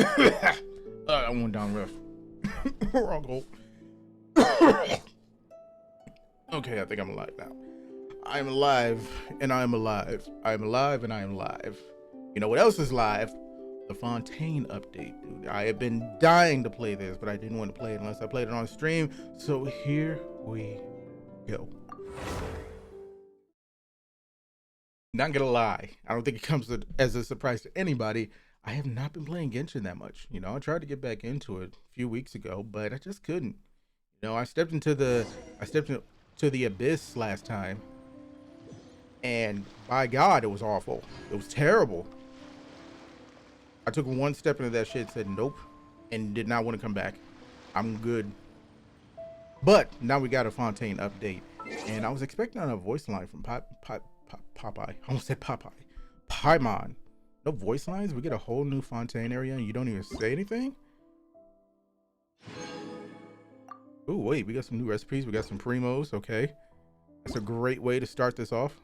I went down rough. Wrong hole. Okay, I think I'm alive now. I'm alive and I'm alive. I'm alive and I am live. You know what else is live? The Fontaine update, dude. I have been dying to play this, but I didn't want to play it unless I played it on stream. So here we go. Not gonna lie, I don't think it comes as a surprise to anybody. I have not been playing Genshin that much. You know, I tried to get back into it a few weeks ago, but I just couldn't. You know, I stepped into the abyss last time, and by God, it was awful. It was terrible. I took one step into that shit, said nope, and did not want to come back. I'm good. But now we got a Fontaine update, and I was expecting a voice line from Popeye. I almost said Popeye. Paimon. No voice lines? We get a whole new Fontaine area and you don't even say anything? Oh, wait, we got some new recipes. We got some primos. Okay. That's a great way to start this off.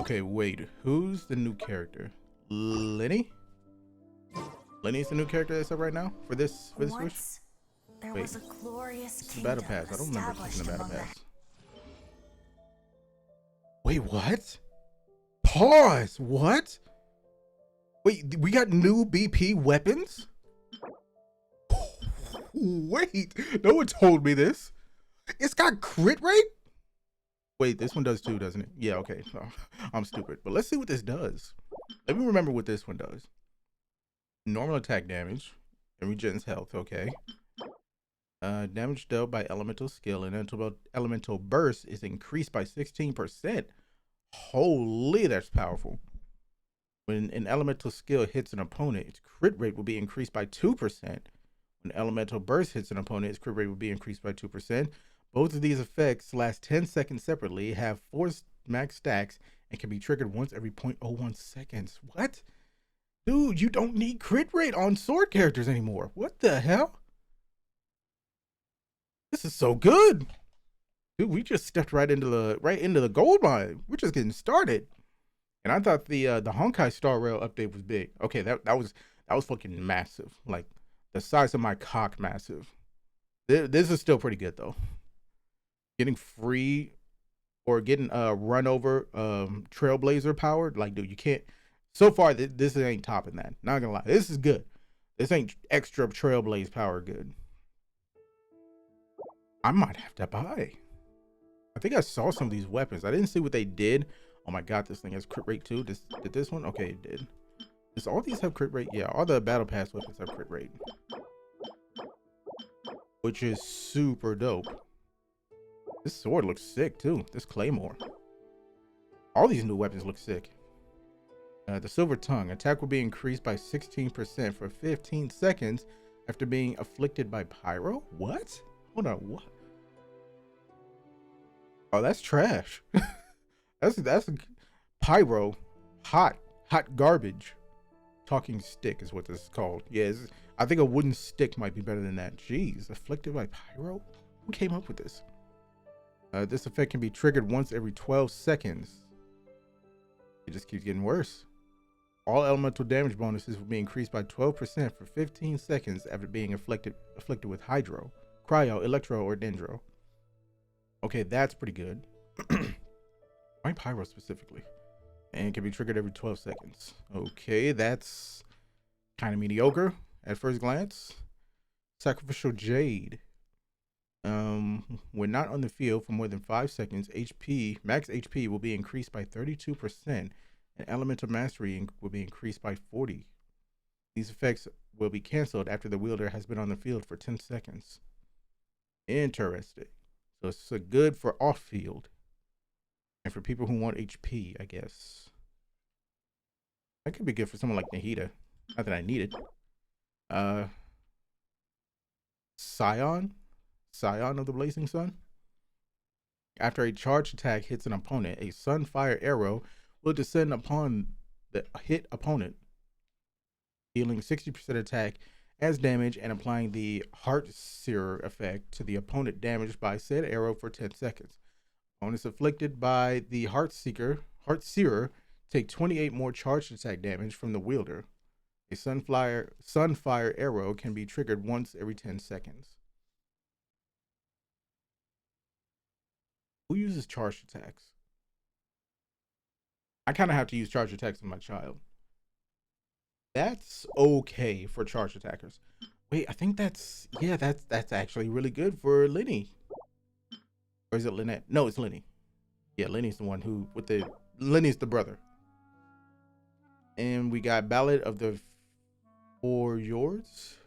Okay, wait. Who's the new character? Lenny? Lenny's the new character that's up right now for this wish? There was a glorious kingdom battle pass. I don't remember taking the battle established pass. Wait, what? Pause. What? Wait, we got new BP weapons? Wait, no one told me this. It's got crit rate? Wait, this one does too, doesn't it? Yeah, okay. Oh, I'm stupid. But let's see what this does. Let me remember what this one does. Normal attack damage. It regens health, okay. Damage dealt by elemental skill and elemental burst is increased by 16%. Holy, that's powerful. When an elemental skill hits an opponent, its crit rate will be increased by 2%. When elemental burst hits an opponent, its crit rate will be increased by 2%. Both of these effects last 10 seconds separately, have 4 max stacks, and can be triggered once every 0.01 seconds. What? Dude, you don't need crit rate on sword characters anymore. What the hell? This is so good. Dude, we just stepped right into the gold mine. We're just getting started. And I thought the Honkai Star Rail update was big. Okay, that was fucking massive. Like the size of my cock massive. This is still pretty good though. Getting free or getting run over Trailblazer powered, like dude, you can't. So far this ain't topping that. Not gonna lie. This is good. This ain't extra Trailblaze power good. I might have to buy. I think I saw some of these weapons. I didn't see what they did. Oh my god, this thing has crit rate too. Did this one? Okay, it did. Does all these have crit rate? Yeah, all the battle pass weapons have crit rate, which is super dope. This sword looks sick too. This claymore. All these new weapons look sick. The silver tongue attack will be increased by 16% for 15 seconds after being afflicted by pyro. What? Hold on, what? Oh, that's trash. that's pyro, hot garbage. Talking stick is what this is called. Yeah, I think a wooden stick might be better than that. Jeez, afflicted by pyro? Who came up with this? This effect can be triggered once every 12 seconds. It just keeps getting worse. All elemental damage bonuses will be increased by 12% for 15 seconds after being afflicted with hydro, cryo, electro, or dendro. Okay, that's pretty good. Why pyro specifically? And it can be triggered every 12 seconds. Okay, that's kind of mediocre at first glance. Sacrificial Jade. When not on the field for more than 5 seconds, max HP will be increased by 32%, and elemental mastery will be increased by 40. These effects will be canceled after the wielder has been on the field for 10 seconds. Interesting. So it's good for off field and for people who want HP, I guess. That could be good for someone like Nahida. Not that I need it. Scion of the Blazing Sun. After a charged attack hits an opponent, a Sunfire arrow will descend upon the hit opponent, dealing 60% attack as damage and applying the Heart Searer effect to the opponent damaged by said arrow for 10 seconds. Opponents afflicted by the Heart Searer Take 28 more charged attack damage from the wielder. A sunfire arrow can be triggered once every 10 seconds. Who uses charged attacks? I kind of have to use charged attacks with my child. That's okay for charged attackers. Wait, I think that's actually really good for Lenny. Or is it Lynette? No, it's Lenny. Yeah, Lenny's the one who Lenny's the brother. And we got Ballad of the Fjords.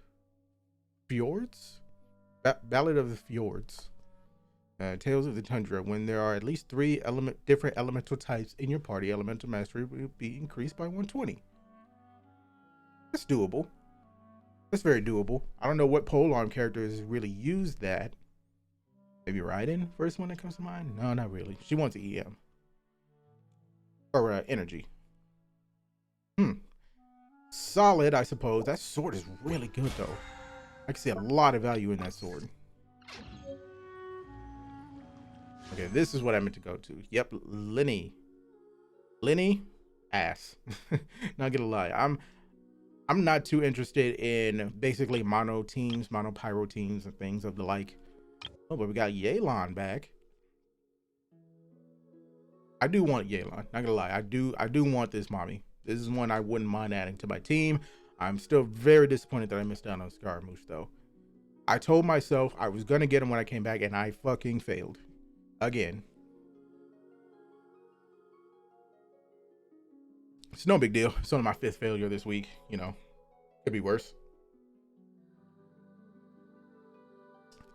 Ballad of the Fjords. Tales of the Tundra. When there are at least 3 different elemental types in your party, elemental mastery will be increased by 120. That's doable. That's very doable. I don't know what polearm characters really use that. Maybe Raiden, first one that comes to mind? No, not really. She wants EM. Or energy. Solid, I suppose. That sword is really good, though. I can see a lot of value in that sword. Okay, this is what I meant to go to. Yep, Lenny, ass. Not gonna lie, I'm not too interested in basically mono pyro teams, and things of the like. Oh, but we got Yelan back. I do want Yelan. Not gonna lie, I do want this mommy. This is one I wouldn't mind adding to my team. I'm still very disappointed that I missed out on Scaramouche, though. I told myself I was gonna get him when I came back, and I fucking failed. Again. It's no big deal. It's only my 5th failure this week. You know, could be worse.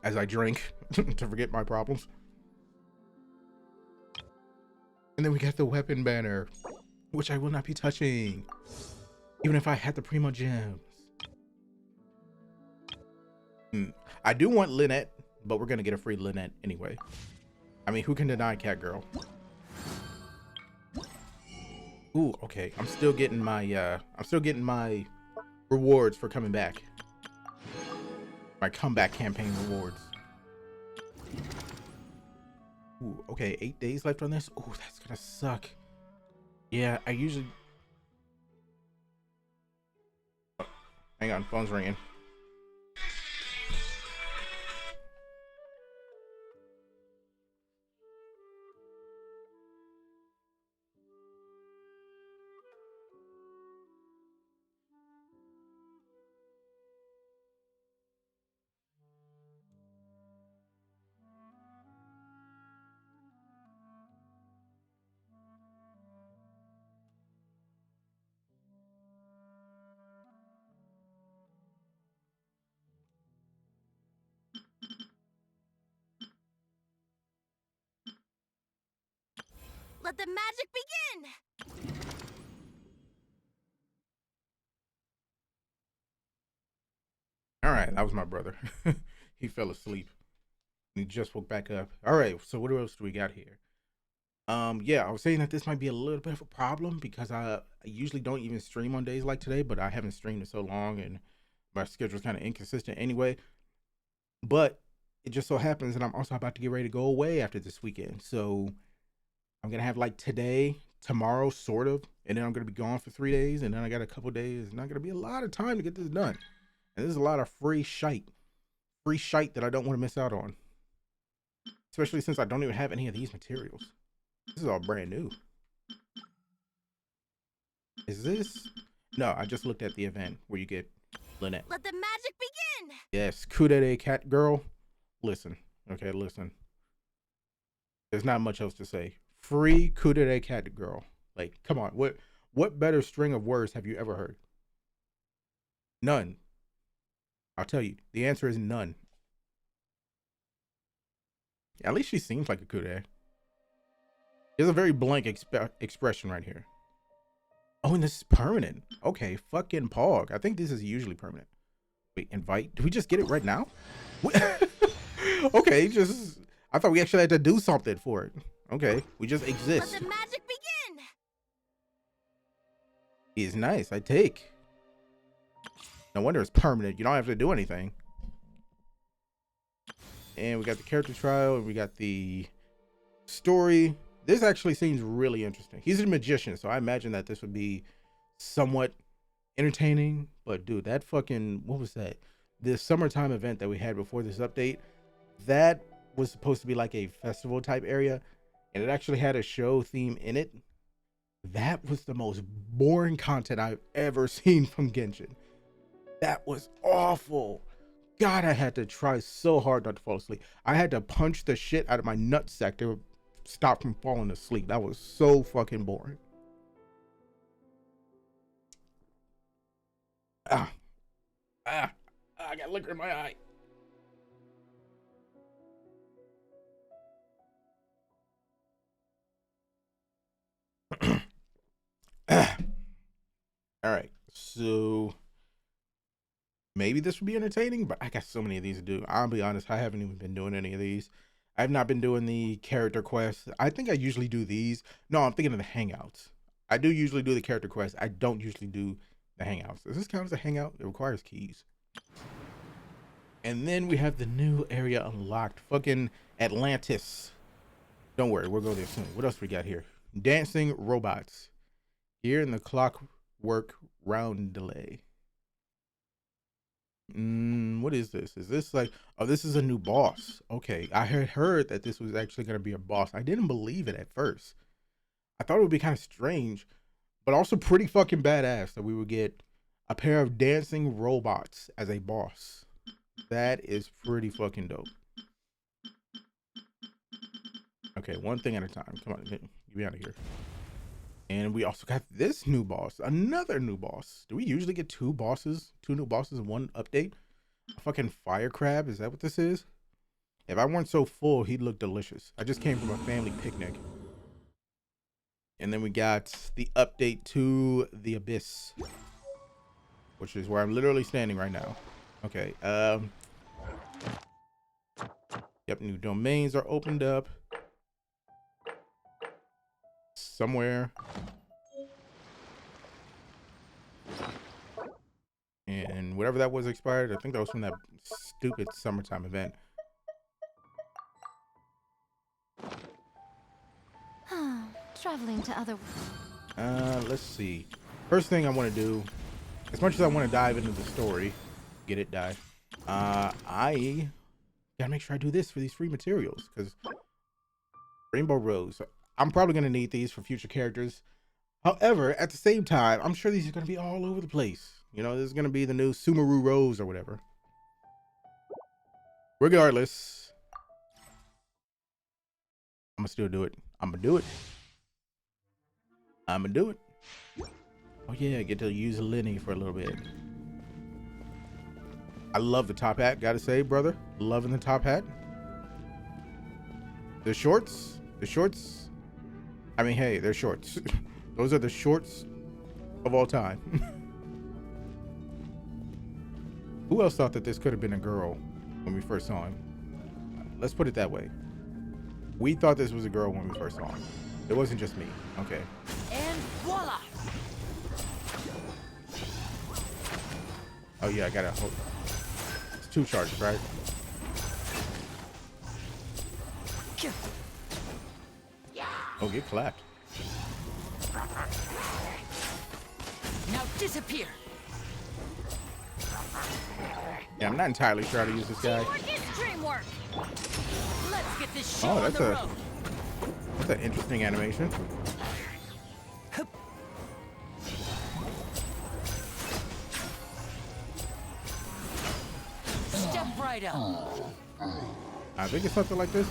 As I drink to forget my problems. And then we got the weapon banner, which I will not be touching, even if I had the Primo Gems. I do want Lynette, but we're gonna get a free Lynette anyway. I mean, who can deny Catgirl? Ooh, okay. I'm still getting my rewards for coming back. My comeback campaign rewards. Ooh, okay. 8 days left on this. Ooh, that's gonna suck. Yeah, I usually. Oh, hang on, phone's ringing. Let the magic begin! All right, that was my brother. He fell asleep. He just woke back up. All right, so what else do we got here? Yeah, I was saying that this might be a little bit of a problem because I usually don't even stream on days like today, but I haven't streamed in so long and my schedule's kind of inconsistent anyway. But it just so happens that I'm also about to get ready to go away after this weekend. So I'm gonna have like today, tomorrow, sort of, and then I'm gonna be gone for 3 days, and then I got a couple days. Not gonna be a lot of time to get this done. And there's a lot of free shite that I don't want to miss out on. Especially since I don't even have any of these materials. This is all brand new. Is this? No, I just looked at the event where you get Lynette. Let the magic begin! Yes, Kudere Cat Girl. Listen, okay, listen. There's not much else to say. Free Kudere Cat Girl. Like, come on, what better string of words have you ever heard? None. I'll tell you, the answer is none. At least she seems like a Kudere. There's a very blank expression right here. Oh, and this is permanent. Okay, fucking Pog. I think this is usually permanent. Wait, invite? Do we just get it right now? Okay, I thought we actually had to do something for it. Okay, we just exist. Let the magic begin! He's nice, I take. No wonder it's permanent. You don't have to do anything. And we got the character trial, and we got the story. This actually seems really interesting. He's a magician, so I imagine that this would be somewhat entertaining. But dude, that fucking, what was that? This summertime event that we had before this update, that was supposed to be like a festival type area, and it actually had a show theme in it. That was the most boring content I've ever seen from Genshin. That was awful. God, I had to try so hard not to fall asleep. I had to punch the shit out of my nutsack to stop from falling asleep. That was so fucking boring. Ah, ah, I got liquor in my eye. All right, so maybe this would be entertaining, but I got so many of these to do. I'll be honest, I haven't even been doing any of these. I've not been doing the character quests. I think I usually do these. No, I'm thinking of the hangouts. I do usually do the character quests. I don't usually do the hangouts. Does this count as a hangout? It requires keys. And then we have the new area unlocked. Fucking Atlantis. Don't worry, we'll go there soon. What else we got here? Dancing robots. Here in the clockwork round delay. What is this? Is this like, oh, this is a new boss. Okay, I had heard that this was actually going to be a boss. I didn't believe it at first. I thought it would be kind of strange, but also pretty fucking badass that we would get a pair of dancing robots as a boss. That is pretty fucking dope. Okay, one thing at a time. Come on, get me out of here. And we also got this new boss, another new boss. Do we usually get two new bosses in one update? A fucking fire crab, is that what this is? If I weren't so full, he'd look delicious. I just came from a family picnic. And then we got the update to the Abyss, which is where I'm literally standing right now. Okay, yep, new domains are opened up. Somewhere. And whatever that was expired, I think that was from that stupid summertime event. Traveling to other. Let's see. First thing I want to do, as much as I want to dive into the story, get it, die. I gotta make sure I do this for these free materials, because Rainbow Rose. I'm probably gonna need these for future characters. However, at the same time, I'm sure these are gonna be all over the place. You know, this is gonna be the new Sumeru Rose or whatever. Regardless, I'm gonna still do it. I'm gonna do it. I'm gonna do it. Oh yeah, I get to use Lenny for a little bit. I love the top hat, gotta say, brother. Loving the top hat. The shorts. I mean, hey, they're shorts. Those are the shorts of all time. Who else thought that this could have been a girl when we first saw him? Let's put it that way. We thought this was a girl when we first saw him. It wasn't just me. Okay. And voila! Oh yeah, I gotta hold. It's 2 charges, right? Oh, get clapped. Now disappear. Yeah, I'm not entirely sure how to use this guy. Teamwork is dreamwork. Let's get this show Oh, on the road. that's an interesting animation. Step right up. I think it's something like this.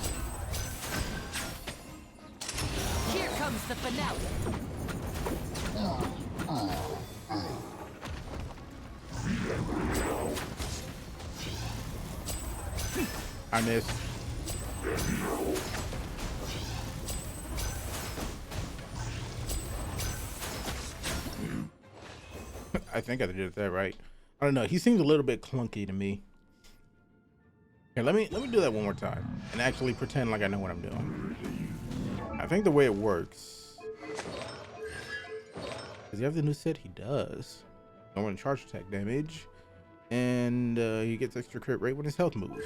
Here comes the finale. I missed. I think I did that right. I don't know. He seems a little bit clunky to me. Here, let me do that one more time and actually pretend like I know what I'm doing. I think the way it works. Does he have the new set? He does. I want to charge attack damage, and he gets extra crit rate when his health moves.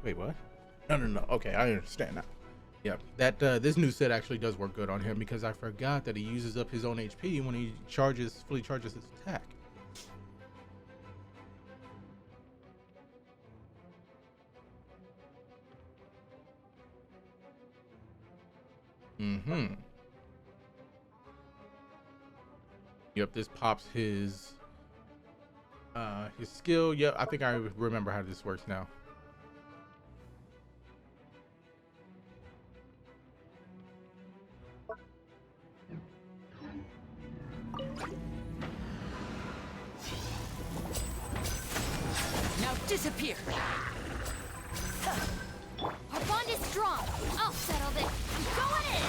Wait, what? No. Okay, I understand now. Yeah, that this new set actually does work good on him because I forgot that he uses up his own HP when he fully charges his attack. Yep, this pops his skill. Yep, I think I remember how this works now. Now disappear. Our bond is strong. I'll settle this. Going in.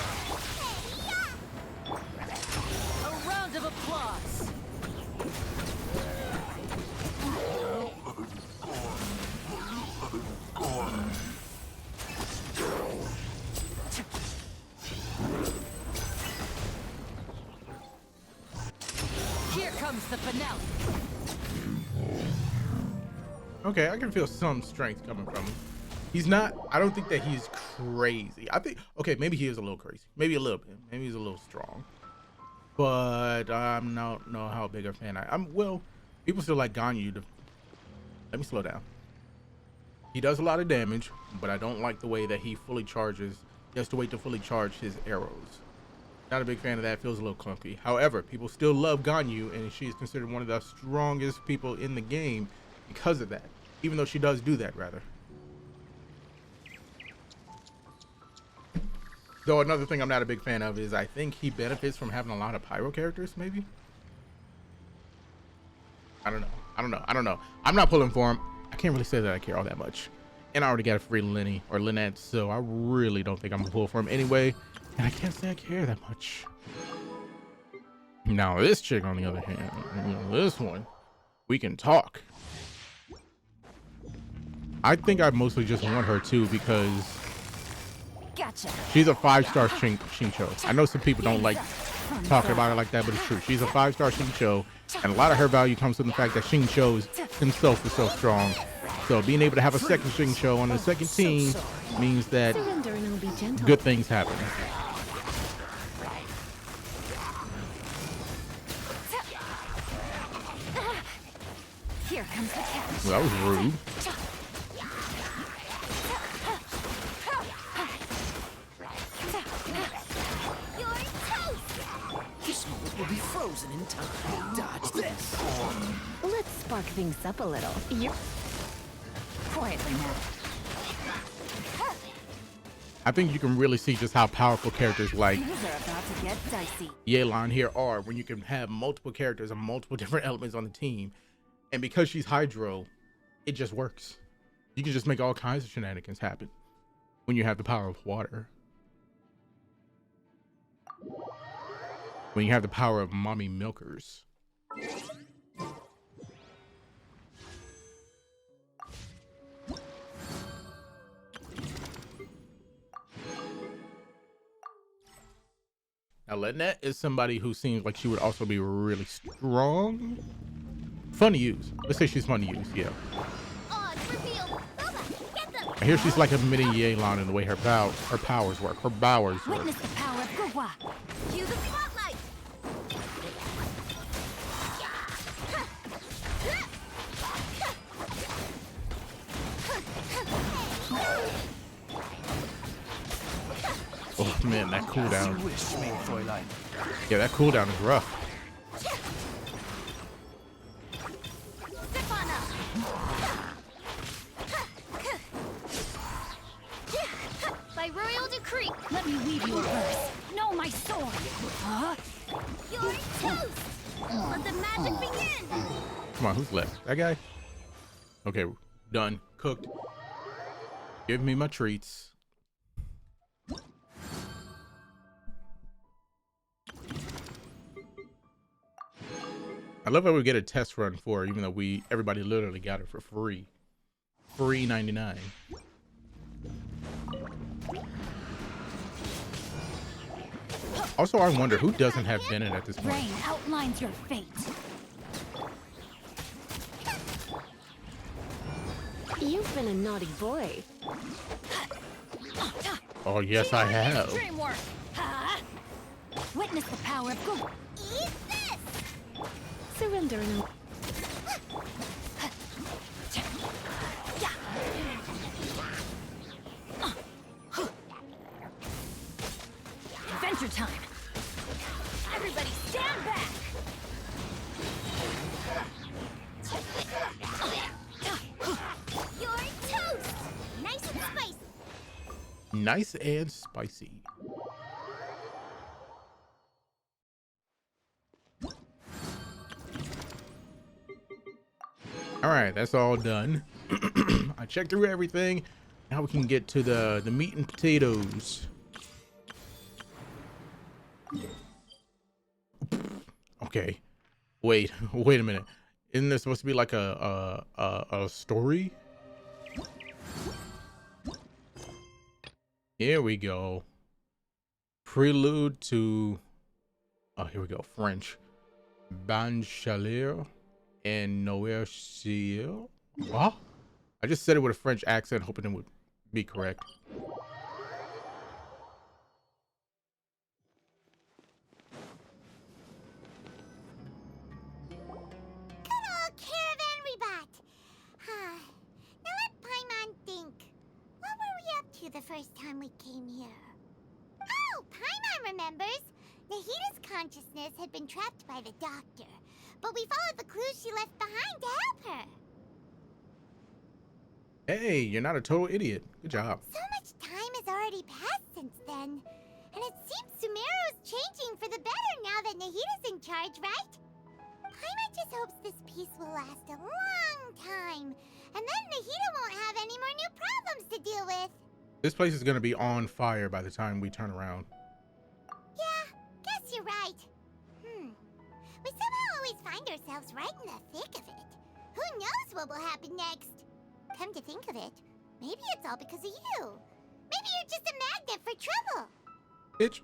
A round of applause. Here comes the finale. Okay, I can feel some strength coming from him. He's not, I don't think that he's crazy. I think, okay, maybe he is a little crazy. Maybe a little bit. Maybe he's a little strong. But I'm not know how big a fan I'm. Well, people still like Ganyu. Let me slow down. He does a lot of damage, but I don't like the way that he fully charges. He has to wait to fully charge his arrows. Not a big fan of that. Feels a little clunky. However, people still love Ganyu, and she is considered one of the strongest people in the game because of that. Even though she does do that, rather. Though another thing I'm not a big fan of is I think he benefits from having a lot of pyro characters, maybe? I don't know. I'm not pulling for him. I can't really say that I care all that much. And I already got a free Lenny or Lynette, so I really don't think I'm gonna pull for him anyway. And I can't say I care that much. Now this chick, on the other hand, this one, we can talk. I think I mostly just want her too because Gotcha. she's a 5-star Shincho. I know some people don't like talking about it like that, but it's true. She's a 5-star Shincho, and a lot of her value comes from the fact that Shincho himself is so strong. So being able to have a second Shincho on the second team means that Surrender and I'll be gentle. good things happen. Here comes the catch. Well, that was rude. You're toast. This moment will be frozen in time. Dodge this. Let's spark things up a little. You quietly now. I think you can really see just how powerful characters like Things are about to get dicey. Yelan here are when you can have multiple characters and multiple different elements on the team. And because she's Hydro, it just works. You can just make all kinds of shenanigans happen when you have the power of water. When you have the power of mommy milkers. Now, Lynette is somebody who seems like she would also be really strong. Fun to use. Let's say she's fun to use, yeah. Odds revealed. Bella, get them. I hear she's like a mini Yelan in the way her powers work. Her powers work. Witness the power of Gurwa. Cue the spotlight. Oh man, that cooldown. You wish, mein Fräulein. Yeah, that cooldown is rough. Step on up. By royal decree. Let me weave you a verse. No, my sword. Huh? You're toast. Let the magic begin. Come on, who's left? That guy? Okay, done. Cooked. Give me my treats. I love how we get a test run for it, even though everybody literally got it for free. Free 99. Also, I wonder who doesn't have Bennett at this point. Rain outlines your fate. You've been a naughty boy. Oh, yes, I have. Dream work. Witness the power of good. Eat this. Surrender and adventure time. Everybody stand back. You're toast. Nice and spicy. Nice and spicy. All right, that's all done. I checked through everything. Now we can get to the meat and potatoes. Okay. Wait a minute. Isn't there supposed to be like a story? Here we go. Prelude to, oh, here we go. French. Banchalier and Noir Ciel. What? I just said it with a French accent, hoping it would be correct. Good old caravan rebot. Now let Paimon think. What were we up to the first time we came here? Oh, Paimon remembers. Nahita's consciousness had been trapped by the doctor, but we followed the clues she left behind to help her. Hey, you're not a total idiot. Good job. So much time has already passed since then, and it seems Sumeru's changing for the better now that Nahita's in charge, right? Paimon just hopes this peace will last a long time, and then Nahita won't have any more new problems to deal with. This place is gonna be on fire by the time we turn around. Yeah, guess you're right. We somehow always find ourselves right in the thick of it. Who knows what will happen next? Come to think of it, maybe it's all because of you. Maybe you're just a magnet for trouble. Bitch.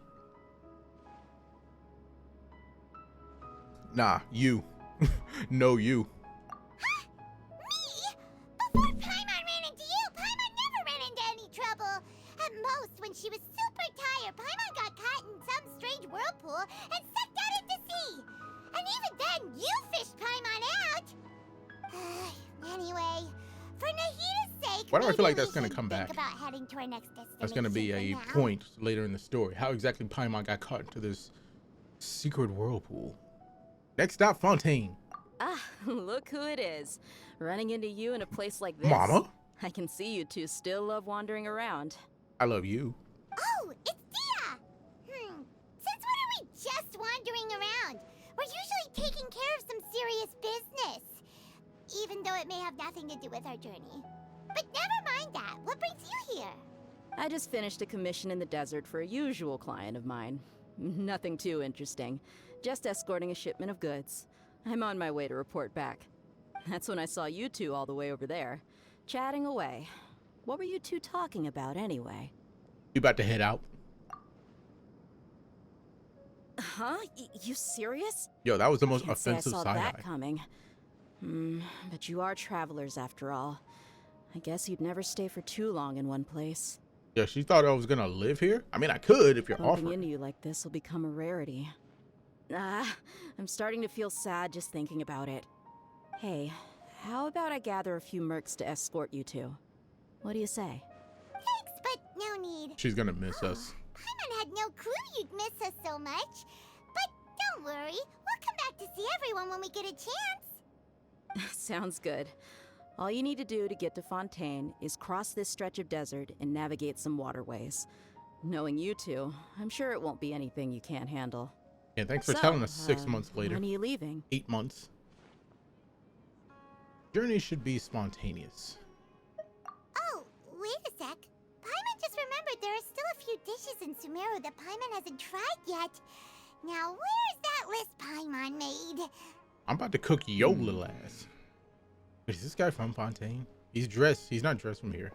Nah, you. No, you. Huh? Me? Before Paimon ran into you, Paimon never ran into any trouble. At most, when she was super tired, Paimon got caught in some strange whirlpool and sucked out into sea. And even then, you fished Paimon out. Anyway, for Nahita's sake, Why do I feel like maybe that's we gonna should come think back? about heading to our next destination. That's gonna be for a now. point later in the story. How exactly Paimon got caught into this secret whirlpool. Next stop, Fontaine. Ah, look who it is. Running into you in a place like this. Mama, I can see you two still love wandering around. I love you. Oh, it's Dia! Since when are we just wandering around? We're usually taking care of some serious business. Even though it may have nothing to do with our journey. But never mind that. What brings you here? I just finished a commission in the desert for a usual client of mine. Nothing too interesting. Just escorting a shipment of goods. I'm on my way to report back. That's when I saw you two all the way over there, chatting away. What were you two talking about anyway? You about to head out? Huh? You serious? Yo, that was the most Can't say I offensive saw side that eye. coming. But you are travelers after all. I guess you'd never stay for too long in one place. Yeah, she thought I was gonna live here. I mean, I could if you're Bumping offering. into you like this will become a rarity. I'm starting to feel sad just thinking about it. Hey, how about I gather a few mercs to escort you two? What do you say? Thanks, but no need. She's gonna miss us. Paimon had no clue you'd miss us so much. But don't worry, we'll come back to see everyone when we get a chance. Sounds good. All you need to do to get to Fontaine is cross this stretch of desert and navigate some waterways. Knowing you two, I'm sure it won't be anything you can't handle. Yeah, thanks for So, telling us 6 months later. When are you leaving? 8 months. Journey should be spontaneous. Oh, wait a sec. Paimon just remembered there are still a few dishes in Sumeru that Paimon hasn't tried yet. Now, where's that list Paimon made? I'm about to cook your little ass. Is this guy from Fontaine? He's not dressed from here.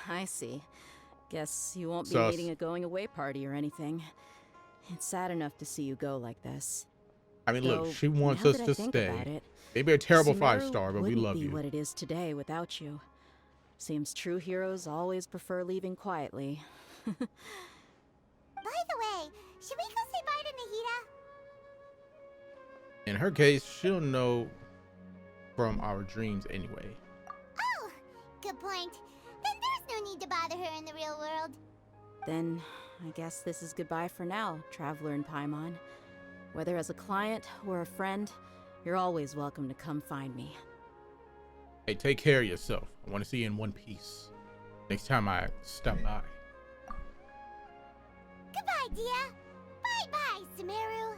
I see. Guess you won't be Sus. needing a going away party or anything. It's sad enough to see you go like this. I mean, Though, look, she wants now us that I to think about stay. it, Maybe a terrible Sumeru 5-star, but we wouldn't love be you. what it is today without you. Seems true heroes always prefer leaving quietly. By the way, should we go say bye to Nahida? In her case, she'll know from our dreams anyway. Oh, good point. Then there's no need to bother her in the real world. Then, I guess this is goodbye for now, Traveler in Paimon. Whether as a client or a friend, you're always welcome to come find me. Hey, take care of yourself. I want to see you in one piece next time I stop by. Goodbye, Dia. Bye-bye, Sumeru.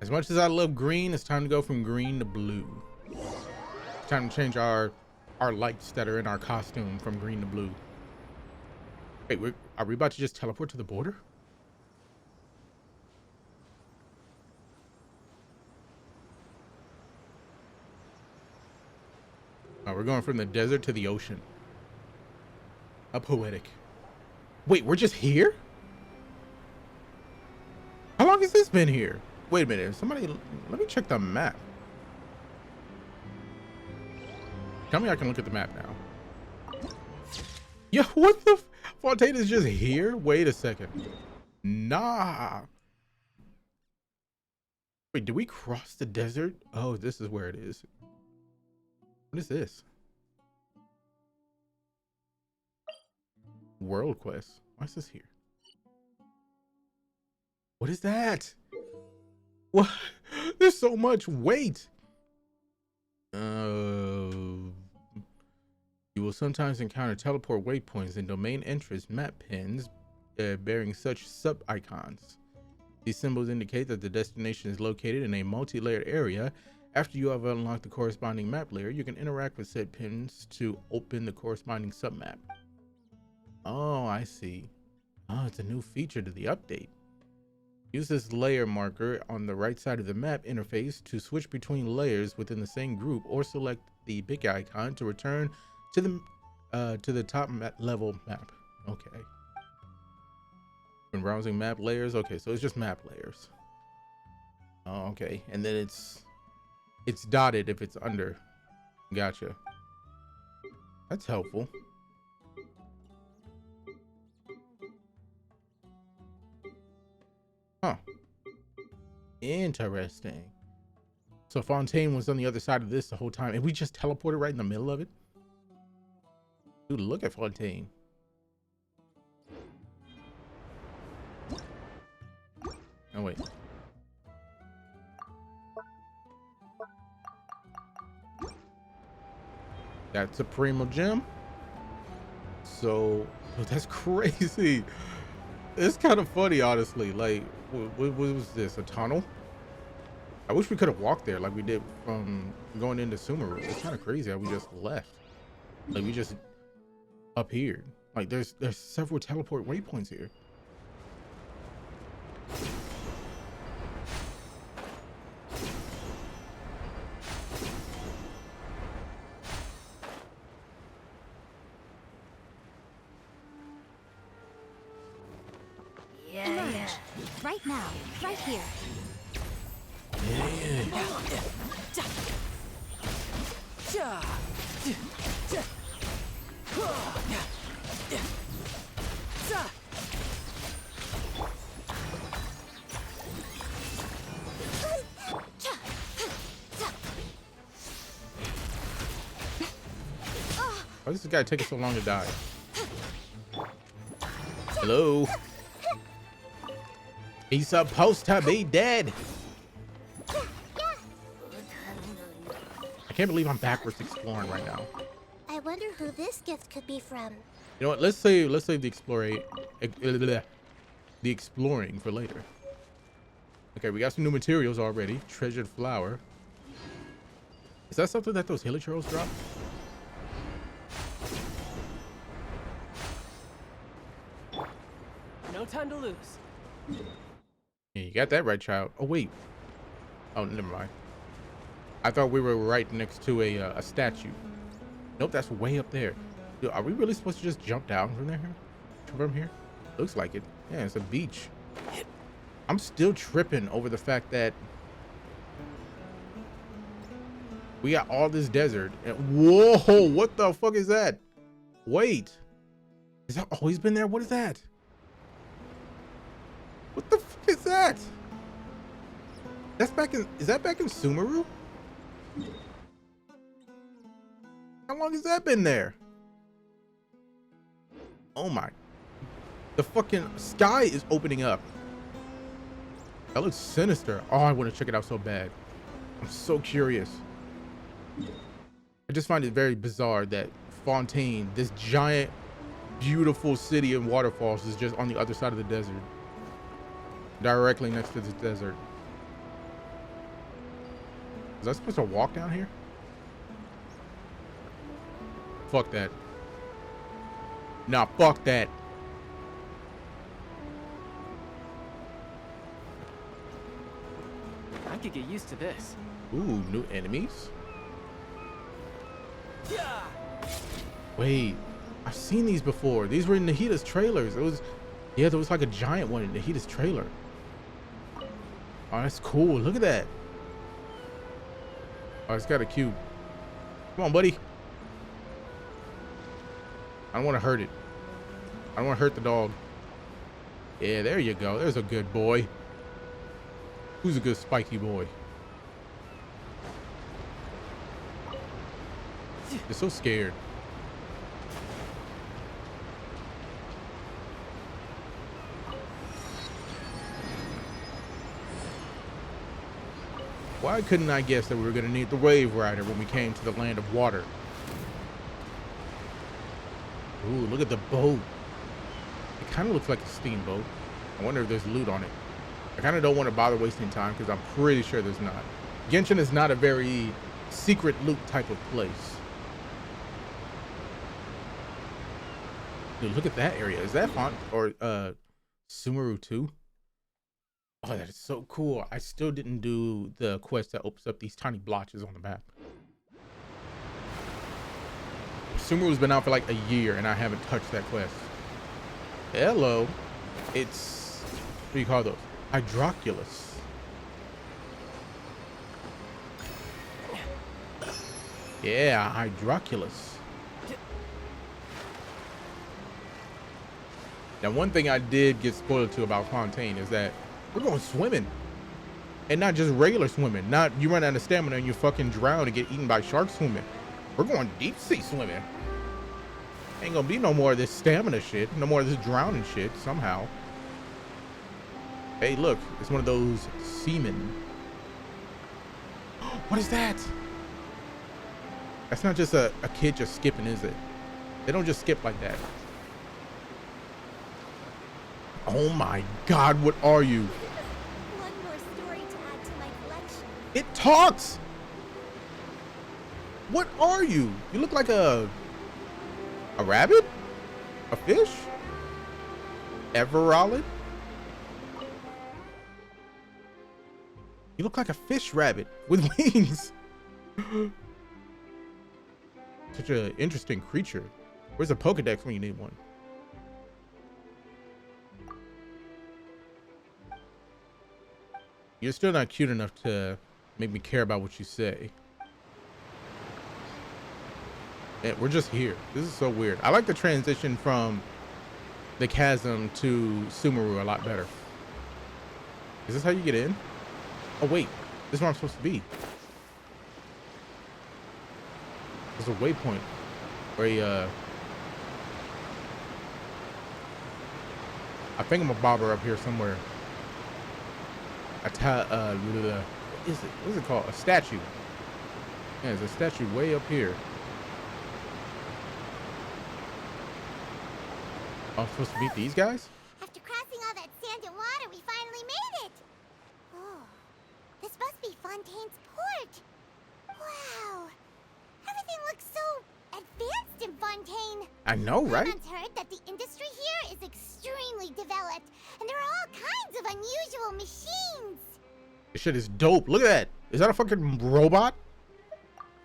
As much as I love green, it's time to go from green to blue. It's time to change our lights that are in our costume from green to blue. Wait, are we about to just teleport to the border? Oh, we're going from the desert to the ocean. How poetic. Wait, we're just here? How long has this been here? Wait a minute, somebody, let me check the map. Tell me I can look at the map now. Yeah, what the? Fontaine is just here? Wait a second. Nah. Wait, did we cross the desert? Oh, this is where it is. What is this? World quest. Why is this here? What is that? What? There's so much. Wait. You will sometimes encounter teleport waypoints and domain entrance map pins bearing such sub-icons. These symbols indicate that the destination is located in a multi-layered area. After you have unlocked the corresponding map layer, you can interact with said pins to open the corresponding submap. Oh, I see. Oh, it's a new feature to the update. Use this layer marker on the right side of the map interface to switch between layers within the same group, or select the big icon to return to the top level map. Okay. When browsing map layers, okay, so it's just map layers. Oh, okay, and then it's dotted if it's under. Gotcha. That's helpful. Huh. Interesting. So Fontaine was on the other side of this the whole time, and we just teleported right in the middle of it? Dude, look at Fontaine. Oh, wait. That's a Primo Gem. So, oh, that's crazy. It's kind of funny, honestly. Like, what was this? A tunnel? I wish we could have walked there like we did from going into Sumeru. It's kind of crazy how we just left. Like, we just appeared. Like, there's several teleport waypoints here. Emerge. Right now. Right here. Why does this guy take so long to die? Hello? He's supposed to be dead. I can't believe I'm backwards exploring right now. I wonder who this gift could be from. You know what? Let's save the exploring for later. Okay, we got some new materials already. Treasured flower. Is that something that those hilichurls drop? No time to lose. Yeah, you got that right, child. Oh, wait. Oh, never mind. I thought we were right next to a statue. Nope, that's way up there. Dude, are we really supposed to just jump down from there? From here? Looks like it. Yeah, it's a beach. I'm still tripping over the fact that We got all this desert. And whoa, what the fuck is that? Wait. Has that always been there? What is that? What the fuck is that? That's back in, is that back in Sumeru? How long has that been there? Oh my. The fucking sky is opening up. That looks sinister. Oh, I want to check it out so bad. I'm so curious. I just find it very bizarre that Fontaine, this giant, beautiful city and waterfalls, is just on the other side of the desert. Directly next to the desert. Was I supposed to walk down here? Fuck that. Nah, fuck that. I could get used to this. Ooh, new enemies. Wait, I've seen these before. These were in Nahita's trailers. It was, yeah, there was like a giant one in Nahita's trailer. Oh, that's cool. Look at that. Oh, it's got a cube. Come on, buddy. I don't want to hurt it. I don't want to hurt the dog. Yeah, there you go. There's a good boy. Who's a good spiky boy? They're so scared. Why couldn't I guess that we were going to need the Wave Rider when we came to the land of water? Ooh, look at the boat. It kind of looks like a steamboat. I wonder if there's loot on it. I kind of don't want to bother wasting time because I'm pretty sure there's not. Genshin is not a very secret loot type of place. Dude, look at that area. Is that Font or Sumeru 2? Oh, that is so cool. I still didn't do the quest that opens up these tiny blotches on the map. Sumeru's been out for like a year and I haven't touched that quest. Hello. It's, what do you call those? Hydroculus. Yeah, Hydroculus. Now, one thing I did get spoiled to about Fontaine is that we're going swimming. And not just regular swimming. Not you run out of stamina and you fucking drown and get eaten by sharks swimming. We're going deep sea swimming. Ain't gonna be no more of this stamina shit. No more of this drowning shit somehow. Hey, look. It's one of those seamen. What is that? That's not just a kid just skipping, is it? They don't just skip like that. Oh my God, what are you? One more story to add to my collection. It talks! What are you? You look like a rabbit? A fish? Everolid? You look like a fish rabbit with wings. Such an interesting creature. Where's a Pokedex when you need one? You're still not cute enough to make me care about what you say. And we're just here. This is so weird. I like the transition from the chasm to Sumeru a lot better. Is this how you get in? Oh wait, this is where I'm supposed to be. There's a waypoint where I think I'm a bobber up here somewhere. What is it? What is it called? A statue. Yeah, there's a statue way up here. I'm supposed to beat these guys? After crossing all that sand and water, we finally made it! Oh, this must be Fontaine's port! Wow! Everything looks so advanced in Fontaine! I know, right? I've heard that the industry here is extremely developed, and there are all kinds of unusual machines! This shit is dope. Look at that. Is that a fucking robot?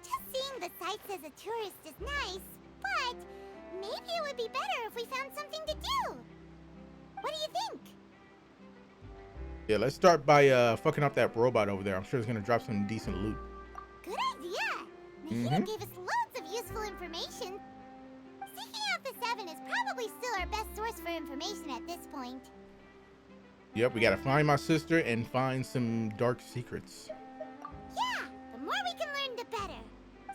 Just seeing the sights as a tourist is nice, but maybe it would be better if we found something to do. What do you think? Yeah, let's start by fucking up that robot over there. I'm sure it's gonna drop some decent loot. Good idea. The hero gave us loads of useful information. Seeking out the Seven is probably still our best source for information at this point. Yep, we gotta find my sister and find some dark secrets. Yeah, the more we can learn, the better.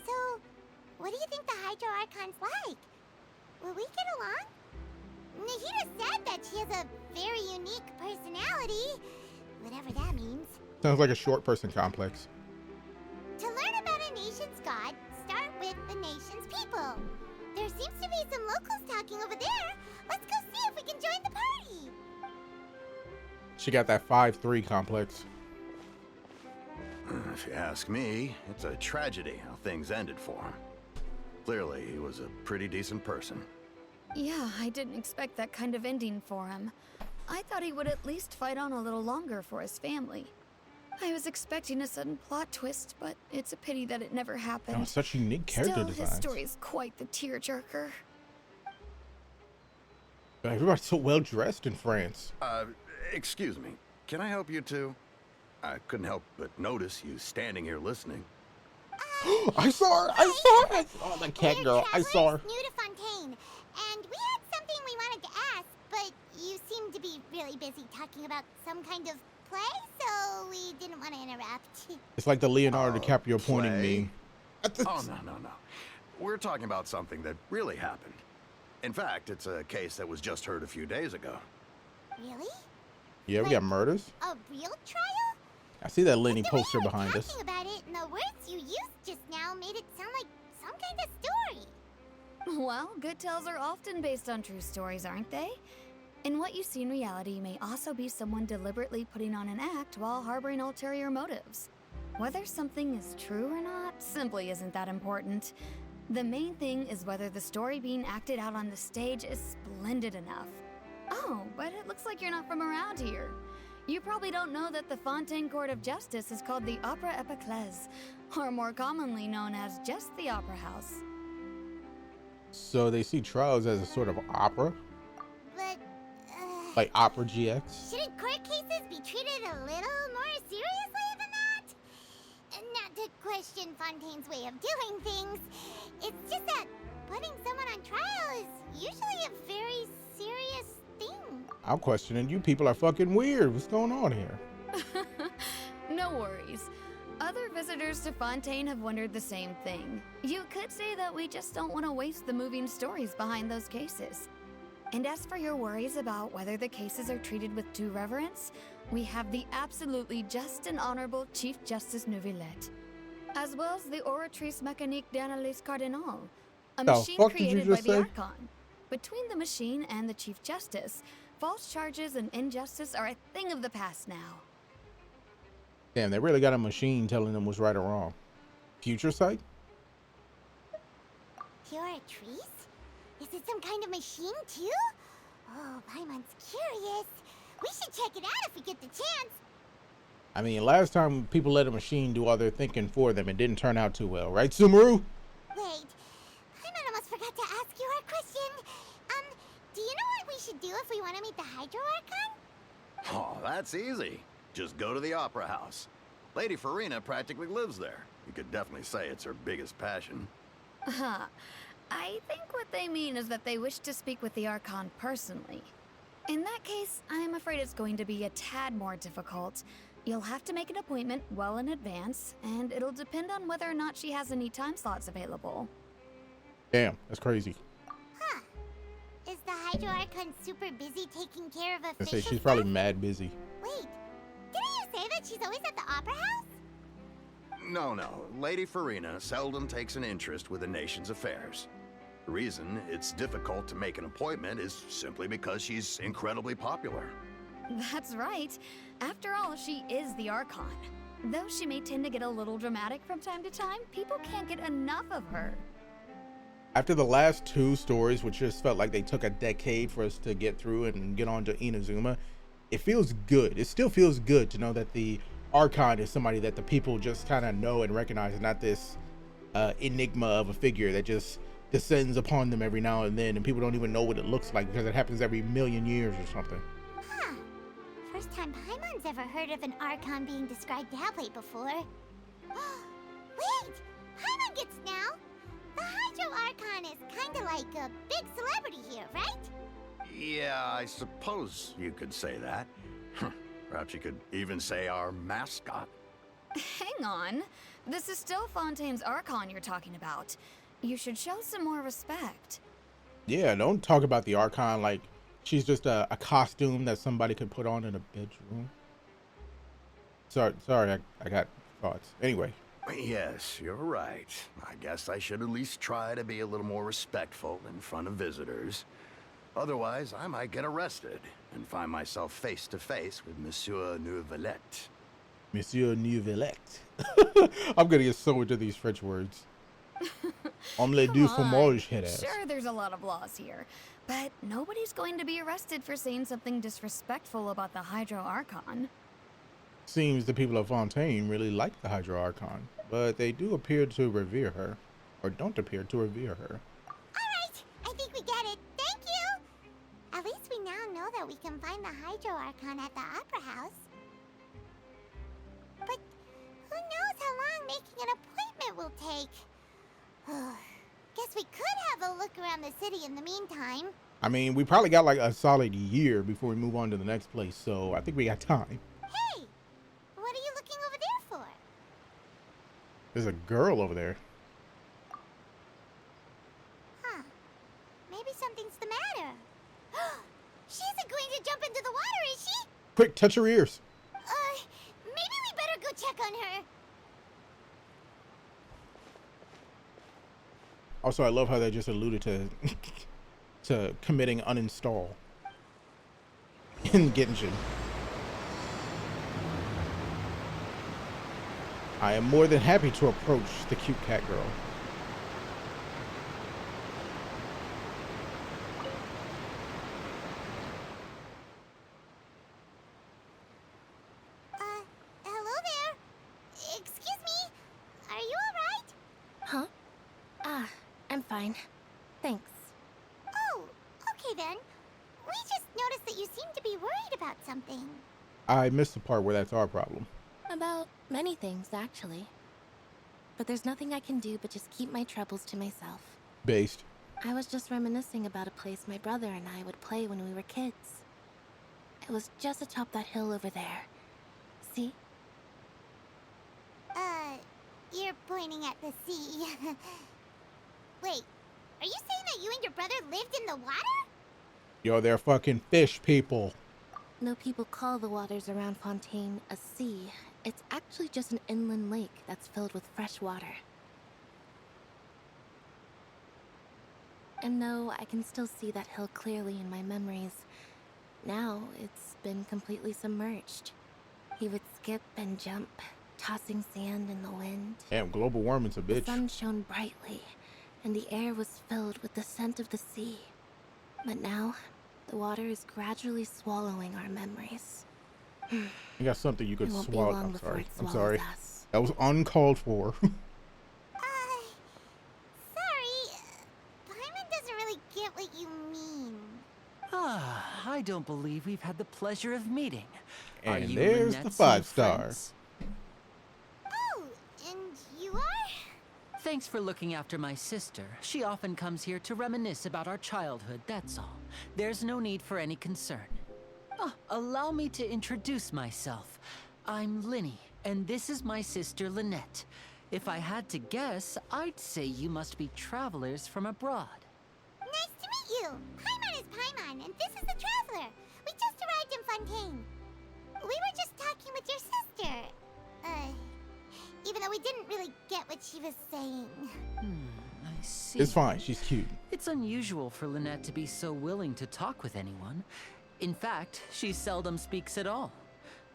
So, what do you think the Hydro Archon's like? Will we get along? Nahida said that she has a very unique personality, whatever that means. Sounds like a short person complex. To learn about a nation's god, start with the nation's people. There seems to be some locals talking over there. Let's go see if we can join the party. She got that 5'3" complex. If you ask me, it's a tragedy how things ended for him. Clearly, he was a pretty decent person. Yeah, I didn't expect that kind of ending for him. I thought he would at least fight on a little longer for his family. I was expecting a sudden plot twist, but it's a pity that it never happened. Oh, such unique character Still, designs. his story's quite the tearjerker. Everybody's so well dressed in France. Excuse me. Can I help you two? I couldn't help but notice you standing here listening. I saw her! I saw her! I saw the cat We're girl. I saw her. travelers new to Fontaine, and we had something we wanted to ask, but you seemed to be really busy talking about some kind of play, so we didn't want to interrupt. It's like the Leonardo DiCaprio pointing play? me. Oh, no. We're talking about something that really happened. In fact, it's a case that was just heard a few days ago. Really? Yeah, we got murders. A real trial? I see that Lenny The way poster you were behind us. talking about it and the words you used just now made it sound like some kind of story. Well, good tales are often based on true stories, aren't they? And what you see in reality may also be someone deliberately putting on an act while harboring ulterior motives. Whether something is true or not simply isn't that important. The main thing is whether the story being acted out on the stage is splendid enough. Oh, but it looks like you're not from around here. You probably don't know that the Fontaine Court of Justice is called the Opera Epiclese, or more commonly known as just the Opera House. So they see trials as a sort of opera? But, Like Opera GX? shouldn't court cases be treated a little more seriously than that? Not to question Fontaine's way of doing things. It's just that putting someone on trial is usually a very serious thing. I'm questioning you people are fucking weird. What's going on here? No worries. Other visitors to Fontaine have wondered the same thing. You could say that we just don't want to waste the moving stories behind those cases. And as for your worries about whether the cases are treated with due reverence, we have the absolutely just and honorable Chief Justice Neuvillette, as well as the Oratrice Mécanique d'Analyse Cardinal, a The machine fuck did you created by just the say? Archon. Between the machine and the Chief Justice, false charges and injustice are a thing of the past now. Damn, they really got a machine telling them what's right or wrong. Future sight? You're a trees? Is it some kind of machine too? Oh, Paimon's curious. We should check it out if we get the chance. I mean, last time people let a machine do all their thinking for them, it didn't turn out too well, right, Sumeru? Wait, Paimon almost forgot to ask you our question. Do you know what we should do if we want to meet the Hydro Archon? Oh, that's easy. Just go to the Opera House. Lady Farina practically lives there. You could definitely say it's her biggest passion. I think what they mean is that they wish to speak with the Archon personally. In that case, I'm afraid it's going to be a tad more difficult. You'll have to make an appointment well in advance, and it'll depend on whether or not she has any time slots available. Damn, that's crazy. Huh. Is the Hydro Archon super busy taking care of I official say she's stuff? probably mad busy. Wait, didn't you say that she's always at the Opera House? No. Lady Farina seldom takes an interest with the nation's affairs. The reason it's difficult to make an appointment is simply because she's incredibly popular. That's right. After all, she is the Archon. Though she may tend to get a little dramatic from time to time, people can't get enough of her. After the last two stories, which just felt like they took a decade for us to get through and get on to Inazuma, it feels good. It still feels good to know that the Archon is somebody that the people just kind of know and recognize, and not this enigma of a figure that just descends upon them every now and then, and people don't even know what it looks like because it happens every million years or something. Huh. First time Paimon's ever heard of an Archon being described that way before. Wait! Paimon gets now. The Hydro Archon is kinda like a big celebrity here, right? Yeah, I suppose you could say that. Perhaps you could even say our mascot. Hang on. This is still Fontaine's Archon you're talking about. You should show some more respect. Yeah, don't talk about the Archon like she's just a costume that somebody could put on in a bedroom. Sorry, I got thoughts. Anyway. Yes, you're right. I guess I should at least try to be a little more respectful in front of visitors. Otherwise, I might get arrested and find myself face to face with Monsieur Neuvillette. Monsieur Neuvillette. I'm gonna get so into these French words. Omelette du fromage, head ass. Sure, there's a lot of laws here, but nobody's going to be arrested for saying something disrespectful about the Hydro Archon. Seems the people of Fontaine really like the Hydro Archon, but they do appear to revere her, or don't appear to revere her. Alright, I think we get it. Thank you! At least we now know that we can find the Hydro Archon at the Opera House. But who knows how long making an appointment will take? Guess we could have a look around the city in the meantime. I mean, we probably got like a solid year before we move on to the next place, so I think we got time. Hey! What are you looking over there for? There's a girl over there. Huh. Maybe something's the matter. She isn't going to jump into the water, is she? Quick, touch her ears. Maybe we better go check on her. Also, I love how they just alluded to to committing uninstall in Genshin. I am more than happy to approach the cute cat girl. Hello there. Excuse me. Are you alright? Huh? I'm fine. Thanks. Oh, okay then. We just noticed that you seem to be worried about something. I missed the part where that's our problem. About many things, actually. But there's nothing I can do but just keep my troubles to myself. Based. I was just reminiscing about a place my brother and I would play when we were kids. It was just atop that hill over there. See? You're pointing at the sea. Wait, are you saying that you and your brother lived in the water? Yo, they're fucking fish people. No people call the waters around Fontaine a sea. It's actually just an inland lake that's filled with fresh water. And no, I can still see that hill clearly in my memories. Now, it's been completely submerged. He would skip and jump, tossing sand in the wind. Damn, global warming's a The bitch. sun shone brightly, and the air was filled with the scent of the sea. But now, the water is gradually swallowing our memories. You got something you could It won't be swallow. long I'm before sorry. it I'm swallows sorry. us. That was uncalled for. Sorry. Paimon doesn't really get what you mean. I don't believe we've had the pleasure of meeting. Are And you there's the Lynette's 5-star. friends? Oh, and you are? Thanks for looking after my sister. She often comes here to reminisce about our childhood, that's all. There's no need for any concern. Allow me to introduce myself. I'm Linny, and this is my sister Lynette. If I had to guess, I'd say you must be travelers from abroad. Nice to meet you. Paimon is Paimon, and this is the Traveler. We just arrived in Fontaine. We were just talking with your sister. Even though we didn't really get what she was saying. I see. It's fine. She's cute. It's unusual for Lynette to be so willing to talk with anyone. In fact, she seldom speaks at all.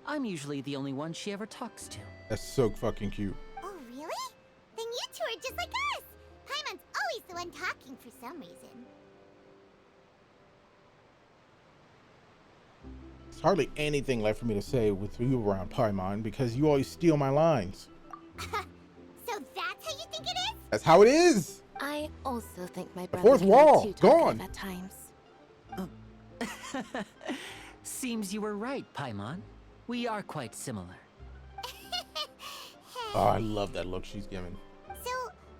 I'm usually the only one she ever talks to. That's so fucking cute. Oh, really? Then you two are just like us. Paimon's always the one talking for some reason. There's hardly anything left for me to say with you around, Paimon, because you always steal my lines. So that's how you think it is? That's how it is. I also think my brother fourth can wall, be too talkative gone. at times. Seems you were right, Paimon. We are quite similar. Oh, I love that look she's giving. So,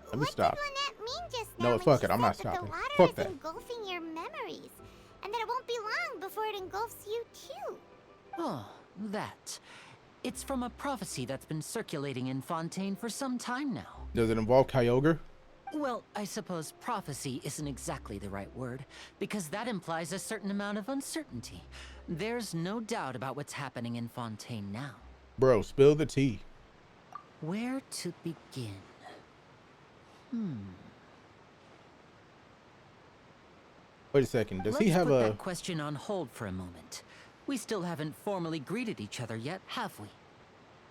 Let me What stop. did Lynette mean just now No, when fuck she it. I'm said not that the stopping. water Fuck is that. engulfing your memories, and that it won't be long before it engulfs you too? Oh, that. It's from a prophecy that's been circulating in Fontaine for some time now. Does it involve Kyogre? Well, I suppose prophecy isn't exactly the right word, because that implies a certain amount of uncertainty. There's no doubt about what's happening in Fontaine now. Bro, spill the tea. Where to begin? Wait a second. Does Let's he have put a... that question on hold for a moment. We still haven't formally greeted each other yet, have we?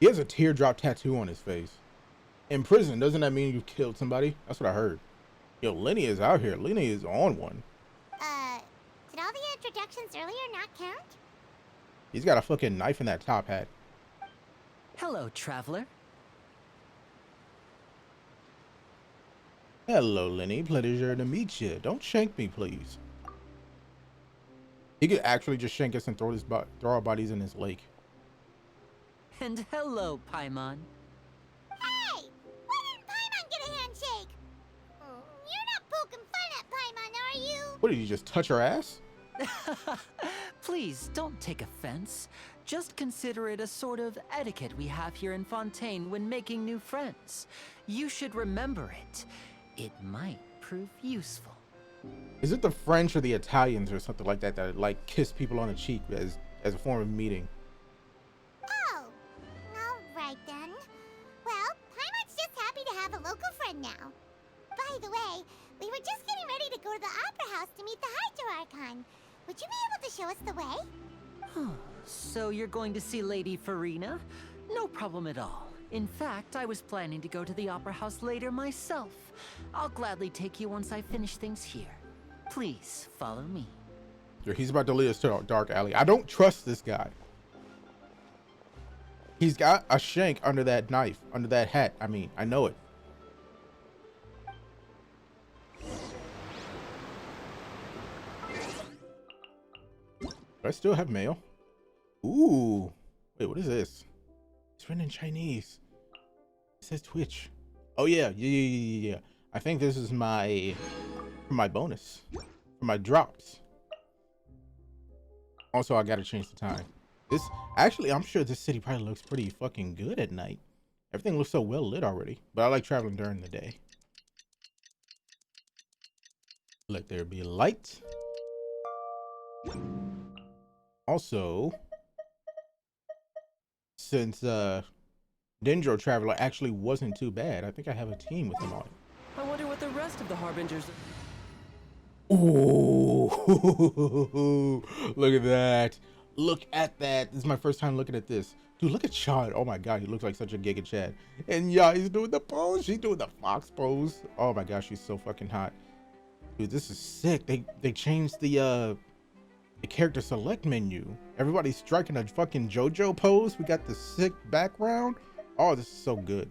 He has a teardrop tattoo on his face. In prison, doesn't that mean you killed somebody? That's what I heard. Yo, Lenny is out here. Lenny is on one. Did all the introductions earlier not count? He's got a fucking knife in that top hat. Hello, traveler. Hello, Lenny. Pleasure to meet you. Don't shank me, please. He could actually just shank us and throw our bodies in his lake. And hello, Paimon. Hey! Why didn't Paimon get a handshake? You're not poking fun at Paimon, are you? What, did you just touch her ass? Please, don't take offense. Just consider it a sort of etiquette we have here in Fontaine when making new friends. You should remember it. It might prove useful. Is it the French or the Italians or something like that that like kiss people on the cheek as a form of meeting? Oh, alright then. Well, Paimon's just happy to have a local friend now. By the way, we were just getting ready to go to the Opera House to meet the Hydro Archon. Would you be able to show us the way? So you're going to see Lady Farina? No problem at all. In fact, I was planning to go to the Opera House later myself. I'll gladly take you once I finish things here. Please, follow me. He's about to lead us to a dark alley. I don't trust this guy. He's got a shank under that knife, under that hat. I mean, I know it. Do I still have mail? Ooh. Wait, what is this? It's written in Chinese. It says Twitch. Oh yeah, yeah. I think this is my bonus. For my drops. Also, I gotta change the time. This actually, I'm sure this city probably looks pretty fucking good at night. Everything looks so well lit already. But I like traveling during the day. Let there be light. Also, since Dendro Traveler actually wasn't too bad, I think I have a team with him on it. I wonder what the rest of the Harbingers... Ooh, look at that. Look at that. This is my first time looking at this. Dude, look at Chad. Oh my god, he looks like such a Giga Chad. And yeah, he's doing the pose. She's doing the fox pose. Oh my gosh, she's so fucking hot. Dude, this is sick. They changed the character select menu. Everybody's striking a fucking JoJo pose. We got the sick background. Oh, this is so good.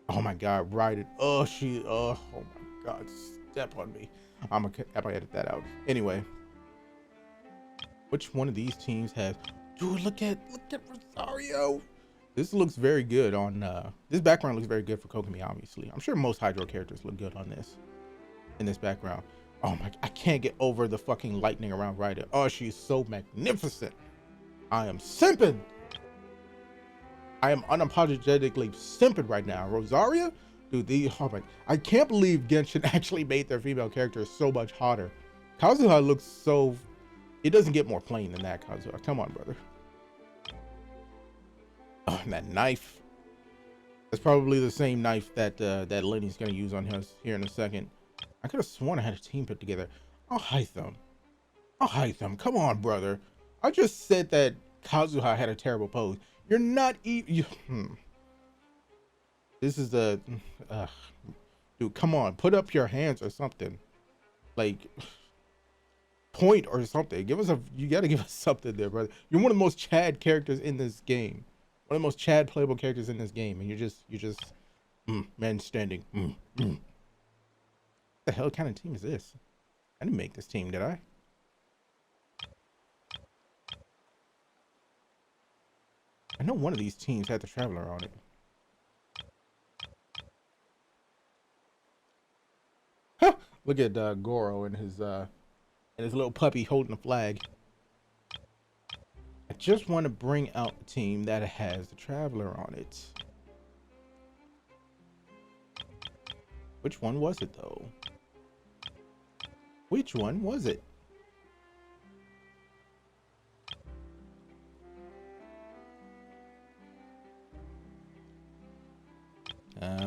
Oh my god, ride it. Oh my god, step on me. I'm gonna edit that out. Anyway, which one of these teams has... Dude, look at Rosario. This looks very good on this background looks very good for Kokomi, obviously. I'm sure most Hydro characters look good on this. In this background. Oh my, I can't get over the fucking lightning around Ryder. Oh, she's so magnificent. I am simping. I am unapologetically simping right now. Rosaria? Dude, oh my, I can't believe Genshin actually made their female characters so much hotter. Kazuha looks so, it doesn't get more plain than that, Kazuha. Come on, brother. Oh, and that knife. That's probably the same knife that that Lenny's gonna use on us here in a second. I could have sworn I had a team put together. Oh, Hytham. Oh, Hytham. Come on, brother. I just said that Kazuha had a terrible pose. You're not even... This is the... dude, come on. Put up your hands or something. Like... Point or something. Give us a... You gotta give us something there, brother. You're one of the most Chad characters in this game. One of the most Chad playable characters in this game. And you're just... man standing. What the hell kind of team is this? I didn't make this team, did I? I know one of these teams had the Traveler on it. Look at Goro and his little puppy holding the flag. I just want to bring out a team that has the Traveler on it. Which one was it though? Which one was it?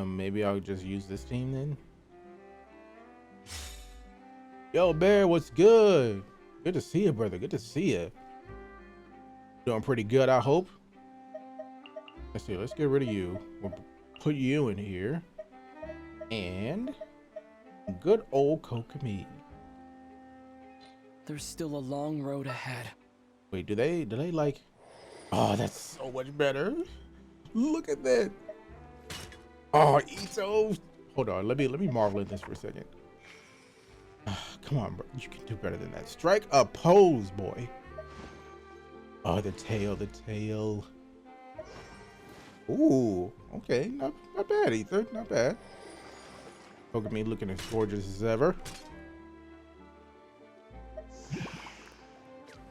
Maybe I'll just use this team then. Yo, Bear, what's good? Good to see you, brother. Good to see you. Doing pretty good, I hope. Let's see. Let's get rid of you. We'll put you in here. And good old Kokomi. There's still a long road ahead. Wait, do they like? Oh, that's so much better. Look at that. Oh, Ito. Hold on. Let me marvel at this for a second. Come on, bro. You can do better than that. Strike a pose, boy. Oh, the tail, the tail. Ooh, okay. Not bad, Ether. Not bad. Look at me looking as gorgeous as ever.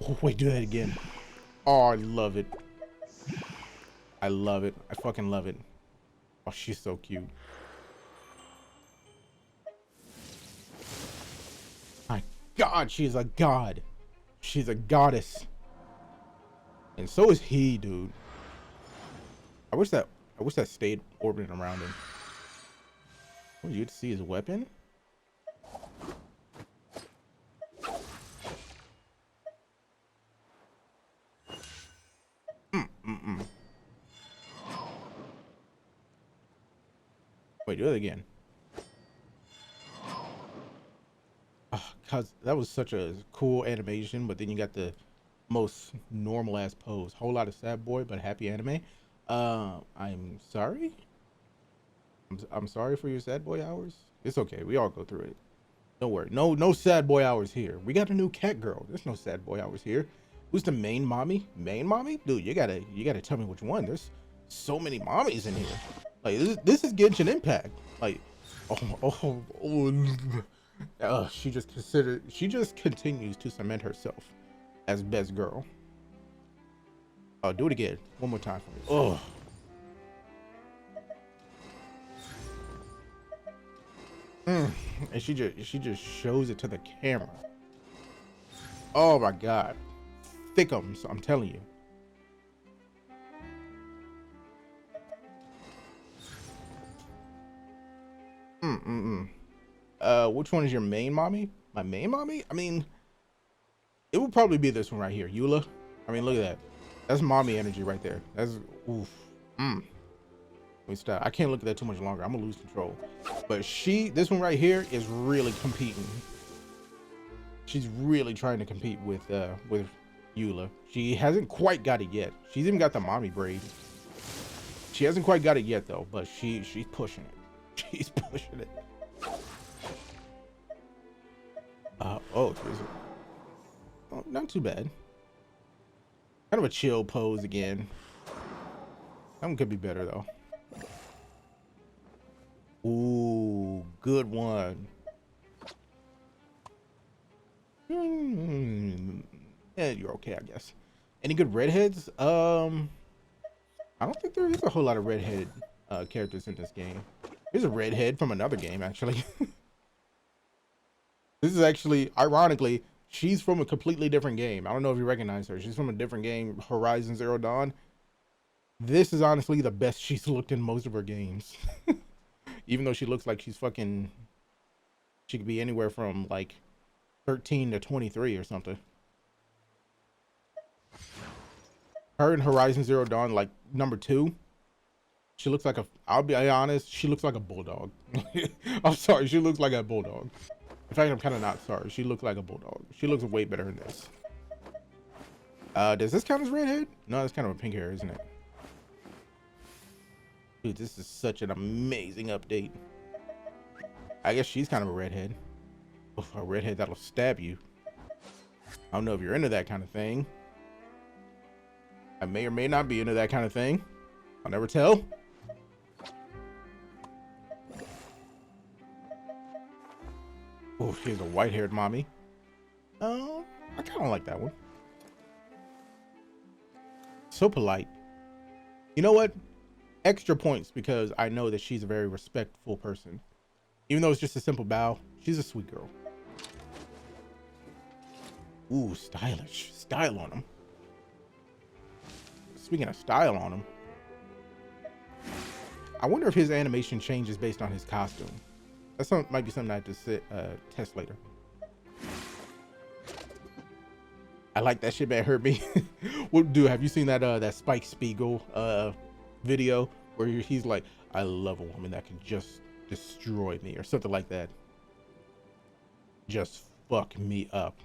Oh, wait, do that again. Oh, I love it. I love it. I fucking love it. Oh, she's so cute. My God, she's a god. She's a goddess. And so is he, dude. I wish that stayed orbiting around him. Oh, you get to see his weapon? Wait, do it again. Oh, cause that was such a cool animation, but then you got the most normal ass pose. Whole lot of sad boy, but happy anime. I'm sorry. I'm sorry for your sad boy hours. It's okay. We all go through it. Don't worry. No sad boy hours here. We got a new cat girl. There's no sad boy hours here. Who's the main mommy? Main mommy? Dude, you gotta tell me which one. There's so many mommies in here. Like this is Genshin Impact. Like, she just continues to cement herself as best girl. Oh, do it again. One more time for me. Oh. And she just shows it to the camera. Oh my God. Thickums, I'm telling you. Which one is your main mommy? My main mommy? I mean, it would probably be this one right here, Eula. I mean, look at that. That's mommy energy right there. That's oof. Let me stop. I can't look at that too much longer. I'm gonna lose control. But this one right here is really competing. She's really trying to compete with Eula. She hasn't quite got it yet. She's even got the mommy braid. She hasn't quite got it yet though, but she's pushing it. She's pushing it. Oh, not too bad. Kind of a chill pose again. That one could be better though. Ooh, good one. Yeah, you're okay, I guess. Any good redheads? I don't think there is a whole lot of redheaded characters in this game. There's a redhead from another game, actually. This is actually, ironically, she's from a completely different game. I don't know if you recognize her. She's from a different game, Horizon Zero Dawn. This is honestly the best she's looked in most of her games. Even though she looks like she's fucking, she could be anywhere from like 13 to 23 or something. Her in Horizon Zero Dawn, like number 2. She looks like I'll be honest, she looks like a bulldog. I'm sorry, she looks like a bulldog. In fact, I'm kind of not sorry. She looks like a bulldog. She looks way better than this. Does this count as redhead? No, it's kind of a pink hair, isn't it? Dude, this is such an amazing update. I guess she's kind of a redhead. Oof, a redhead that'll stab you. I don't know if you're into that kind of thing. I may or may not be into that kind of thing. I'll never tell. Oh, here's a white-haired mommy. I kind of like that one. So polite. You know what? Extra points because I know that she's a very respectful person. Even though it's just a simple bow, she's a sweet girl. Ooh, stylish. Style on him. Speaking of style on him, I wonder if his animation changes based on his costume. That might be something I have to test later. I like that shit, man. Hurt me. What do? Have you seen that Spike Spiegel video where he's like, "I love a woman that can just destroy me," or something like that. Just fuck me up.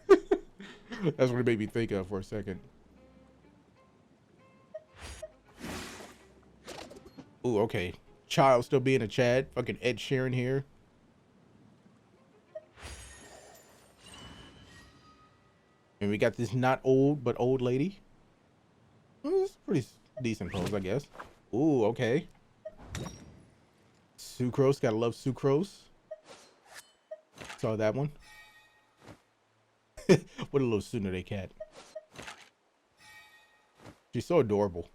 That's what it made me think of for a second. Ooh, okay. Child still being a Chad. Fucking Ed Sheeran here. And we got this not old, but old lady. Well, it's a pretty decent pose, I guess. Ooh, okay. Sucrose. Gotta love Sucrose. Saw that one. What a little tsundere cat. She's so adorable.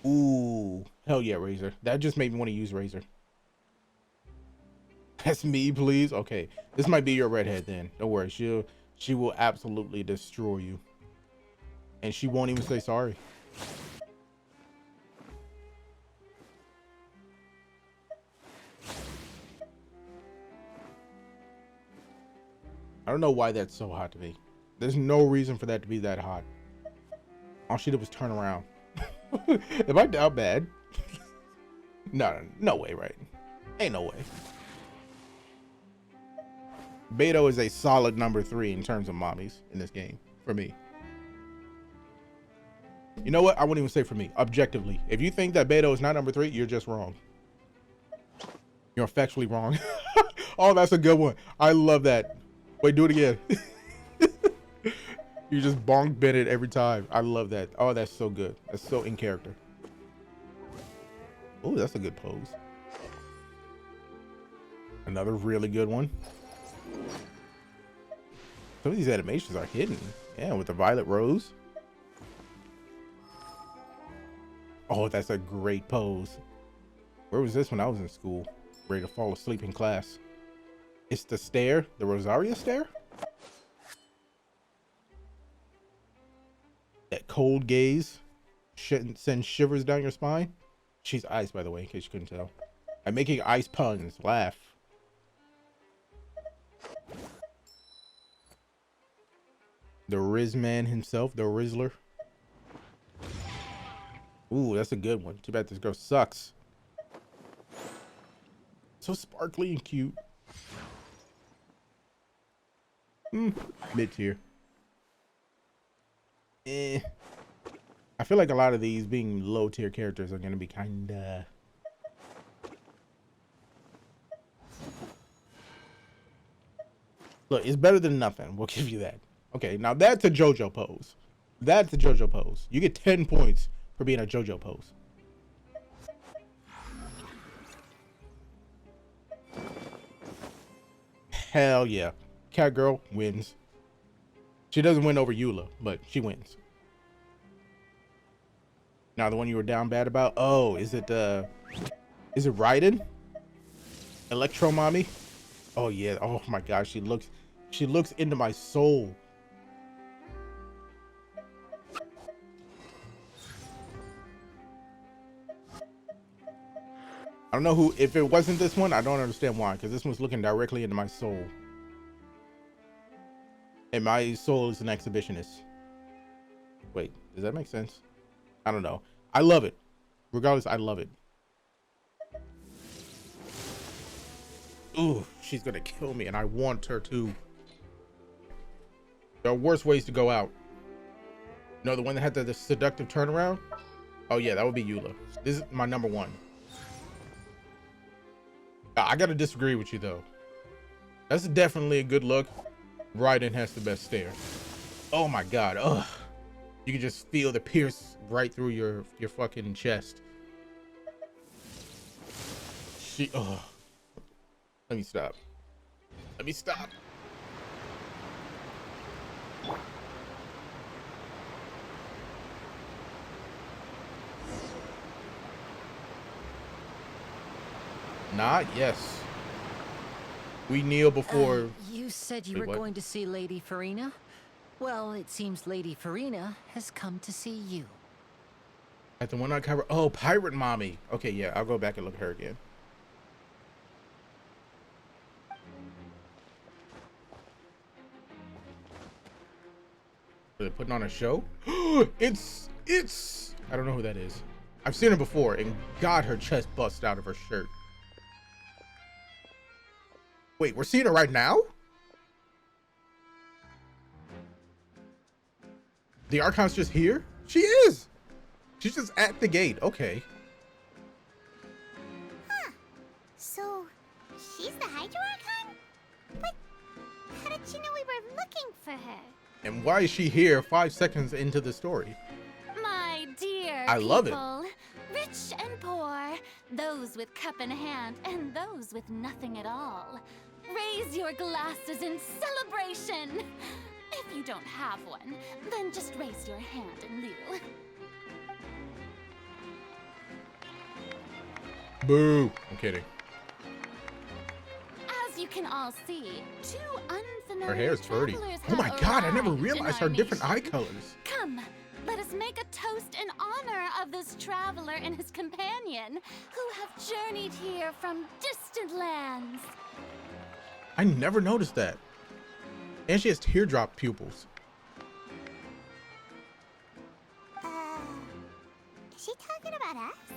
Ooh, hell yeah, Razor. That just made me want to use Razor. That's me, please. Okay, this might be your redhead then. Don't worry, she will absolutely destroy you, and she won't even say sorry. I don't know why that's so hot to me. There's no reason for that to be that hot. All she did was turn around. Am I down bad? No way, right? Ain't no way. Beto is a solid number 3 in terms of mommies in this game for me. You know what? I wouldn't even say for me. Objectively, if you think that Beto is not number 3, you're just wrong. You're factually wrong. Oh, that's a good one. I love that. Wait, do it again. You just bonk Bennett every time. I love that. Oh, that's so good. That's so in character. Oh, that's a good pose. Another really good one. Some of these animations are hidden. Yeah, with the violet rose. Oh, that's a great pose. Where was this when I was in school? Ready to fall asleep in class. It's the stare, the Rosaria stare. That cold gaze sends shivers down your spine. She's ice, by the way, in case you couldn't tell. I'm making ice puns. Laugh. The Rizman himself, the Rizzler. Ooh, that's a good one. Too bad this girl sucks. So sparkly and cute. Mid tier. I feel like a lot of these being low tier characters are gonna be kinda. Look, it's better than nothing. We'll give you that. Okay, now that's a JoJo pose. That's a JoJo pose. You get 10 points for being a JoJo pose. Hell yeah. Cat girl wins. She doesn't win over Eula, but she wins. Now the one you were down bad about. Oh, is it Raiden? Electro Mommy? Oh yeah. Oh my gosh, she looks into my soul. I don't know who, if it wasn't this one, I don't understand why, because this one's looking directly into my soul. And my soul is an exhibitionist. Wait, does that make sense? I don't know. I love it. Regardless, I love it. Ooh, she's gonna kill me, and I want her to. There are worse ways to go out. No, the one that had the seductive turnaround? Oh yeah, that would be Eula. This is my number 1. I gotta disagree with you though. That's definitely a good look. Raiden has the best stare. Oh my god. Ugh. You can just feel the pierce right through your fucking chest. Oh. Let me stop. Let me stop. Not yes. We kneel before. You said you Wait, were what? going to see Lady Farina? Well, it seems Lady Farina has come to see you. At the one on cover. Oh, Pirate Mommy. Okay, yeah, I'll go back and look at her again. Are they putting on a show? it's I don't know who that is. I've seen her before, and God, her chest busts out of her shirt. Wait, we're seeing her right now? The Archon's just here? She is! She's just at the gate. Okay. Huh. So, she's the Hydro Archon? But how did she know we were looking for her? And why is she here 5 seconds into the story? My dear I love it. people, rich and poor, those with cup in hand and those with nothing at all. Raise your glasses in celebration. If you don't have one, then just raise your hand in lieu. Boo. I'm kidding. As you can all see, two unfamiliar Her hair's dirty. travelers Oh my have God, I never arrived in realized our her different eye nation. colors. Come, let us make a toast in honor of this traveler and his companion, who have journeyed here from distant lands. I never noticed that. And she has teardrop pupils. Is she talking about us?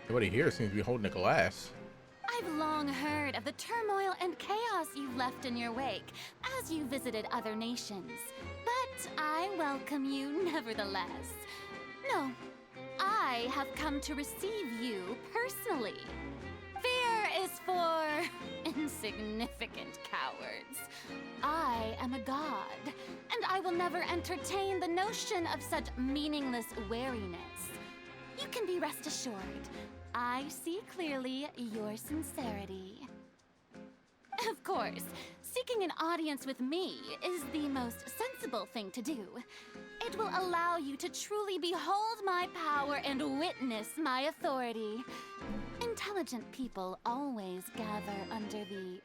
Nobody here seems to be holding a glass. I've long heard of the turmoil and chaos you left in your wake as you visited other nations, but I welcome you nevertheless. No, I have come to receive you personally. Fear is for insignificant cowards. I am a god, and I will never entertain the notion of such meaningless wariness. You can be rest assured, I see clearly your sincerity. Of course, seeking an audience with me is the most sensible thing to do. It will allow you to truly behold my power and witness my authority. Intelligent people always gather under the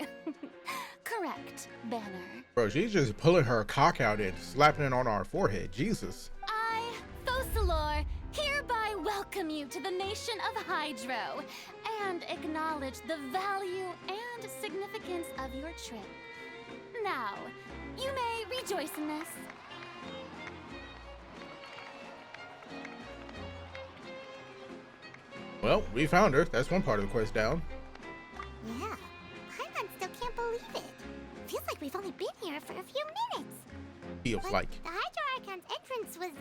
correct banner. Bro, she's just pulling her cock out and slapping it on our forehead. Jesus. I, Focalor, hereby welcome you to the nation of Hydro and acknowledge the value and significance of your trip. Now, you may rejoice in this. Well, we found her. That's one part of the quest down. Yeah, Paimon still can't believe it. Feels like we've only been here for a few minutes. Feels But like. the Hydro Archon's entrance was,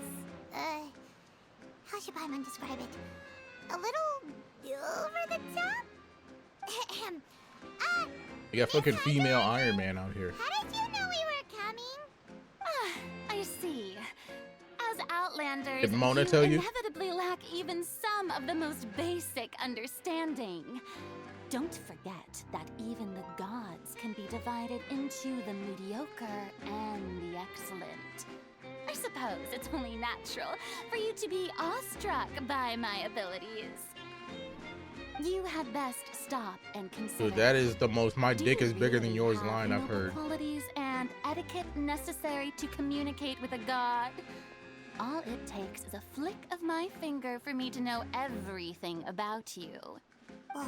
how should Paimon describe it? A little over the top? Ahem. We got fucking female Iron Man out here. How did you know we were coming? I see. As Outlanders, Did Mona tell you? inevitably lack even some of the most basic understanding. Don't forget that even the gods can be divided into the mediocre and the excellent. I suppose it's only natural for you to be awestruck by my abilities. You had best stop and consider. Dude, that is the most "my Do dick you is bigger than really yours" have line the I've noble heard. Qualities and etiquette necessary to communicate with a god. All it takes is a flick of my finger for me to know everything about you. Whoa,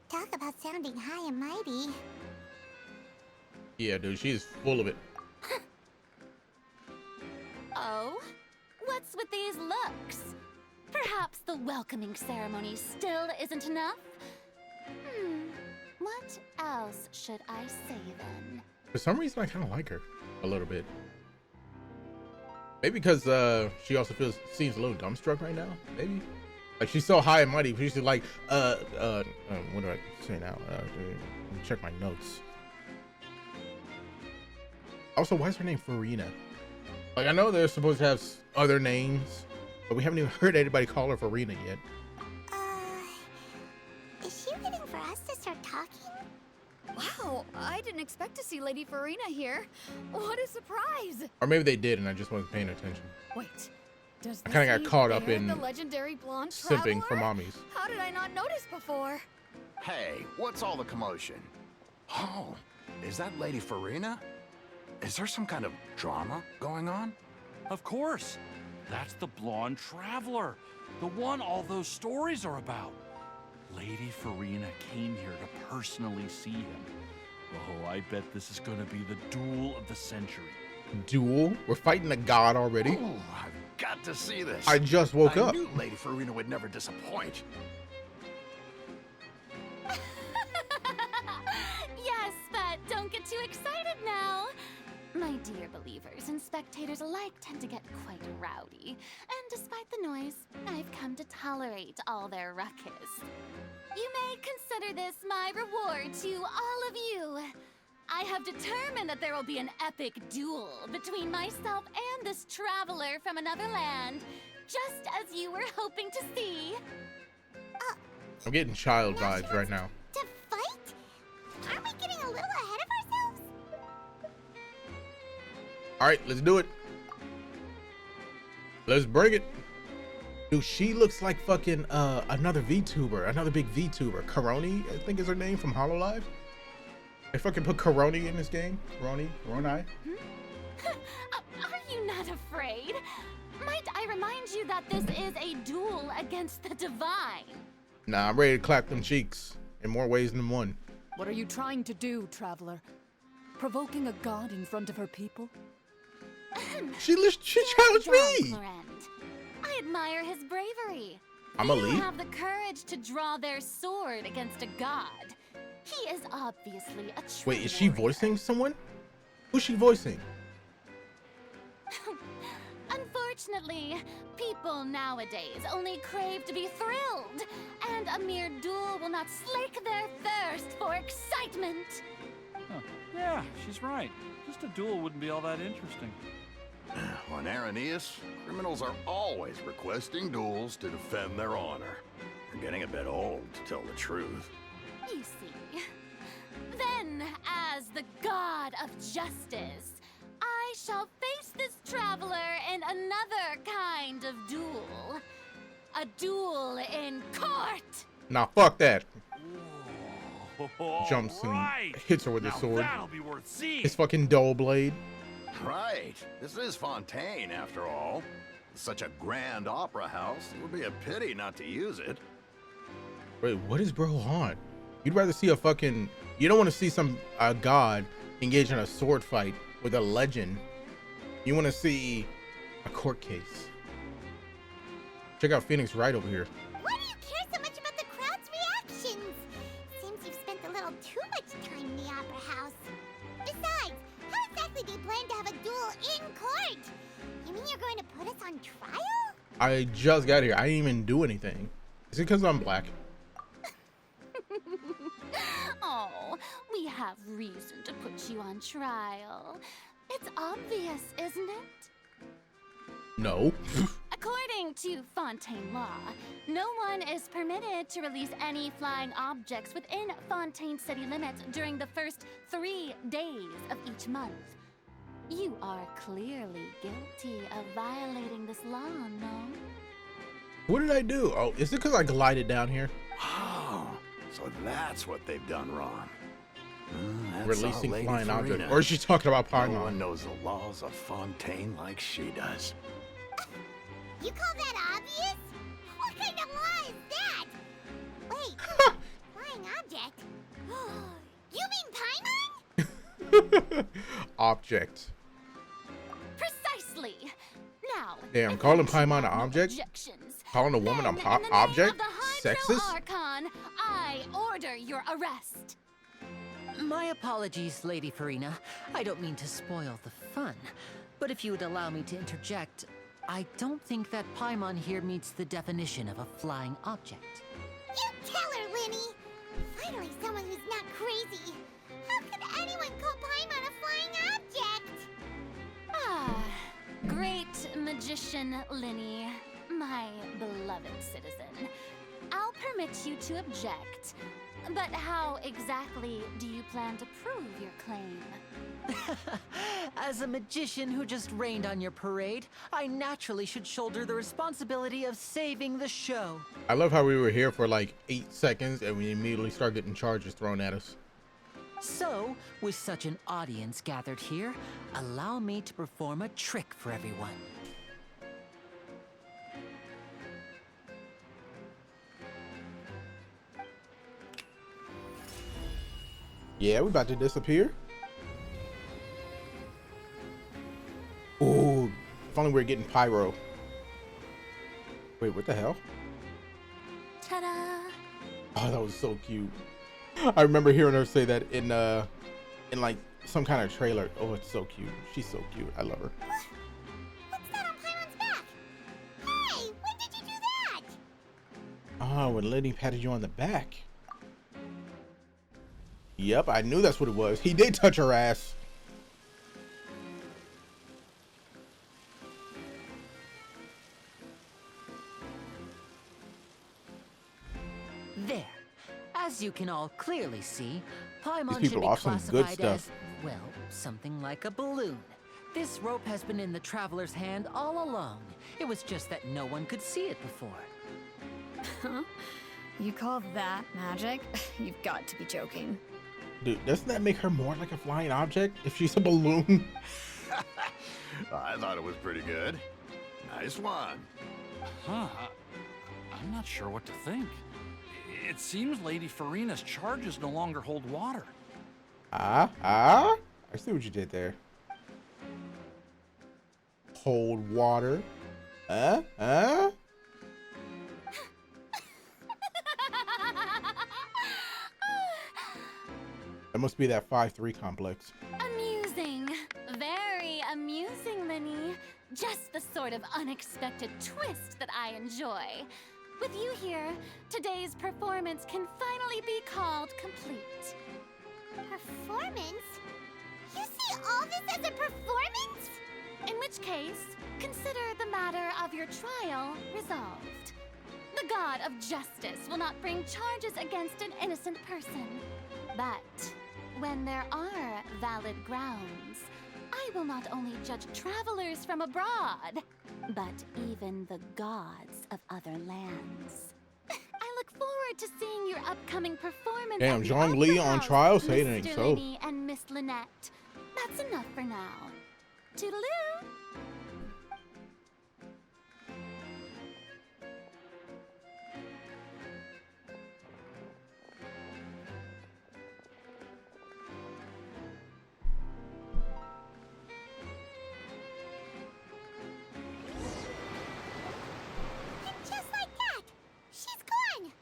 talk about sounding high and mighty. Yeah, dude, she's full of it. Oh? What's with these looks? Perhaps the welcoming ceremony still isn't enough? What else should I say then? For some reason, I kind of like her a little bit. Maybe because she also seems a little dumbstruck right now. Maybe like she's so high and mighty. She's like what do I say now? Let me check my notes. Also, why is her name Farina? Like, I know they're supposed to have other names, but we haven't even heard anybody call her Farina yet. Is she waiting for us to start talking? Wow, I didn't expect to see Lady Farina here. What a surprise! Or maybe they did, and I just wasn't paying attention. Wait, does I kind of got caught up the in legendary blonde simping for traveler? mommies. How did I not notice before? Hey, what's all the commotion? Oh, is that Lady Farina? Is there some kind of drama going on? Of course. That's the blonde traveler. The one all those stories are about. Lady Farina came here to personally see him. Oh, I bet this is gonna be the duel of the century. Duel? We're fighting a god already? Oh, I've got to see this. I just woke up. I knew Lady Farina would never disappoint. Yes, but don't get too excited now. My dear believers and spectators alike tend to get quite rowdy, and despite the noise, I've come to tolerate all their ruckus. You may consider this my reward to all of you. I have determined that there will be an epic duel between myself and this traveler from another land, just as you were hoping to see. I'm getting child vibes right now. To fight? Aren't we getting a little ahead of ourselves? All right, let's do it. Let's bring it. Dude, she looks like fucking another VTuber, another big VTuber. Karoni, I think is her name from HoloLive. They fucking put Karoni in this game. Karoni. Are you not afraid? Might I remind you that this is a duel against the divine? Nah, I'm ready to clap them cheeks in more ways than one. What are you trying to do, traveler? Provoking a god in front of her people? She challenged me. I admire his bravery. I'm a You lead. have the courage to draw their sword against a god. He is obviously a true Wait, is she warrior. voicing someone? Who's she voicing? Unfortunately, people nowadays only crave to be thrilled, and a mere duel will not slake their thirst for excitement. Huh. Yeah, she's right. Just a duel wouldn't be all that interesting. On Araneus, criminals are always requesting duels to defend their honor. They're getting a bit old, to tell the truth. You see. Then, as the god of justice, I shall face this traveler in another kind of duel. A duel in court! Nah, fuck that. Whoa, Jumps and right. hits her with his Now sword. That'll be worth seeing. His fucking dull blade. Right. This is Fontaine, after all. Such a grand opera house, it would be a pity not to use it. Wait, what is bro on? You'd rather see a fucking... You don't want to see some god engage in a sword fight with a legend. You want to see a court case. Check out Phoenix Wright over here. Why do you care so much about the crowd's reactions? Seems you've spent a little too much time in the opera house. Besides, how exactly do you plan to have a duel in court? You mean you're going to put us on trial? I just got here. I didn't even do anything. Is it because I'm black? Oh, we have reason to put you on trial. It's obvious, isn't it? No. According to Fontaine law, no one is permitted to release any flying objects within Fontaine city limits during the first 3 days of each month. You are clearly guilty of violating this law, no? What did I do? Oh, is it because I glided down here? Oh, so that's what they've done wrong. That's Releasing all Lady flying objects. Farina. Or is she talking about No Paimon? one knows the laws of Fontaine like she does. You call that obvious? What kind of law is that? Wait, flying object? You mean Paimon? Object. Precisely. Now, Damn, if calling you Paimon an have object? objections, Calling a woman then, an in the name object? of the Hydro Sexist? Archon, I order your arrest. My apologies, Lady Farina. I don't mean to spoil the fun, but if you would allow me to interject, I don't think that Paimon here meets the definition of a flying object. You tell her, Linny. Finally, someone who's not crazy. How could anyone call Paimon a flying object? Ah, Magician Linny, my beloved citizen, I'll permit you to object. But how exactly do you plan to prove your claim? As a magician who just rained on your parade, I naturally should shoulder the responsibility of saving the show. I love how we were here for like 8 seconds and we immediately start getting charges thrown at us. So, with such an audience gathered here, allow me to perform a trick for everyone. Yeah, we about to disappear. Ooh, if only we were getting pyro. Wait, what the hell? Ta-da! Oh, that was so cute. I remember hearing her say that in like some kind of trailer. Oh, it's so cute. She's so cute. I love her. What's that on Paimon's back? Hey, when did you do that? Oh, when Lenny patted you on the back. Yep, I knew that's what it was. He did touch her ass. There. As you can all clearly see, Paimon These should people be are some good classified stuff. as, well, something like a balloon. This rope has been in the traveler's hand all along. It was just that no one could see it before. Huh? You call that magic? You've got to be joking. Dude, doesn't that make her more like a flying object if she's a balloon? I thought it was pretty good. Nice one. Huh. I'm not sure what to think. It seems Lady Farina's charges no longer hold water. I see what you did there. Hold water. That must be that 5-3 complex. Amusing. Very amusing, Linny. Just the sort of unexpected twist that I enjoy. With you here, today's performance can finally be called complete. Performance? You see all this as a performance? In which case, consider the matter of your trial resolved. The god of justice will not bring charges against an innocent person. But when there are valid grounds, I will not only judge travelers from abroad, but even the gods of other lands. I look forward to seeing your upcoming performance. Damn, at the Zhong Opera Li on House, trial? Say it Mr. ain't so. Linney and Miss Lynette. That's enough for now. Toodaloo! And just like that, she's gone.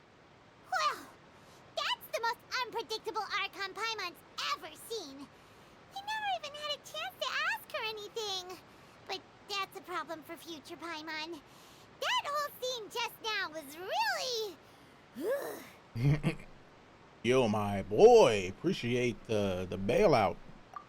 Well, that's the most unpredictable Archon Paimon's ever seen. He never even had a chance to ask her anything. But that's a problem for future Paimon. That whole scene just now was really... Yo, my boy. Appreciate the bailout.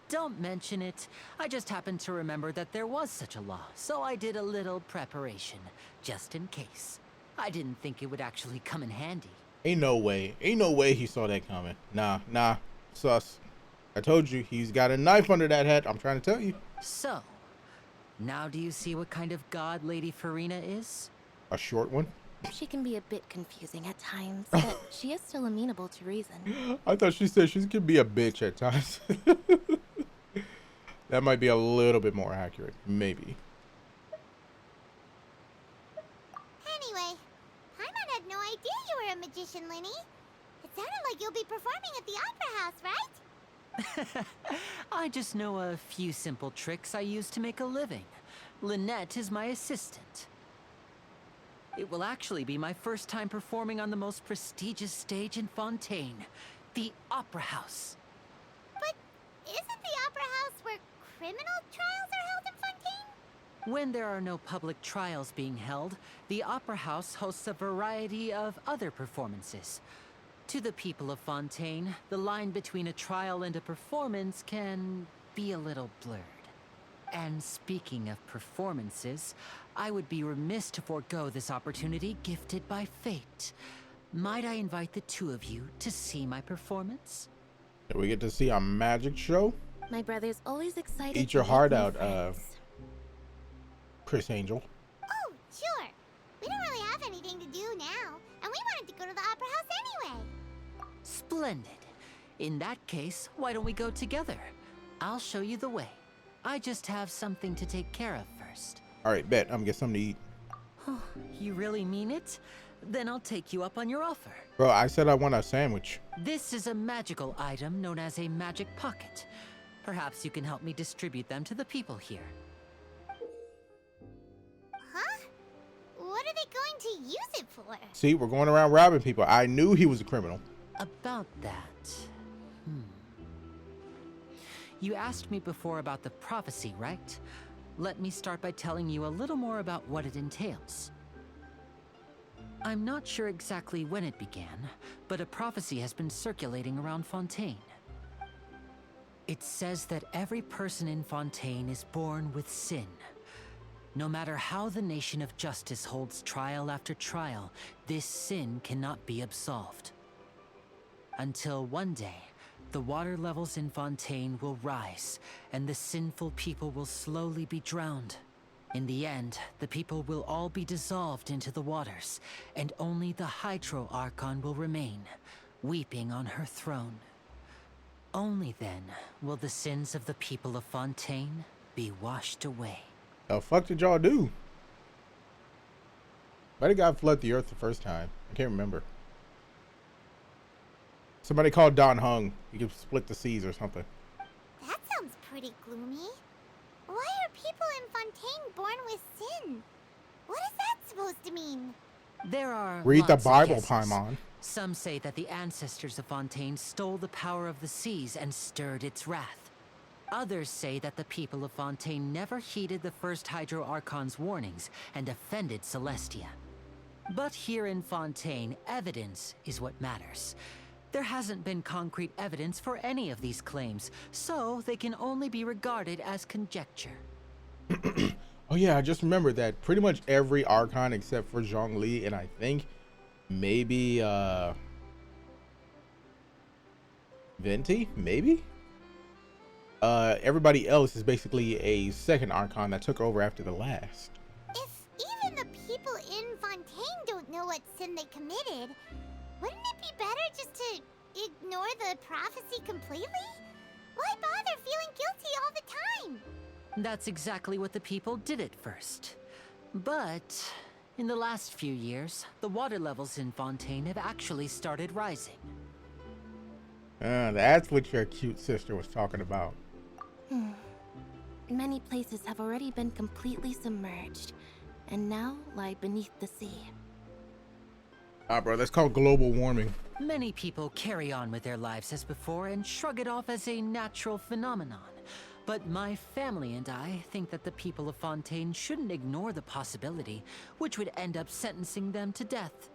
Don't mention it. I just happened to remember that there was such a law, so I did a little preparation, just in case. I didn't think it would actually come in handy. Ain't no way. Ain't no way he saw that coming. Nah. Sus. I told you, he's got a knife under that hat. I'm trying to tell you. So, now do you see what kind of god Lady Farina is? A short one? She can be a bit confusing at times, but she is still amenable to reason. I thought she said she could be a bitch at times. That might be a little bit more accurate. Maybe. Anyway, Paimon had no idea you were a magician, Linny. It sounded like you'll be performing at the Opera House, right? I just know a few simple tricks I use to make a living. Lynette is my assistant. It will actually be my first time performing on the most prestigious stage in Fontaine, the Opera House. But isn't the Opera House where criminal trials are held in Fontaine? When there are no public trials being held, the Opera House hosts a variety of other performances. To the people of Fontaine, the line between a trial and a performance can be a little blurred. And speaking of performances, I would be remiss to forego this opportunity gifted by fate. Might I invite the two of you to see my performance? We get to see a magic show. My brother's always excited. Eat your to heart meet new out, friends. Chris Angel. Oh, sure. We don't really have anything to do now, and we wanted to go to the Opera House anyway. Splendid. In that case, why don't we go together? I'll show you the way. I just have something to take care of first. All right, bet. I'm gonna get something to eat. You really mean it? Then I'll take you up on your offer. Bro, I said I want a sandwich. This is a magical item known as a magic pocket. Perhaps you can help me distribute them to the people here. Huh? What are they going to use it for? See, we're going around robbing people. I knew he was a criminal. About that. You asked me before about the prophecy, right? Let me start by telling you a little more about what it entails. I'm not sure exactly when it began, but a prophecy has been circulating around Fontaine. It says that every person in Fontaine is born with sin. No matter how the nation of justice holds trial after trial, this sin cannot be absolved. Until one day, the water levels in Fontaine will rise, and the sinful people will slowly be drowned. In the end, the people will all be dissolved into the waters, and only the Hydro Archon will remain, weeping on her throne. Only then will the sins of the people of Fontaine be washed away. The fuck did y'all do? Why did God flood the earth the first time? I can't remember. Somebody called Don Hung. He could split the seas or something. That sounds pretty gloomy. Why are people in Fontaine born with sin? What is that supposed to mean? There are Read the lots of Bible, guesses. Paimon. Some say that the ancestors of Fontaine stole the power of the seas and stirred its wrath. Others say that the people of Fontaine never heeded the first Hydro Archon's warnings and offended Celestia. But here in Fontaine, evidence is what matters. There hasn't been concrete evidence for any of these claims, so they can only be regarded as conjecture. Oh yeah, I just remembered that pretty much every Archon except for Zhongli and I think maybe Venti, maybe? Everybody else is basically a second Archon that took over after the last. If even the people in Fontaine don't know what sin they committed, wouldn't it be better just to ignore the prophecy completely? Why bother feeling guilty all the time? That's exactly what the people did at first. But in the last few years, the water levels in Fontaine have actually started rising. That's what your cute sister was talking about. Many places have already been completely submerged, and now lie beneath the sea. Ah, bro, that's called global warming. Many people carry on with their lives as before and shrug it off as a natural phenomenon. But my family and I think that the people of Fontaine shouldn't ignore the possibility, which would end up sentencing them to death.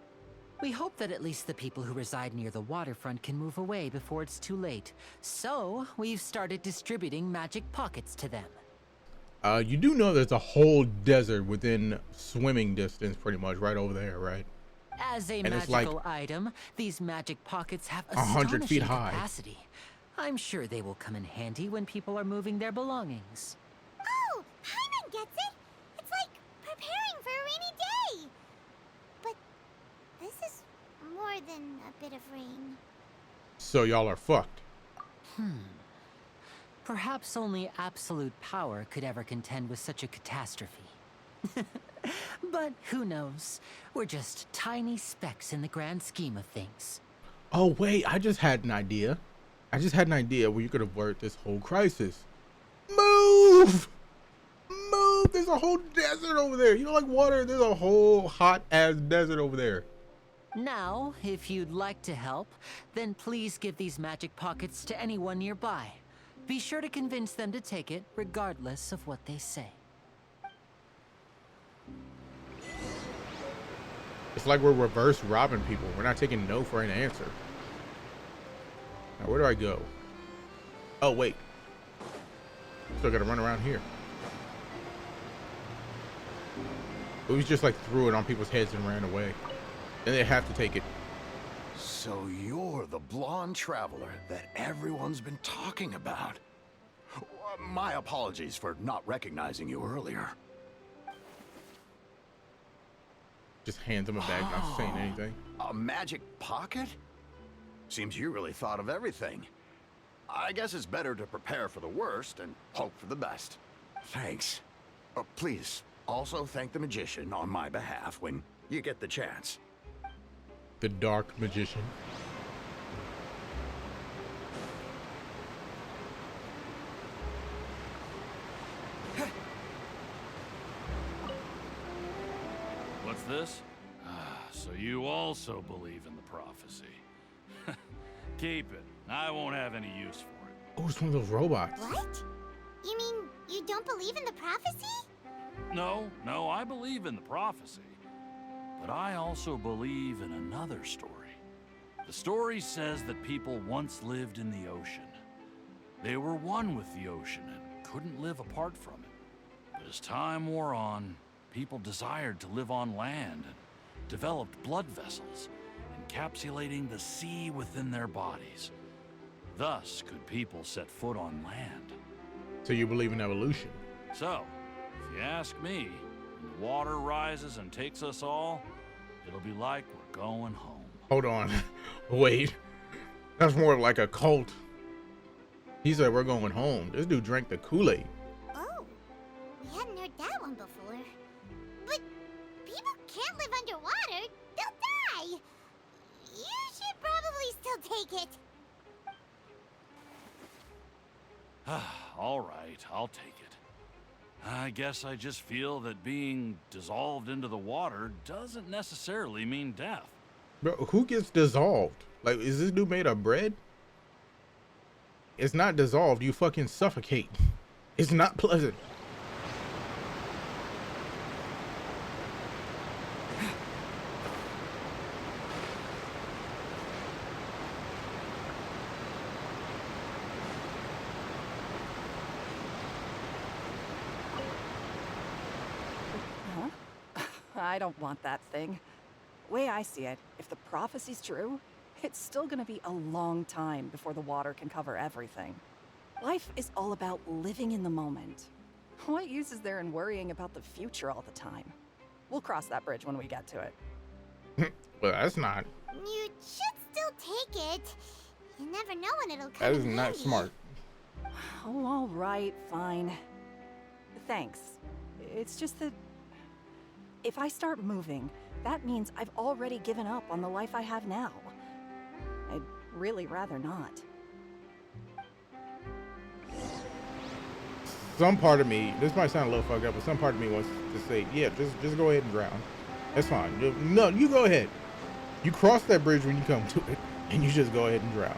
We hope that at least the people who reside near the waterfront can move away before it's too late. So, we've started distributing magic pockets to them. You do know there's a whole desert within swimming distance pretty much right over there, right? As a And it's like magical item, these magic pockets have 100 feet astonishing high. capacity. I'm sure they will come in handy when people are moving their belongings. Oh, Paimon gets it! It's like preparing for a rainy day! But this is more than a bit of rain. So y'all are fucked. Perhaps only absolute power could ever contend with such a catastrophe. But who knows? We're just tiny specks in the grand scheme of things. Oh wait, I just had an idea. Where you could avert this whole crisis. Move! Move! There's a whole desert over there. You know, like water, there's a whole hot ass desert over there. Now, if you'd like to help, then please give these magic pockets to anyone nearby. Be sure to convince them to take it, regardless of what they say. It's like we're reverse robbing people. We're not taking no for an answer. Now, where do I go? Oh, wait. Still gotta run around here. It was just like threw it on people's heads and ran away. And they have to take it. So you're the blonde traveler that everyone's been talking about. My apologies for not recognizing you earlier. Just hands him a bag, not saying anything. A magic pocket? Seems you really thought of everything. I guess it's better to prepare for the worst and hope for the best. Thanks. Please, also thank the magician on my behalf when you get the chance. The dark magician. What's this? So you also believe in the prophecy. Keep it. I won't have any use for it. Oh, it's one of those robots. What? You mean you don't believe in the prophecy? No, I believe in the prophecy. But I also believe in another story. The story says that people once lived in the ocean. They were one with the ocean and couldn't live apart from it. But as time wore on, people desired to live on land and developed blood vessels, encapsulating the sea within their bodies. Thus could people set foot on land. So you believe in evolution? So, if you ask me, when the water rises and takes us all, it'll be like we're going home. Hold on. Wait. That's more like a cult. He said we're going home. This dude drank the Kool-Aid. Oh, we hadn't heard that one before. But people can't live underwater. They'll die. You should probably still take it. All right, I'll take it. I guess I just feel that being dissolved into the water doesn't necessarily mean death. Bro, who gets dissolved? Like, is this dude made of bread? It's not dissolved. You fucking suffocate. It's not pleasant. I don't want that thing. Way I see it, if the prophecy's true, it's still gonna be a long time before the water can cover everything. Life is all about living in the moment. What use is there in worrying about the future all the time? We'll cross that bridge when we get to it. Well, that's not. You should still take it. You never know when it'll come. That is in not handy. smart. Oh, all right, fine. Thanks. It's just that if I start moving, that means I've already given up on the life I have now. I'd really rather not. Some part of me, this might sound a little fucked up, but some part of me wants to say, yeah, just go ahead and drown. That's fine. No, you go ahead. You cross that bridge when you come to it, and you just go ahead and drown.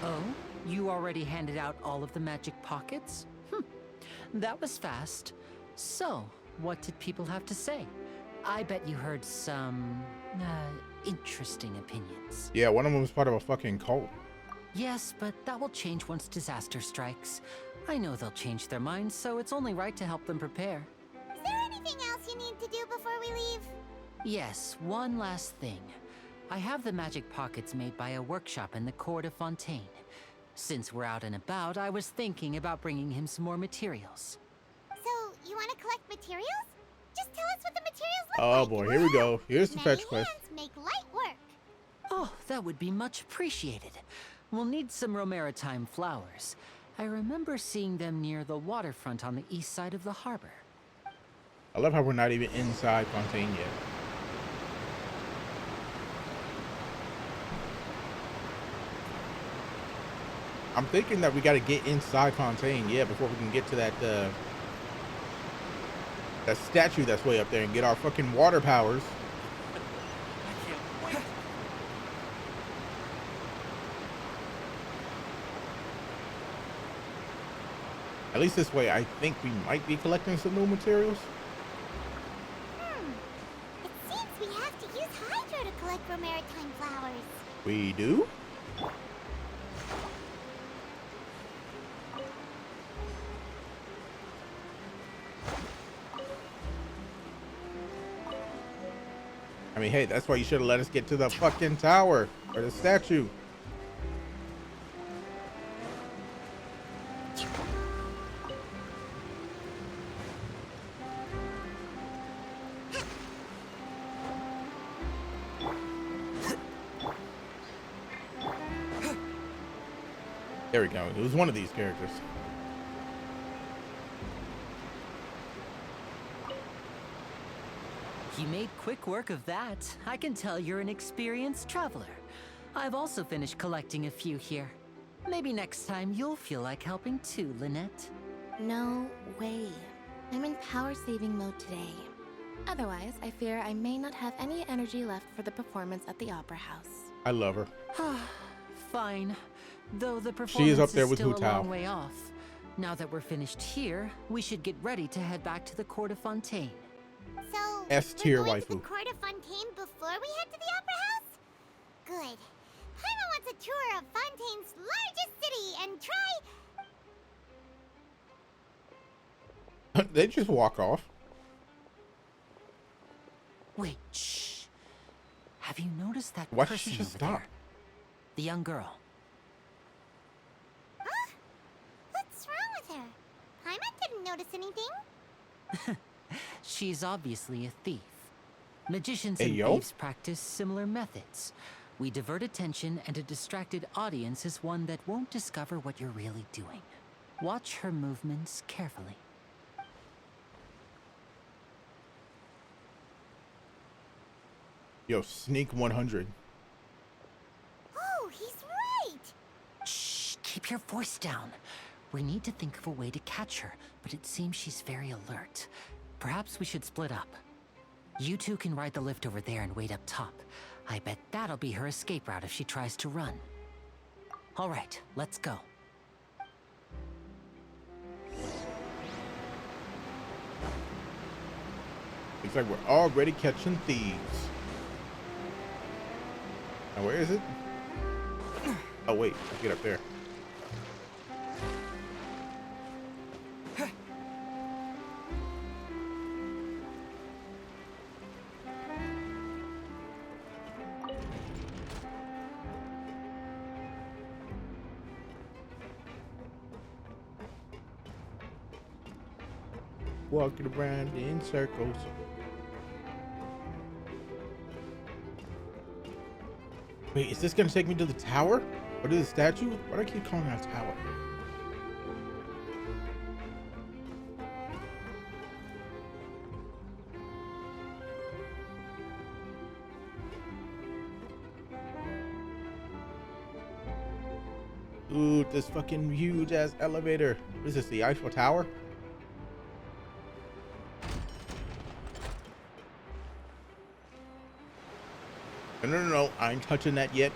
Oh, you already handed out all of the magic pockets? That was fast. So, what did people have to say? I bet you heard some, interesting opinions. Yeah, one of them was part of a fucking cult. Yes, but that will change once disaster strikes. I know they'll change their minds, so it's only right to help them prepare. Is there anything else you need to do before we leave? Yes, one last thing. I have the magic pockets made by a workshop in the court of Fontaine. Since we're out and about, I was thinking about bringing him some more materials. So, you want to collect materials? Just tell us what the materials look Oh like. boy, here we go. Here's the Many fetch quest. hands make light work. Oh, that would be much appreciated. We'll need some romaritime flowers. I remember seeing them near the waterfront on the east side of the harbor. I love how we're not even inside Fontaine yet. I'm thinking that we got to get inside Fontaine, yeah, before we can get to that that statue that's way up there and get our fucking water powers. I can't wait. At least this way, I think we might be collecting some new materials. It seems we have to use Hydro to collect romaritime flowers. We do? I mean, hey, that's why you should have let us get to the fucking tower or the statue. There we go. It was one of these characters. You made quick work of that. I can tell you're an experienced traveler. I've also finished collecting a few here. Maybe next time you'll feel like helping too, Lynette. No way. I'm in power saving mode today. Otherwise, I fear I may not have any energy left for the performance at the Opera House. I love her. Fine. Though the performance She is up there with still Hu a Tao. long way off. Now that we're finished here, we should get ready to head back to the court of Fontaine. So, S-tier we're going to the waifu. court of Fontaine before we head to the Opera House? Good. Paimon wants a tour of Fontaine's largest city and try... They just walk off. Wait, shh. Have you noticed that Why person did she just over stop? there? The young girl. Huh? What's wrong with her? Paimon didn't notice anything. She's obviously a thief. Magicians Hey, and yo. thieves practice similar methods. We divert attention, and a distracted audience is one that won't discover what you're really doing. Watch her movements carefully. Yo, sneak 100. Oh, he's right. Shh, keep your voice down. We need to think of a way to catch her, but it seems she's very alert. Perhaps we should split up. You two can ride the lift over there and wait up top. I bet that'll be her escape route if she tries to run. All right, let's go. Looks like we're already catching thieves. Now where is it? Oh wait, let's get up there. Walking around in circles. Wait, is this gonna take me to the tower? Or to the statue? Why do I keep calling that a tower? Ooh, this fucking huge ass elevator. What is this, the Eiffel Tower? No, I ain't touching that yet.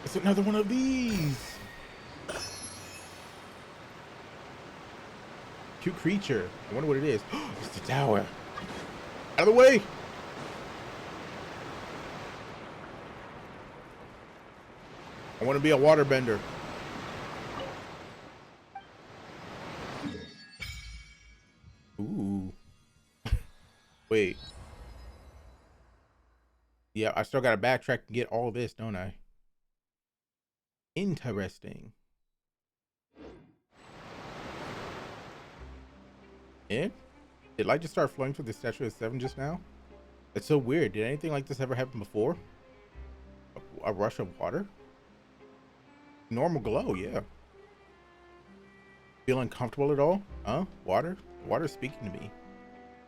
It's another one of these. Cute creature. I wonder what it is. It's the tower. Out of the way. I want to be a waterbender. Ooh. Wait. Yeah, I still gotta backtrack and get all this, don't I? Interesting. And did light just start flowing through the Statue of Seven just now? It's so weird. Did anything like this ever happen before? A rush of water? Normal glow, yeah. Feel uncomfortable at all? Huh? Water? Water's speaking to me.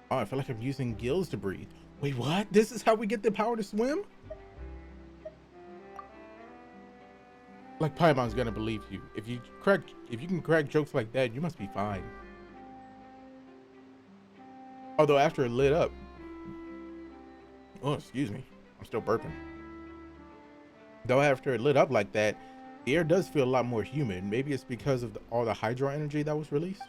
Oh, I feel like I'm using gills to breathe. Wait, what? This is how we get the power to swim? Like Paimon's gonna believe you. If you can crack jokes like that, you must be fine. Although after it lit up. Oh, excuse me. I'm still burping. Though after it lit up like that, the air does feel a lot more humid. Maybe it's because of all the hydro energy that was released.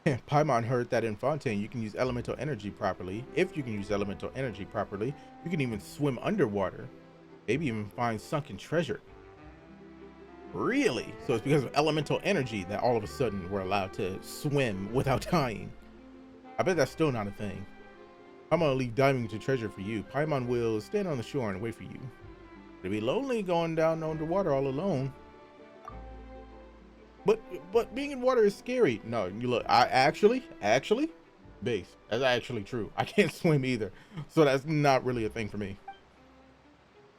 Paimon heard that in Fontaine you can use elemental energy properly. If you can use elemental energy properly, you can even swim underwater. Maybe even find sunken treasure. Really? So it's because of elemental energy that all of a sudden we're allowed to swim without dying. I bet that's still not a thing. I'm gonna leave diving to treasure for you. Paimon will stand on the shore and wait for you. It'll be lonely going down underwater all alone. But being in water is scary. No, you look, I actually, base, that's actually true. I can't swim either. So that's not really a thing for me.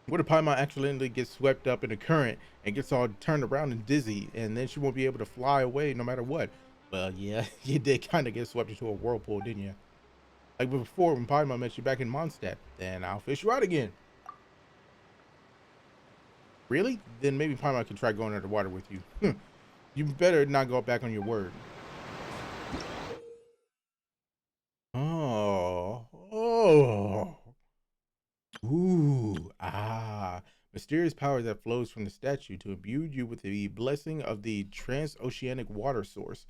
What if Paimon accidentally gets swept up in a current and gets all turned around and dizzy, and then she won't be able to fly away no matter what? Well, yeah, you did kind of get swept into a whirlpool, didn't you? Like before when Paimon met you back in Mondstadt. Then I'll fish you out again. Really? Then maybe Paimon can try going underwater with you. You better not go back on your word. Oh. Ooh, mysterious power that flows from the statue to imbue you with the blessing of the transoceanic water source.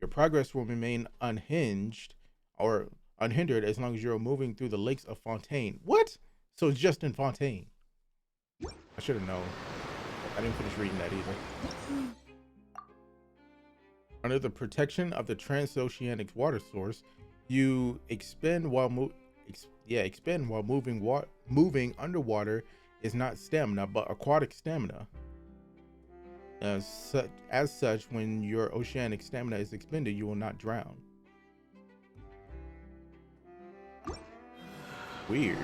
Your progress will remain unhindered as long as you're moving through the lakes of Fontaine. What? So it's just in Fontaine. I should have known. I didn't finish reading that either. Under the protection of the transoceanic water source, you expend while moving underwater is not stamina, but aquatic stamina. As such, when your oceanic stamina is expended, you will not drown. Weird.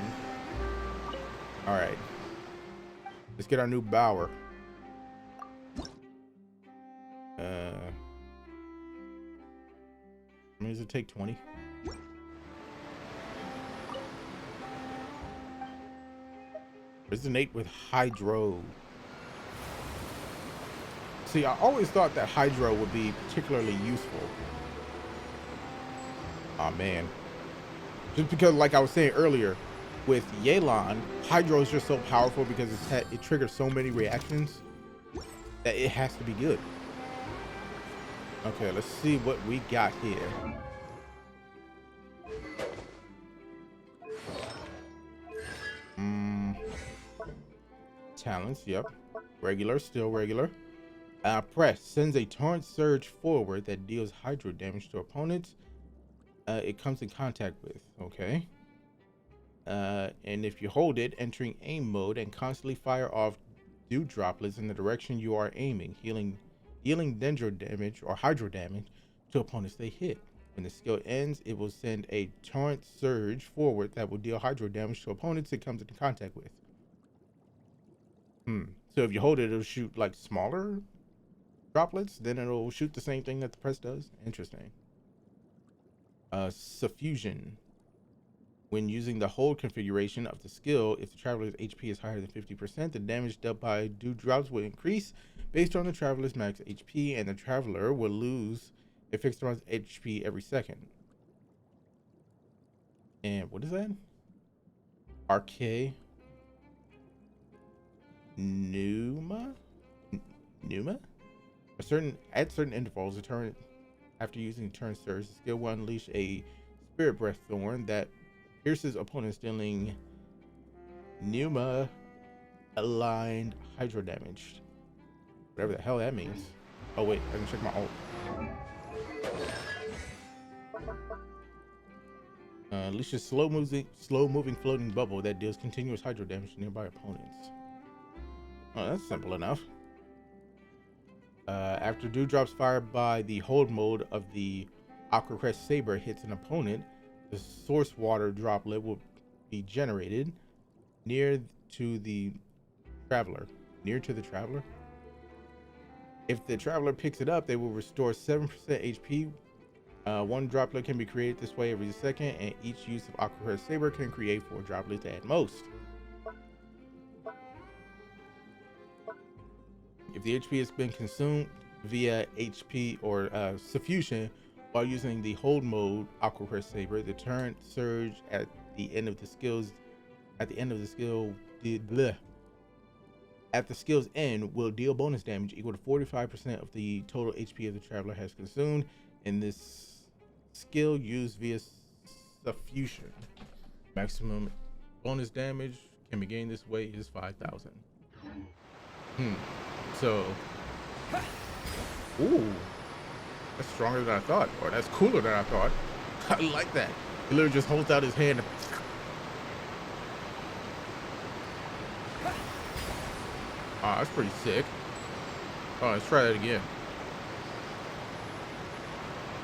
All right, let's get our new bower. How many does it take? 20. Resonate with hydro. See, I always thought that hydro would be particularly useful. Oh man. Just because, like I was saying earlier, with Yelan, hydro is just so powerful because it triggers so many reactions that it has to be good. Okay, let's see what we got here. Talents, yep. Regular, still regular. Press sends a torrent surge forward that deals hydro damage to opponents it comes in contact with. Okay. And if you hold it, entering aim mode and constantly fire off dew droplets in the direction you are aiming, dealing dendro damage or hydro damage to opponents they hit. When the skill ends, it will send a torrent surge forward that will deal hydro damage to opponents it comes into contact with. So if you hold it, it'll shoot like smaller droplets, then it'll shoot the same thing that the press does. Interesting. Suffusion. When using the hold configuration of the skill, if the traveler's HP is higher than 50%, the damage dealt by dewdrops will increase based on the traveler's max HP, and the traveler will lose a fixed amount of HP every second. And what is that? Arche Pneuma? At certain intervals, after using turn surge, the skill will unleash a spirit breath thorn that pierces opponents, dealing pneuma aligned hydro damage. Whatever the hell that means. Oh wait, I can check my ult. Unleashes slow moving floating bubble that deals continuous hydro damage to nearby opponents. Oh, that's simple enough. After dewdrops fired by the hold mode of the Aquacrest Saber hits an opponent, the source water droplet will be generated near to the traveler. If the traveler picks it up, they will restore 7% HP. One droplet can be created this way every second, and each use of Aquacrest Saber can create 4 droplets at most. If the HP has been consumed via HP or suffusion while using the hold mode Aquacrest Saber, the turn surge at the end of the skill's end will deal bonus damage equal to 45% of the total HP of the traveler has consumed. In this skill used via suffusion, maximum bonus damage can be gained this way is 5,000. So Ooh, that's stronger than I thought, or that's cooler than I thought. I like that. He literally just holds out his hand. Ah, that's pretty sick. Oh, let's try that again.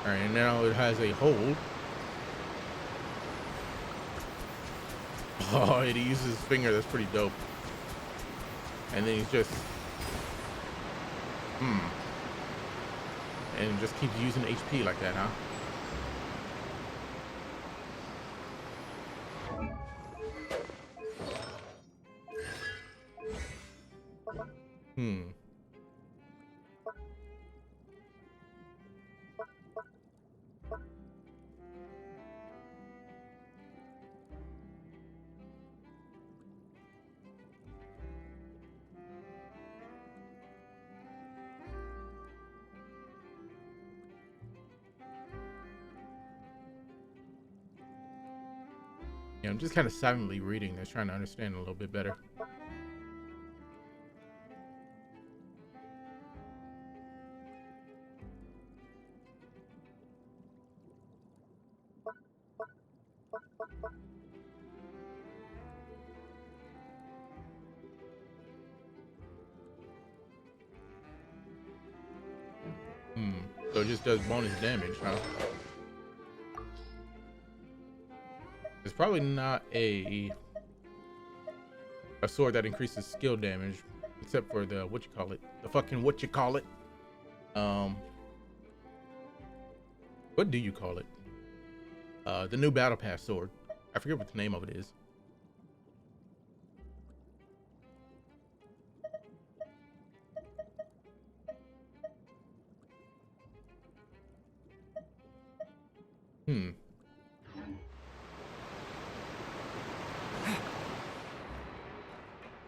All right, and now it has a hold. Oh, and he uses his finger. That's pretty dope. And then he's just, and just keeps using HP like that, huh? Yeah, I'm just kind of silently reading this, trying to understand a little bit better. So it just does bonus damage, huh? It's probably not a sword that increases skill damage, except for the what do you call it? The new battle pass sword. I forget what the name of it is.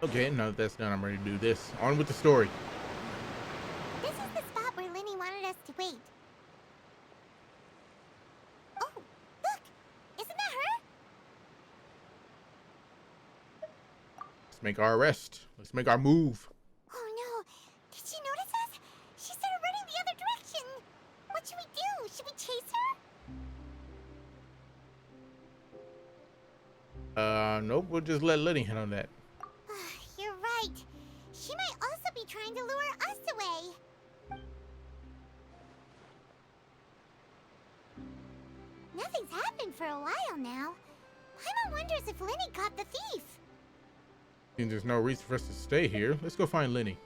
Okay, now that that's done, I'm ready to do this. On with the story. This is the spot where Lenny wanted us to wait. Oh, look! Isn't that her? Let's make our arrest. Let's make our move. Oh no! Did she notice us? She started running the other direction! What should we do? Should we chase her? Nope, we'll just let Lenny hit on that. You're right. She might also be trying to lure us away. Nothing's happened for a while now. Paimon wonders if Lenny caught the thief. Seems there's no reason for us to stay here. Let's go find Lenny.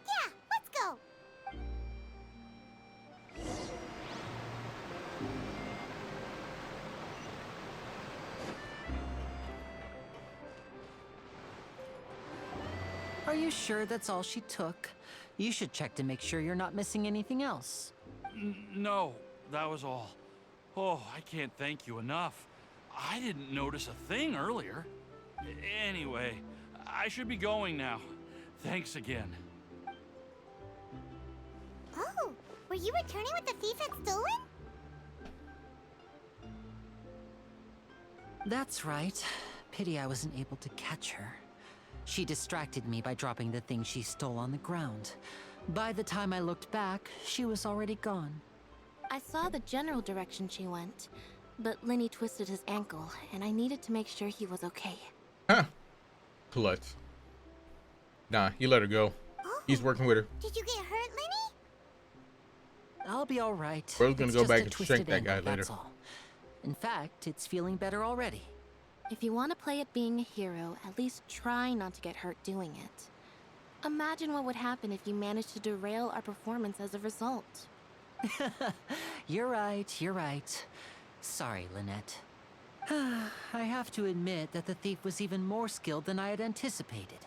Yeah, let's go. Are you sure that's all she took? You should check to make sure you're not missing anything else. No, that was all. Oh, I can't thank you enough. I didn't notice a thing earlier. Anyway, I should be going now. Thanks again. Oh, were you returning what the thief had stolen? That's right. Pity I wasn't able to catch her. She distracted me by dropping the thing she stole on the ground. By the time I looked back, she was already gone. I saw the general direction she went, but Lenny twisted his ankle, and I needed to make sure he was okay. Huh. Klutz. Nah, he let her go. Oh, He's working with her. did you get hurt, Lenny? I'll be all right. Bro's gonna It's go just back a and twisted shank that guy ankle, later. that's all. In fact, it's feeling better already. If you want to play at being a hero, at least try not to get hurt doing it. Imagine what would happen if you managed to derail our performance as a result. You're right, you're right. Sorry, Lynette. I have to admit that the thief was even more skilled than I had anticipated.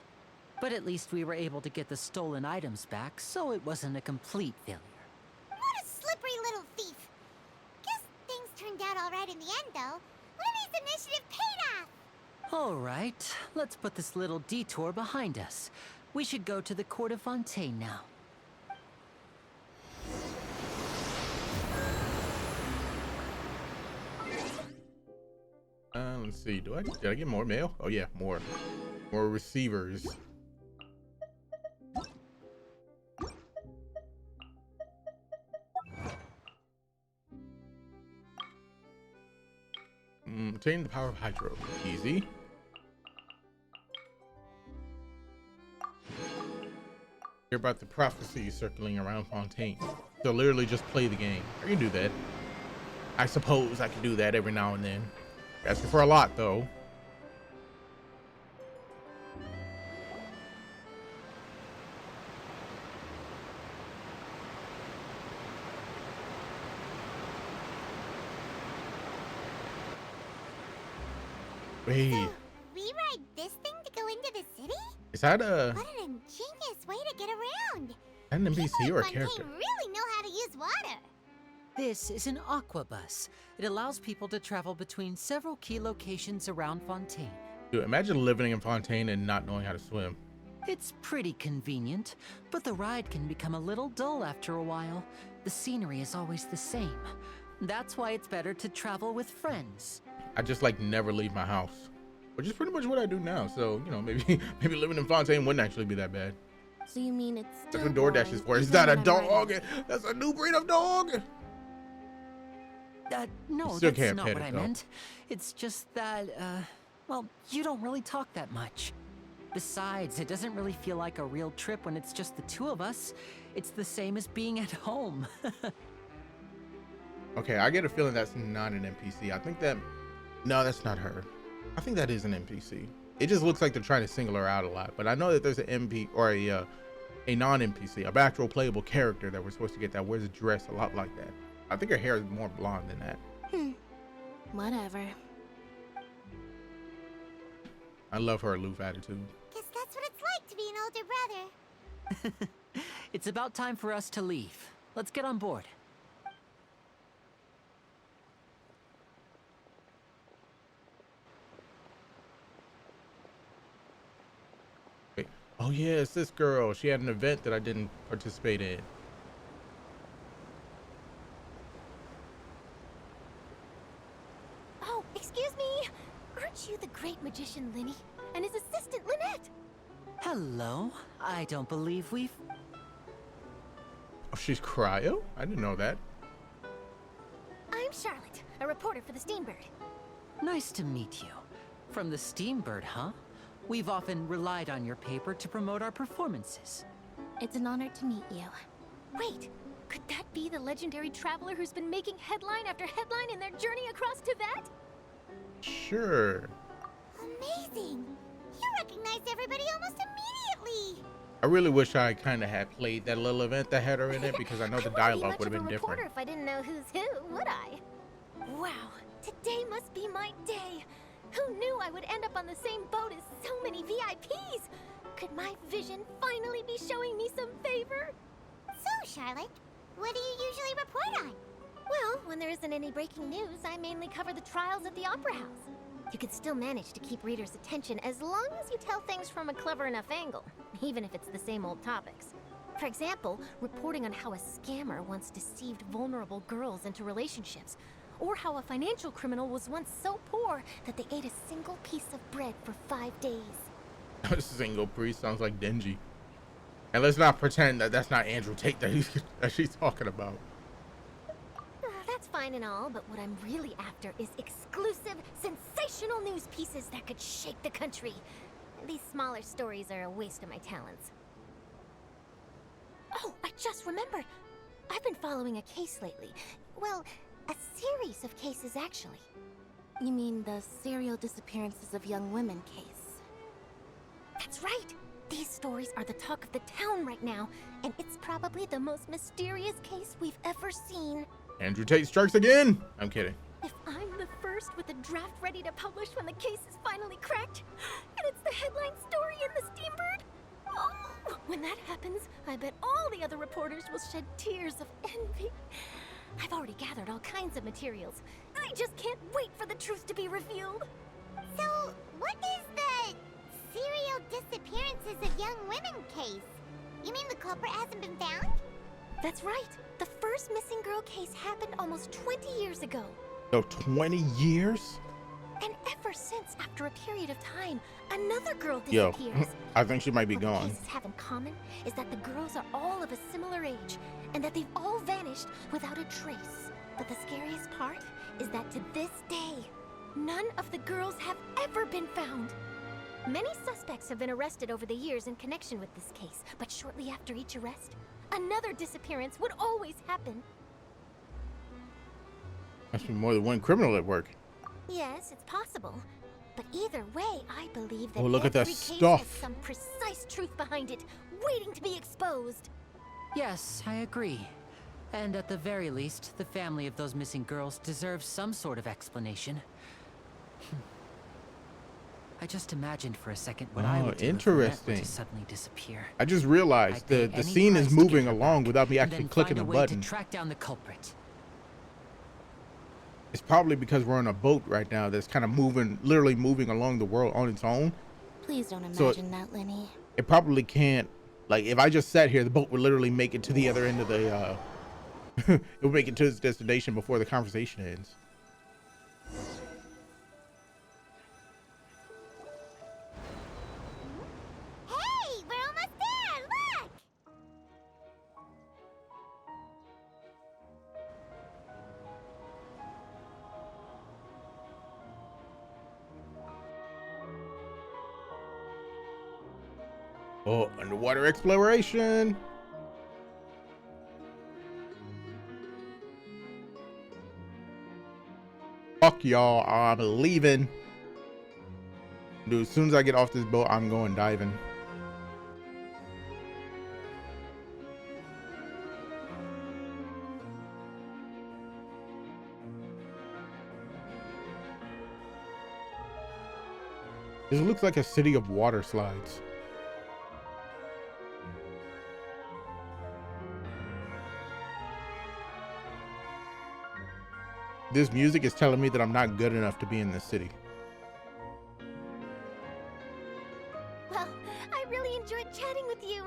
But at least we were able to get the stolen items back, so it wasn't a complete failure. What a slippery little thief. Guess things turned out all right in the end, though. Lenny's initiative paid off. All right, let's put this little detour behind us. We should go to the court of Fontaine now. Let's see. Did I get more mail? Oh yeah, more receivers. Obtain the power of Hydro. Easy. Hear about the prophecy circling around Fontaine. So literally just play the game. I can do that. I suppose I can do that every now and then. Asking for a lot though. Wait. So, we ride this thing to go into the city? Is that a What an ingenious way to get around. an NPC People or a like character? Fontaine really know how to use water. This is an aqua bus. It allows people to travel between several key locations around Fontaine. Dude, imagine living in Fontaine and not knowing how to swim. It's pretty convenient, but the ride can become a little dull after a while. The scenery is always the same. That's why it's better to travel with friends. I just like never leave my house, which is pretty much what I do now. So, you know, maybe living in Fontaine wouldn't actually be that bad. So you mean it's That's still what DoorDash is for. boring, Is even that a when I'm dog? riding? That's a new breed of dog. No, still that's can't not pet what it, I though. meant. It's just that, well, you don't really talk that much. Besides, it doesn't really feel like a real trip when it's just the two of us. It's the same as being at home. Okay, I get a feeling that's not an NPC. I think that, no, that's not her. I think that is an NPC. It just looks like they're trying to single her out a lot. But I know that there's an MP or a non-NPC, a actual playable character that we're supposed to get that wears a dress a lot like that. I think her hair is more blonde than that. Whatever. I love her aloof attitude. Guess that's what it's like to be an older brother. It's about time for us to leave. Let's get on board. Wait. Oh yeah, it's this girl. She had an event that I didn't participate in. Oh, excuse me. Aren't you the great magician Linny and his assistant Lynette? Hello. I don't believe we've... Oh, she's cryo? I didn't know that. I'm Charlotte, a reporter for the Steambird. Nice to meet you. From the Steambird, huh? We've often relied on your paper to promote our performances. It's an honor to meet you. Wait, could that be the legendary traveler who's been making headline after headline in their journey across Tibet? Sure. Amazing! You recognized everybody almost immediately! I really wish I kind of had played that little event that had her in it because I know the dialogue would have been different. If I didn't know who's who, would I? Wow, today must be my day. Who knew I would end up on the same boat as so many VIPs? Could my vision finally be showing me some favor? So, Charlotte, what do you usually report on? Well, when there isn't any breaking news, I mainly cover the trials at the Opera House. You can still manage to keep readers' attention as long as you tell things from a clever enough angle, even if it's the same old topics. For example, reporting on how a scammer once deceived vulnerable girls into relationships, or how a financial criminal was once so poor that they ate a single piece of bread for 5 days. A single priest sounds like Denji. And let's not pretend that that's not Andrew Tate that she's talking about. That's fine and all, but what I'm really after is exclusive, sensational news pieces that could shake the country. These smaller stories are a waste of my talents. Oh, I just remembered. I've been following a case lately. Well, a series of cases, actually. You mean the serial disappearances of young women case? That's right! These stories are the talk of the town right now, and it's probably the most mysterious case we've ever seen. Andrew Tate strikes again. I'm kidding. If I'm the first with a draft ready to publish when the case is finally cracked, and it's the headline story in the Steambird, oh, when that happens, I bet all the other reporters will shed tears of envy. I've already gathered all kinds of materials. I just can't wait for the truth to be revealed. So, what is the serial disappearances of young women case? You mean the culprit hasn't been found? That's right. The first missing girl case happened almost 20 years ago. So 20 years? And ever since, after a period of time, another girl Yo, disappears. I think she might be What the gone. cases have in common is that the girls are all of a similar age, and that they've all vanished without a trace. But the scariest part is that to this day, None of the girls have ever been found. Many suspects have been arrested over the years in connection with this case, but shortly after each arrest, another disappearance would always happen. Must be more than one criminal at work. Yes, it's possible. But either way, I believe that Oh, look at that every case stuff. has some precise truth behind it, waiting to be exposed. Yes, I agree. And at the very least, the family of those missing girls deserves some sort of explanation. I just imagined for a second what I would do if Lynette were interesting. to suddenly disappear. I just realized I'd pay the any scene is price to get moving her along back, without me and actually then clicking find a a way button. to track down the culprit. It's probably because we're on a boat right now that's kind of moving, literally moving along the world on its own. Please don't So imagine that, Lenny. It probably can't, like, if I just sat here, the boat would literally make it to the other end of the, it would make it to its destination before the conversation ends. Hey, we're almost there. Look. Oh, underwater exploration. Fuck y'all, I'm leaving. Dude, as soon as I get off this boat, I'm going diving. This looks like a city of water slides. This music is telling me that I'm not good enough to be in this city. Well, I really enjoyed chatting with you.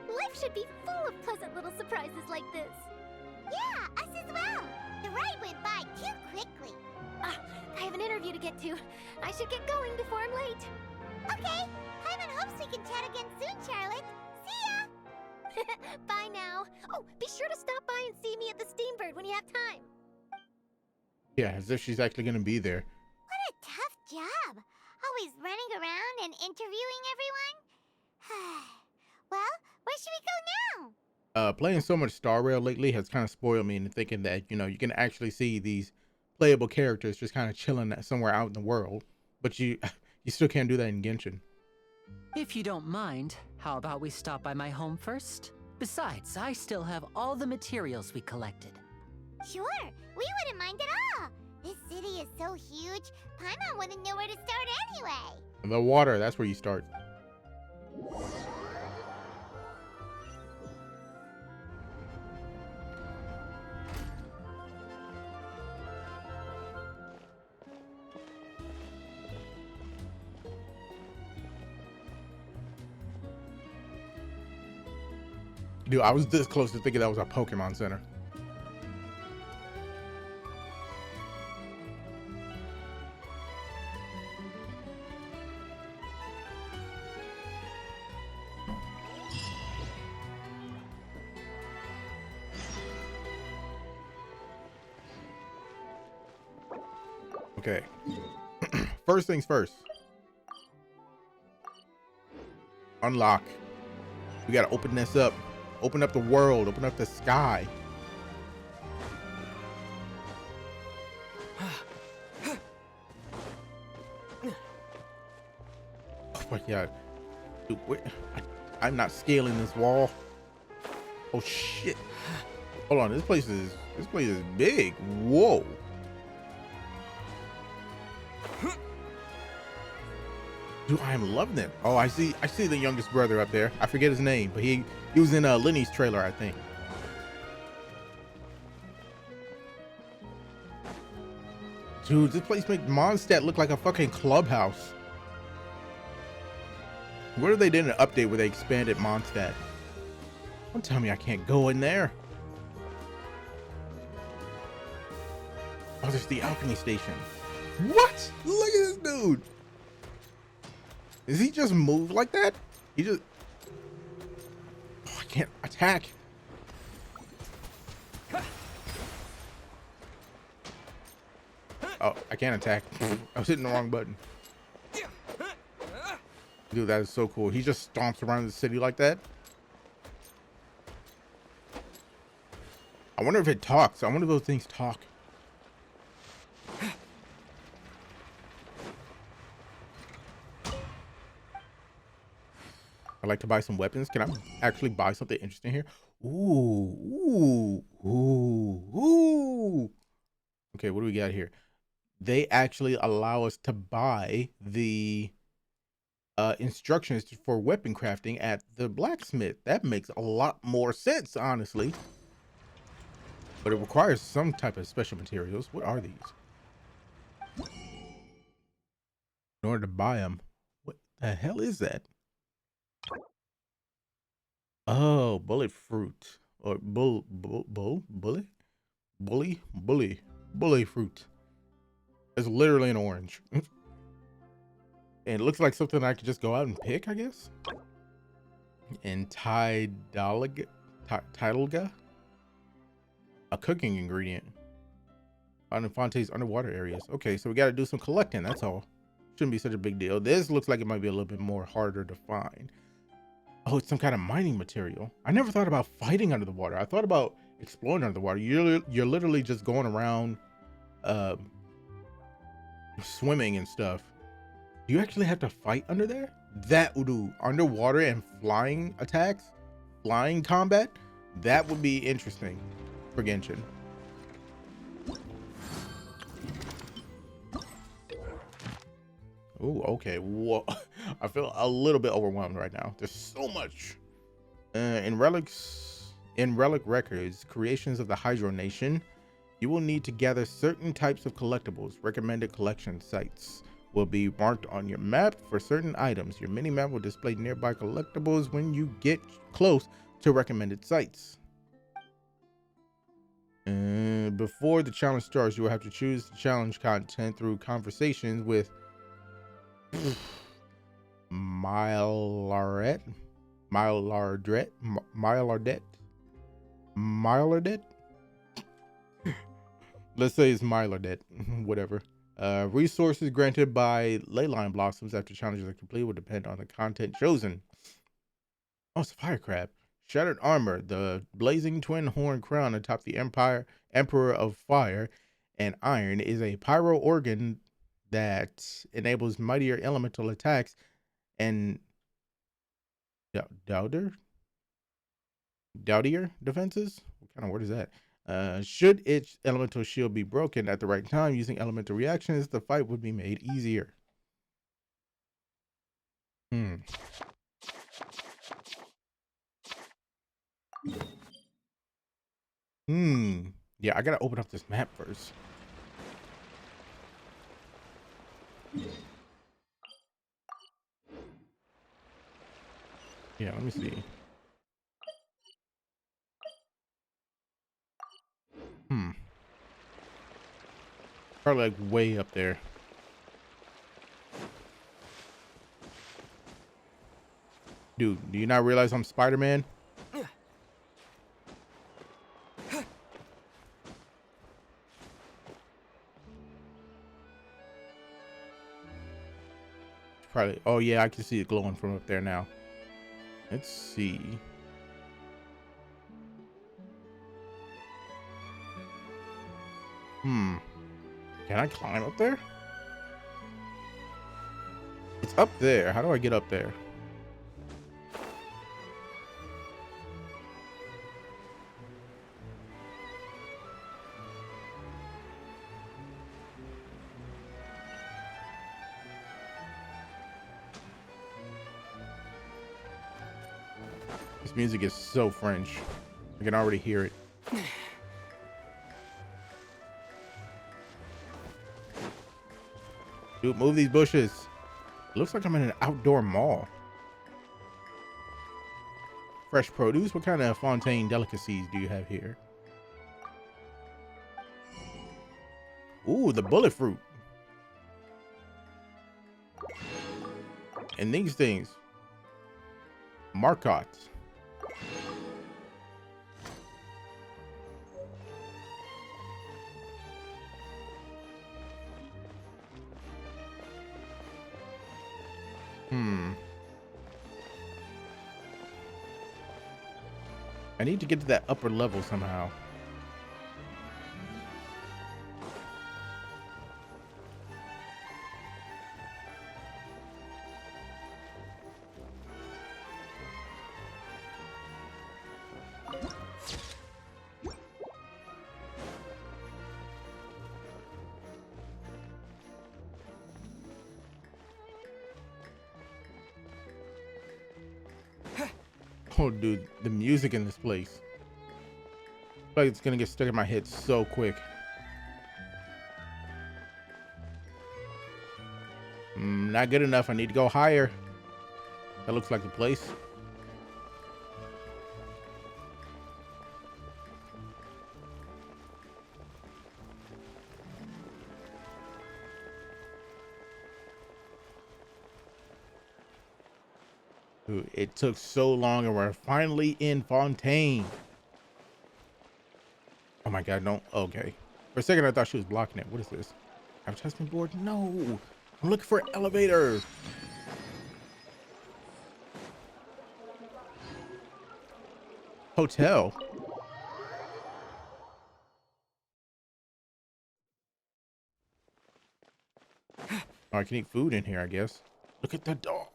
Life should be full of pleasant little surprises like this. Yeah, us as well. The ride went by too quickly. Ah, I have an interview to get to. I should get going before I'm late. Okay, Paimon hopes we can chat again soon, Charlotte. See ya! Bye now. Oh, be sure to stop by and see me at the Steambird when you have time. Yeah, as if she's actually gonna be there. What a tough job. Always running around and interviewing everyone. Well, where should we go now? Playing so much Star Rail lately has kind of spoiled me into thinking that, you know, you can actually see these playable characters just kind of chilling somewhere out in the world, but you still can't do that in Genshin. If you don't mind, how about we stop by my home first? Besides, I still have all the materials we collected. Sure, we wouldn't mind at all. This city is so huge, Paimon wouldn't know where to start anyway. The water, that's where you start. Dude, I was this close to thinking that was a Pokemon Center. Okay. First things first. Unlock. We gotta open this up. Open up the world. Open up the sky. Oh my god. Dude, I'm not scaling this wall. Oh shit. Hold on, this place is big. Whoa. Dude, I am loving it. Oh, I see the youngest brother up there. I forget his name, but he was in Lenny's trailer, I think. Dude, this place makes Mondstadt look like a fucking clubhouse. What if they did an update where they expanded Mondstadt? Don't tell me I can't go in there. Oh, there's the alchemy station. What? Look at this dude. Does he just move like that? He just... Oh, I can't attack. Oh, I can't attack. I was hitting the wrong button. Dude, that is so cool. He just stomps around the city like that. I wonder if it talks. I wonder if those things talk. I'd like to buy some weapons. Can I actually buy something interesting here? Ooh, ooh, ooh, ooh. Okay, what do we got here? They actually allow us to buy the instructions for weapon crafting at the blacksmith. That makes a lot more sense, honestly. But it requires some type of special materials. What are these? In order to buy them. What the hell is that? Oh, bullet fruit. Or bully fruit. It's literally an orange. And it looks like something I could just go out and pick, I guess. And Tidalga, a cooking ingredient. Out in Fontaine's underwater areas. Okay, so we got to do some collecting. That's all. Shouldn't be such a big deal. This looks like it might be a little bit more harder to find. Oh, it's some kind of mining material. I never thought about fighting under the water. I thought about exploring under the water. You're literally just going around swimming and stuff. Do you actually have to fight under there? That would do underwater and flying attacks, flying combat. That would be interesting for Genshin. Oh, okay. Whoa. I feel a little bit overwhelmed right now. There's so much. In relic records, creations of the Hydro Nation, you will need to gather certain types of collectibles. Recommended collection sites will be marked on your map for certain items. Your mini-map will display nearby collectibles when you get close to recommended sites. Before the challenge starts, you will have to choose the challenge content through conversations with Milardette. Let's say it's Milardette, whatever. Resources granted by leyline blossoms after challenges are complete will depend on the content chosen. Oh, it's a fire crab. Shattered armor, the blazing twin horn crown atop the Emperor of Fire and Iron is a pyro organ that enables mightier elemental attacks and doughtier defenses. What kind of word is that? Should its elemental shield be broken at the right time using elemental reactions, the fight would be made easier. Yeah, I gotta open up this map first. Yeah, let me see. Probably like way up there. Dude, do you not realize I'm Spider-Man? Probably. Oh yeah, I can see it glowing from up there now. Let's see. Can I climb up there? It's up there. How do I get up there? This music is so French. I can already hear it. Dude, move these bushes. It looks like I'm in an outdoor mall. Fresh produce? What kind of Fontaine delicacies do you have here? Ooh, the bullet fruit. And these things. Marcotte. I need to get to that upper level somehow. Oh, dude, the music in this place. Like it's gonna get stuck in my head so quick. Not good enough. I need to go higher. That looks like the place. Dude, it took so long and we're finally in Fontaine. Oh my god, no. Okay. For a second I thought she was blocking it. What is this? Advertisement board? No. I'm looking for an elevator. Hotel. Oh, I can eat food in here, I guess. Look at the dog.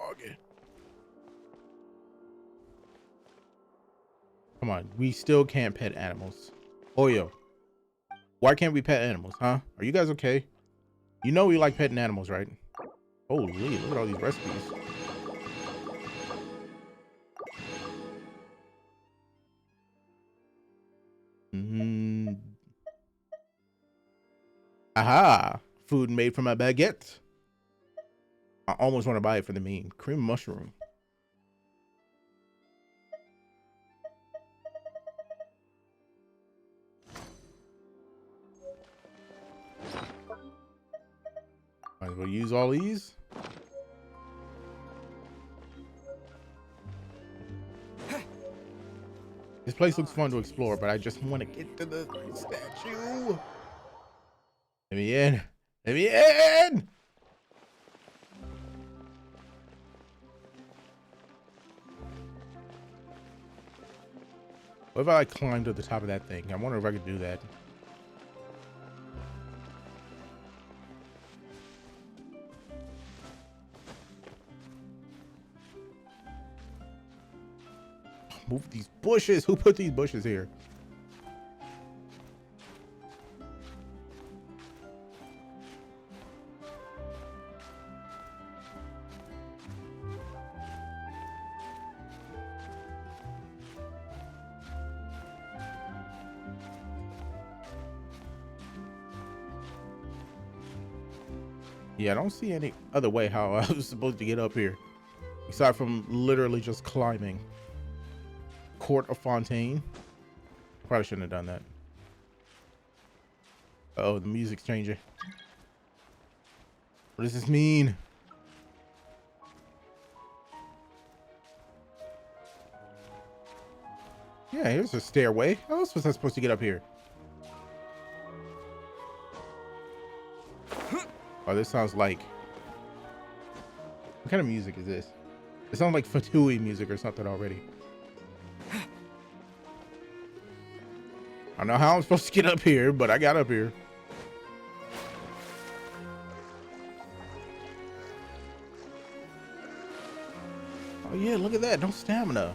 Come on, we still can't pet animals. Oyo, why can't we pet animals, huh? Are you guys okay? You know we like petting animals, right? Holy, look at all these recipes. Aha! Food made from a baguette. I almost want to buy it for the meme. Cream mushroom. Might as well use all these. This place looks fun to explore, but I just want to get to the statue. Let me in. Let me in! What if I climb to the top of that thing? I wonder if I could do that. Move these bushes. Who put these bushes here? Yeah, I don't see any other way how I was supposed to get up here. Aside from literally just climbing. Court of Fontaine. Probably shouldn't have done that. Oh, the music's changing. What does this mean? Yeah, here's a stairway. How else was I supposed to get up here? Oh, this sounds like... What kind of music is this? It sounds like Fatui music or something already. I don't know how I'm supposed to get up here, but I got up here. Oh yeah, look at that. No stamina.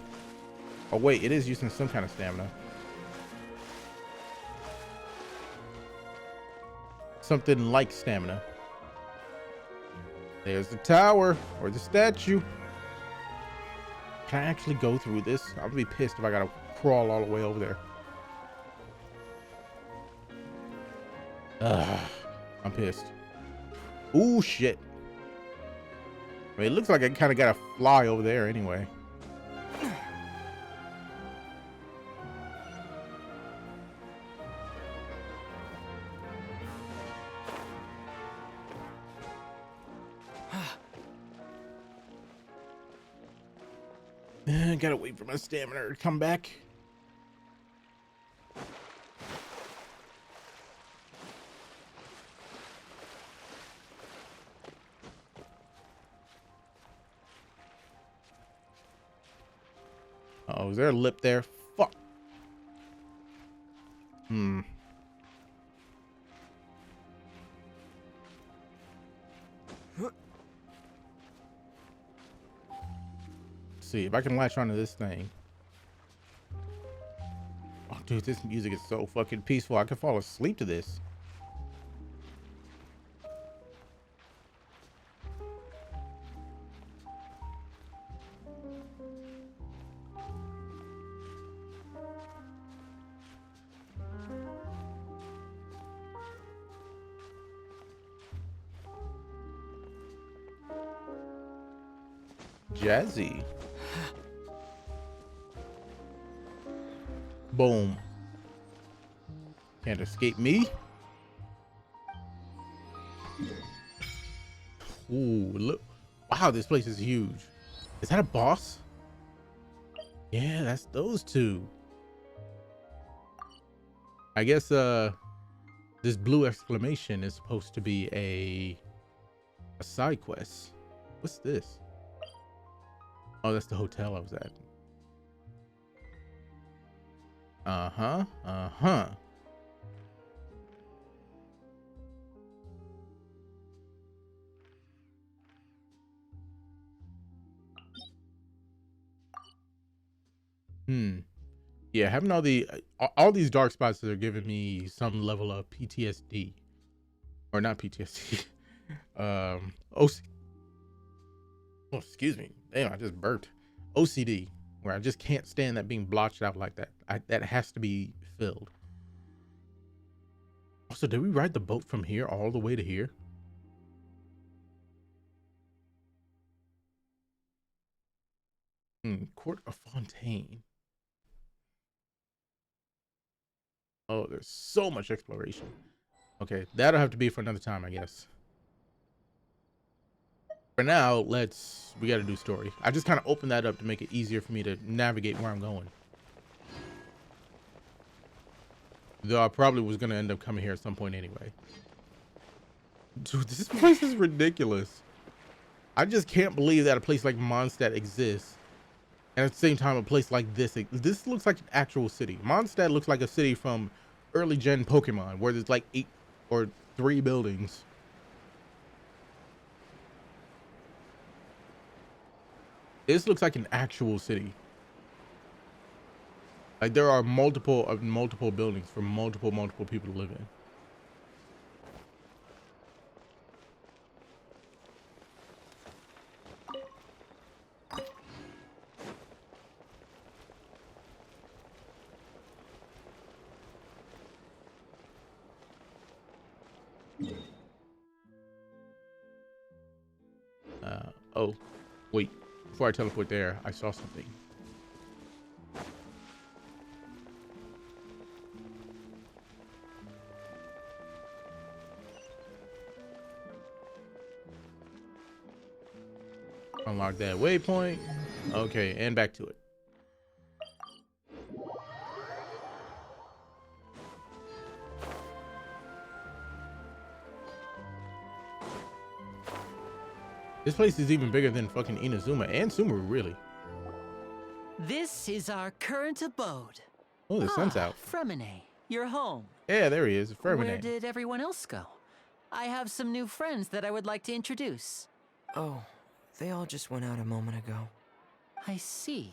Oh wait, it is using some kind of stamina. Something like stamina. There's the tower or the statue. Can I actually go through this? I'll be pissed if I gotta crawl all the way over there. I'm pissed. Ooh, shit. I mean, it looks like I kind of gotta fly over there anyway. Gotta wait for my stamina to come back. Oh, is there a lip there? Fuck. Hmm. See if I can latch onto this thing. Oh, dude, this music is so fucking peaceful. I could fall asleep to this. Jazzy. Boom. Can't escape me. Ooh, look. Wow, this place is huge. Is that a boss? Yeah, that's those two. I guess this blue exclamation is supposed to be a side quest. What's this? Oh, that's the hotel I was at. Uh-huh. Uh-huh. Yeah, having all these dark spots that are giving me some level of PTSD. Or not PTSD. Oh, excuse me. Damn, I just burped. OCD, where I just can't stand that being blotched out like that. That has to be filled. Also, did we ride the boat from here all the way to here? Court of Fontaine. Oh, there's so much exploration. Okay, that'll have to be for another time, I guess. For now, we gotta do story. I just kind of opened that up to make it easier for me to navigate where I'm going. Though I probably was gonna end up coming here at some point anyway. Dude, this place is ridiculous. I just can't believe that a place like Mondstadt exists. And at the same time, a place like this looks like an actual city. Mondstadt looks like a city from early gen Pokemon, where there's like 8 or 3 buildings. This looks like an actual city. Like there are multiple buildings for multiple people to live in. Oh, wait. Before I teleport there, I saw something. Unlock that waypoint. Okay, and back to it. This place is even bigger than fucking Inazuma and Sumeru, really. This is our current abode. Oh, the sun's out. Fremine, you're home. Yeah, there he is. Fremine. Where did everyone else go? I have some new friends that I would like to introduce. Oh, they all just went out a moment ago. I see.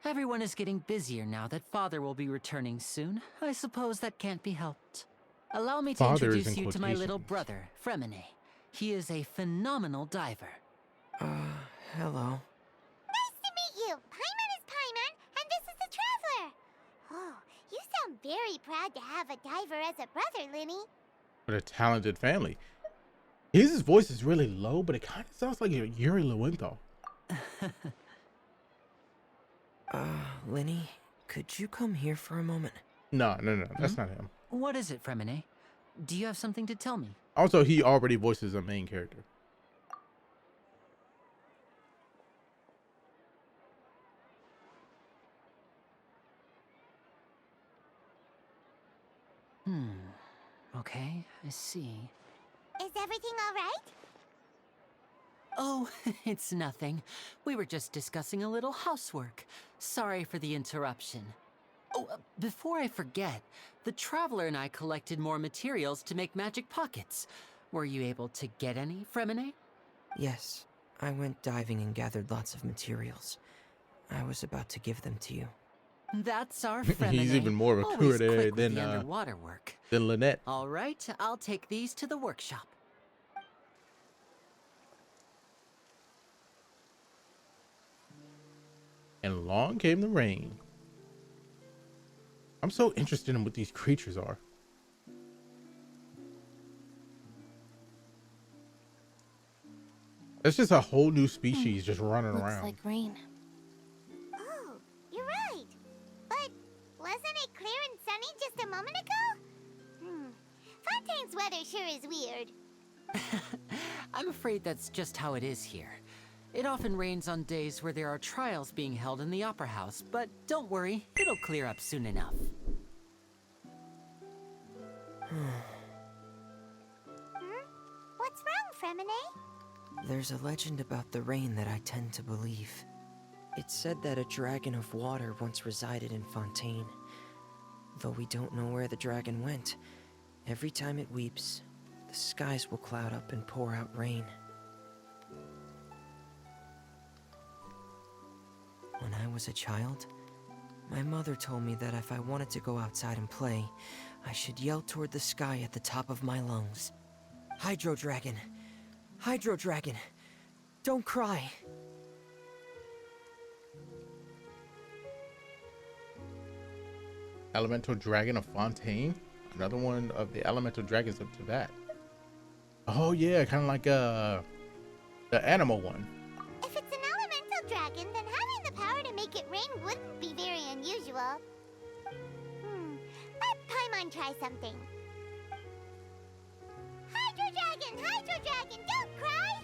Everyone is getting busier now that Father will be returning soon. I suppose that can't be helped. Allow me to introduce you to my little brother, Fremine. He is a phenomenal diver. Hello. Nice to meet you. Paimon is Paimon, and this is the Traveler. Oh, you sound very proud to have a diver as a brother, Linny. What a talented family. His voice is really low, but it kind of sounds like Yuri Lowenthal. Linny, could you come here for a moment? No, that's not him. What is it, Fremine? Do you have something to tell me? Also, he already voices a main character. Okay, I see. Is everything all right? Oh, it's nothing. We were just discussing a little housework. Sorry for the interruption. Oh, before I forget, the Traveler and I collected more materials to make magic pockets. Were you able to get any, Fremine? Yes, I went diving and gathered lots of materials. I was about to give them to you. That's our Fremine. He's even more of a Always curator quick with than the underwater work. Lynette. All right, I'll take these to the workshop. And along came the rain. I'm so interested in what these creatures are. It's just a whole new species just running Looks around. like rain. Oh, you're right. But wasn't it clear and sunny just a moment ago? Fontaine's weather sure is weird. I'm afraid that's just how it is here. It often rains on days where there are trials being held in the Opera House, but don't worry, it'll clear up soon enough. What's wrong, Fremine? There's a legend about the rain that I tend to believe. It said that a dragon of water once resided in Fontaine. Though we don't know where the dragon went, every time it weeps, the skies will cloud up and pour out rain. When I was a child, my mother told me that if I wanted to go outside and play, I should yell toward the sky at the top of my lungs. Hydro Dragon! Hydro Dragon! Don't cry! Elemental Dragon of Fontaine. Another one of the elemental dragons of Tibet. Oh yeah, kind of like the animal one. If it's an elemental dragon, then having the power to make it rain wouldn't be very unusual. Let Paimon try something. Hydro Dragon, don't cry!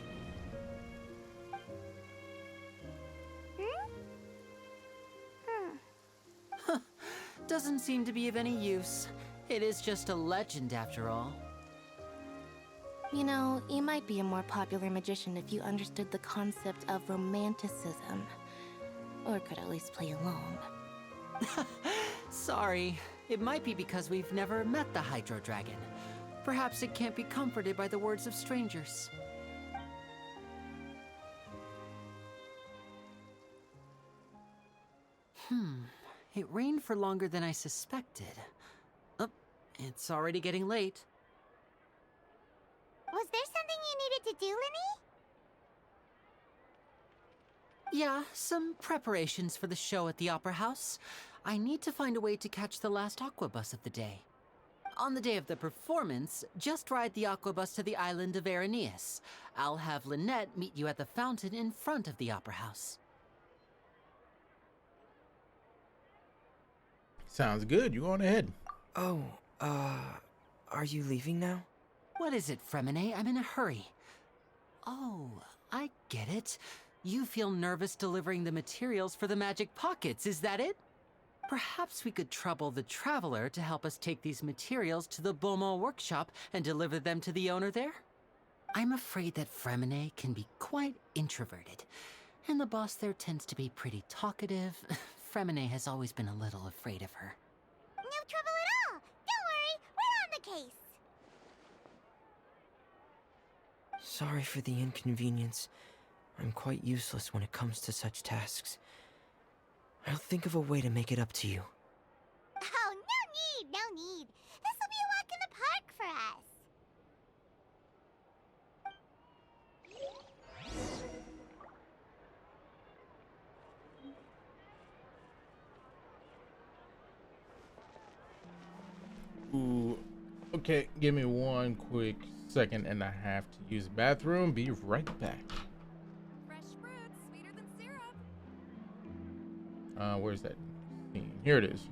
Doesn't seem to be of any use. It is just a legend after all. You know, you might be a more popular magician if you understood the concept of romanticism. Or could at least play along. Sorry, it might be because we've never met the Hydro Dragon. Perhaps it can't be comforted by the words of strangers. It rained for longer than I suspected. Oh, it's already getting late. Was there something you needed to do, Linny? Yeah, some preparations for the show at the Opera House. I need to find a way to catch the last aqua bus of the day. On the day of the performance, just ride the aqua bus to the island of Aeneas. I'll have Lynette meet you at the fountain in front of the Opera House. Sounds good. You go on ahead. Oh, are you leaving now? What is it, Fremine? I'm in a hurry. Oh, I get it. You feel nervous delivering the materials for the magic pockets, is that it? Perhaps we could trouble the Traveler to help us take these materials to the Beaumont workshop and deliver them to the owner there? I'm afraid that Fremine can be quite introverted, and the boss there tends to be pretty talkative. Fremine has always been a little afraid of her. No trouble at all! Don't worry, we're on the case! Sorry for the inconvenience. I'm quite useless when it comes to such tasks. I'll think of a way to make it up to you. Oh, no need! This will be a walk in the park for us! Ooh, okay, give me one quick second and I have to use the bathroom. Be right back. Fresh fruits, sweeter than syrup. Where's that scene? Here it is.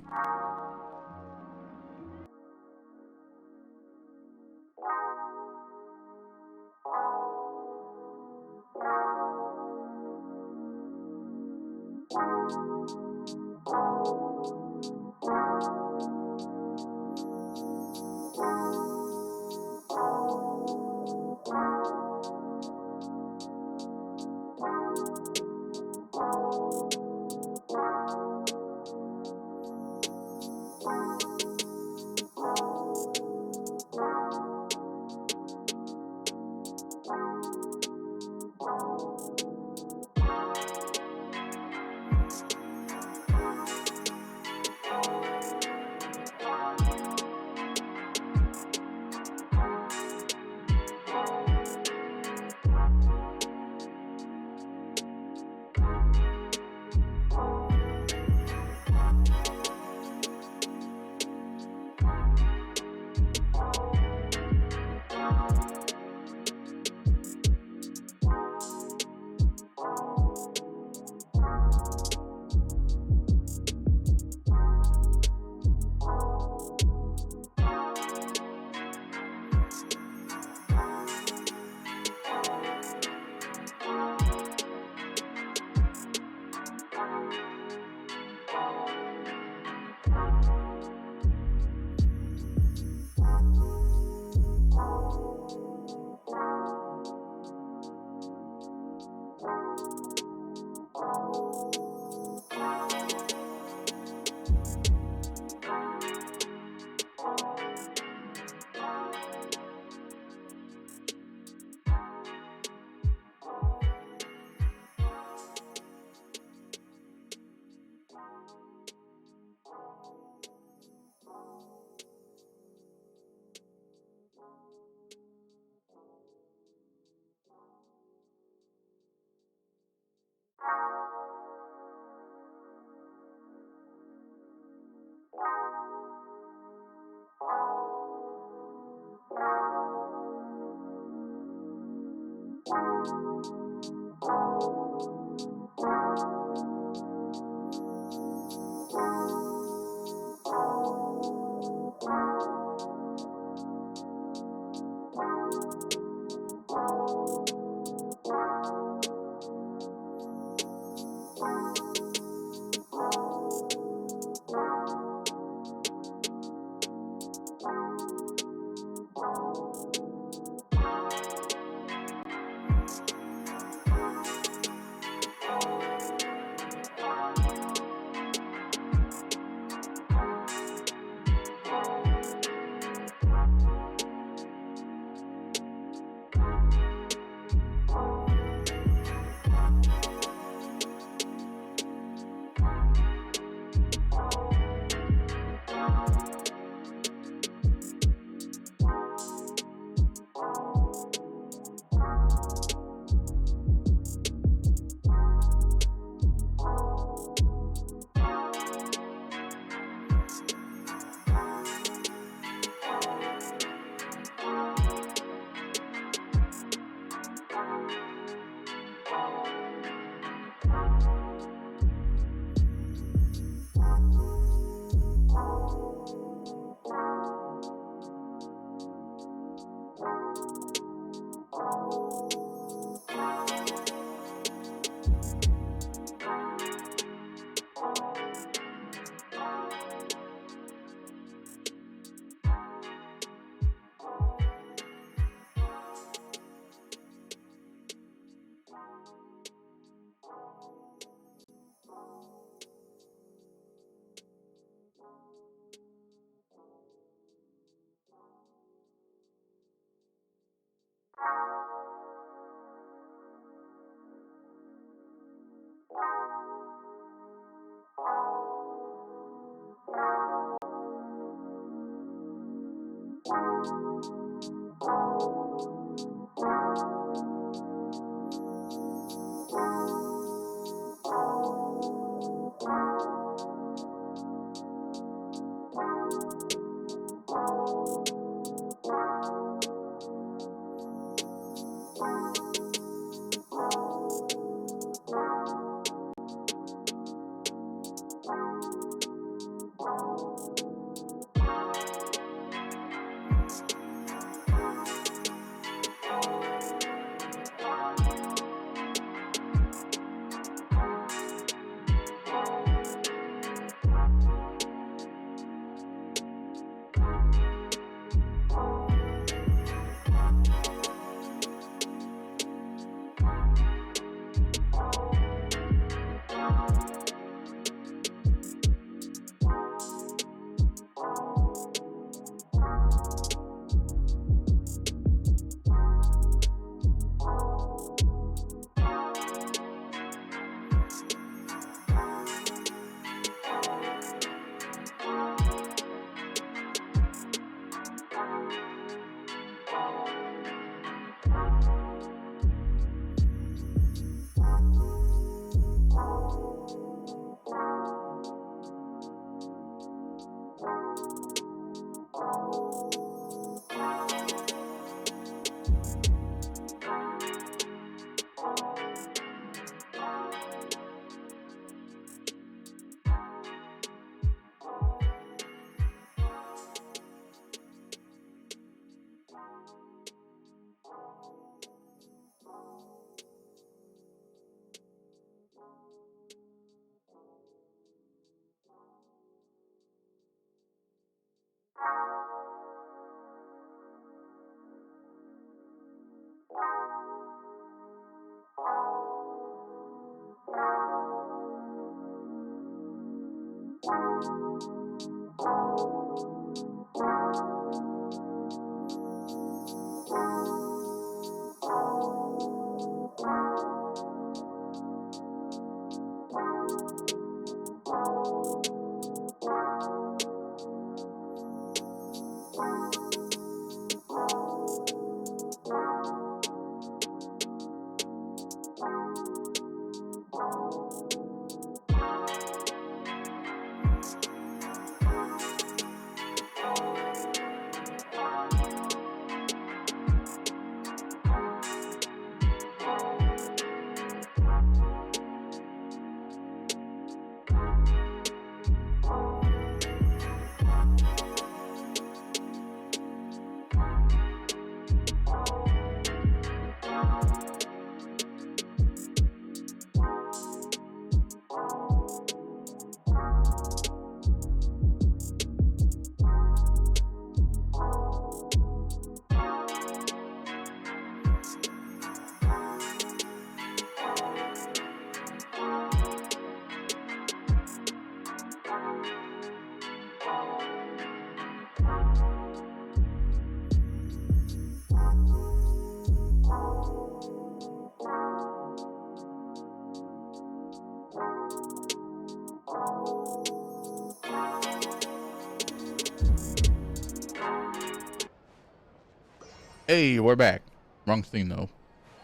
Hey, we're back. Wrong scene though.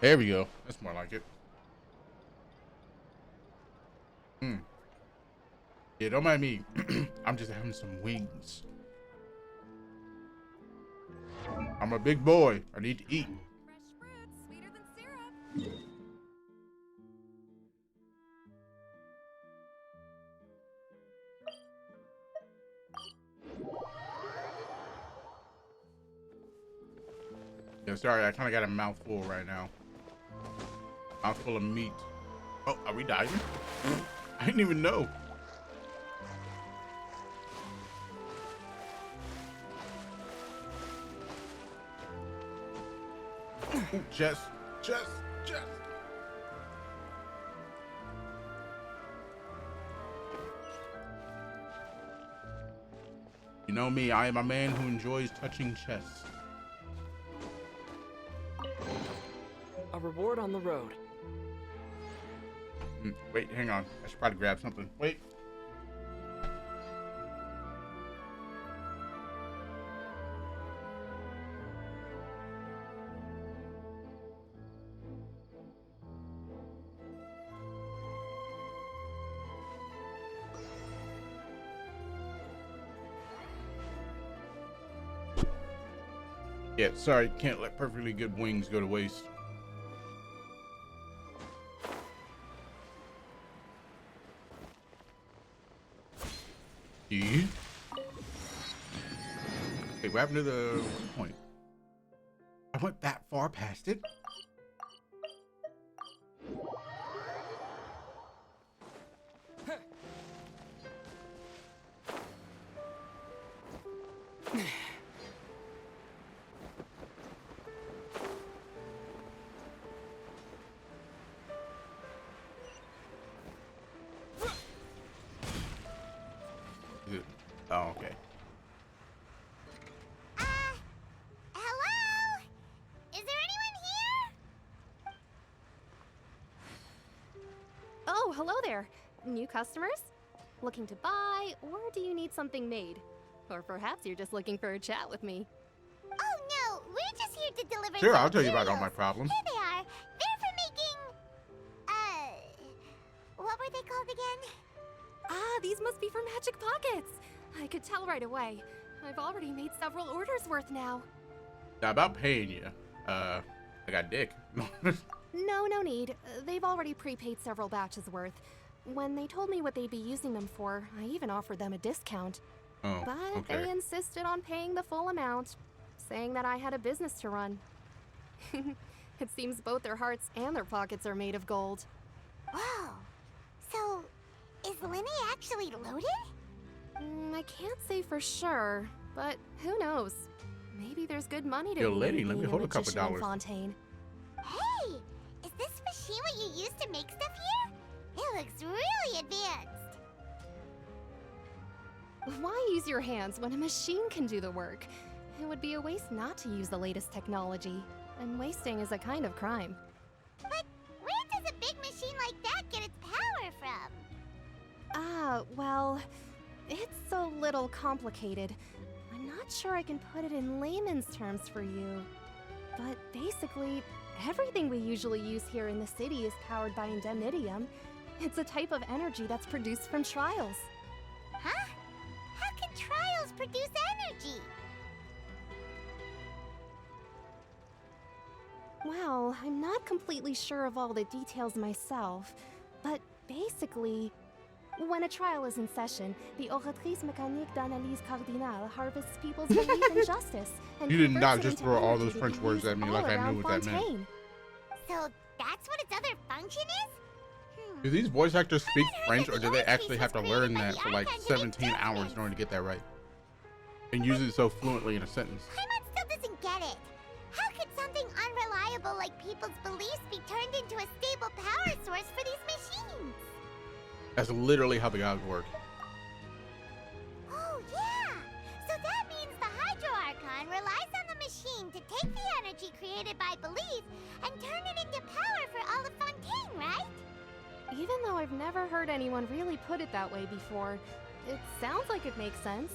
There we go. That's more like it. Yeah, don't mind me. I'm just having some wings. I'm a big boy. I need to eat. Fresh fruit, sweeter than syrup. Yeah, sorry, I kind of got a mouthful right now. Mouthful of meat. Oh, are we dying? I didn't even know. Ooh, chest. You know me, I am a man who enjoys touching chests. A reward on the road. Wait, hang on. I should probably grab something. Wait. Yeah, sorry, can't let perfectly good wings go to waste. Hey, what happened to the point? I went that far past it? Oh, okay. Hello? Is there anyone here? Oh, hello there. New customers? Looking to buy, or do you need something made? Or perhaps you're just looking for a chat with me. Oh no, we're just here to deliver. Sure, some I'll tell you about all my materials. problems. Here they are. They're for making. What were they called again? Ah, these must be for Magic Pockets. I could tell right away. I've already made several orders worth now. Now about paying you. I got dick. No need. They've already prepaid several batches worth. When they told me what they'd be using them for, I even offered them a discount. Oh, But okay. they insisted on paying the full amount, saying that I had a business to run. It seems both their hearts and their pockets are made of gold. Whoa. So, is Lenny actually loaded? I can't say for sure, but who knows? Maybe there's good money to Yo, be lady, made let me being a hold a couple magician in dollars. Fontaine. Hey, is this machine what you use to make stuff here? It looks really advanced. Why use your hands when a machine can do the work? It would be a waste not to use the latest technology, and wasting is a kind of crime. But where does a big machine like that get its power from? Ah, well, it's a little complicated. I'm not sure I can put it in layman's terms for you. But basically, everything we usually use here in the city is powered by indemnitium. It's a type of energy that's produced from trials. Huh? How can trials produce energy? Well, I'm not completely sure of all the details myself, but basically, when a trial is in session, the Oratrice Mécanique d'Analyse Cardinale harvests people's belief in justice and You did converts not it just into throw all energy those to French be words used at me all like I around knew what that meant. Fontaine. So that's what its other function is? Do these voice actors speak heard French, that or the do they Oratrice actually have to was learn created by that the for like Archon to make 17 hours judgments. in order to get that right? And use it so fluently in a sentence. Paimon still doesn't get it. How could something unreliable like people's beliefs be turned into a stable power source for these machines? That's literally how the gods work. Oh, yeah! So that means the Hydro Archon relies on the machine to take the energy created by belief and turn it into power for all of Fontaine, right? Even though I've never heard anyone really put it that way before, it sounds like it makes sense.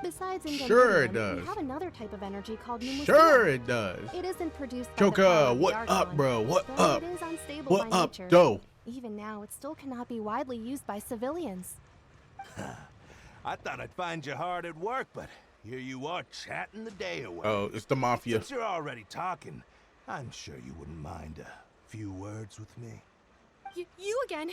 Besides in Sure it Genshin, does. we have another type of energy called pneumosia. Sure it does. It isn't produced by the power Choka, of the what Archon, up, bro? What but up? It is unstable What by up, nature. though? Even now, it still cannot be widely used by civilians. I thought I'd find you hard at work, but here you are chatting the day away. Oh, it's the mafia. Since you're already talking, I'm sure you wouldn't mind a few words with me. You again?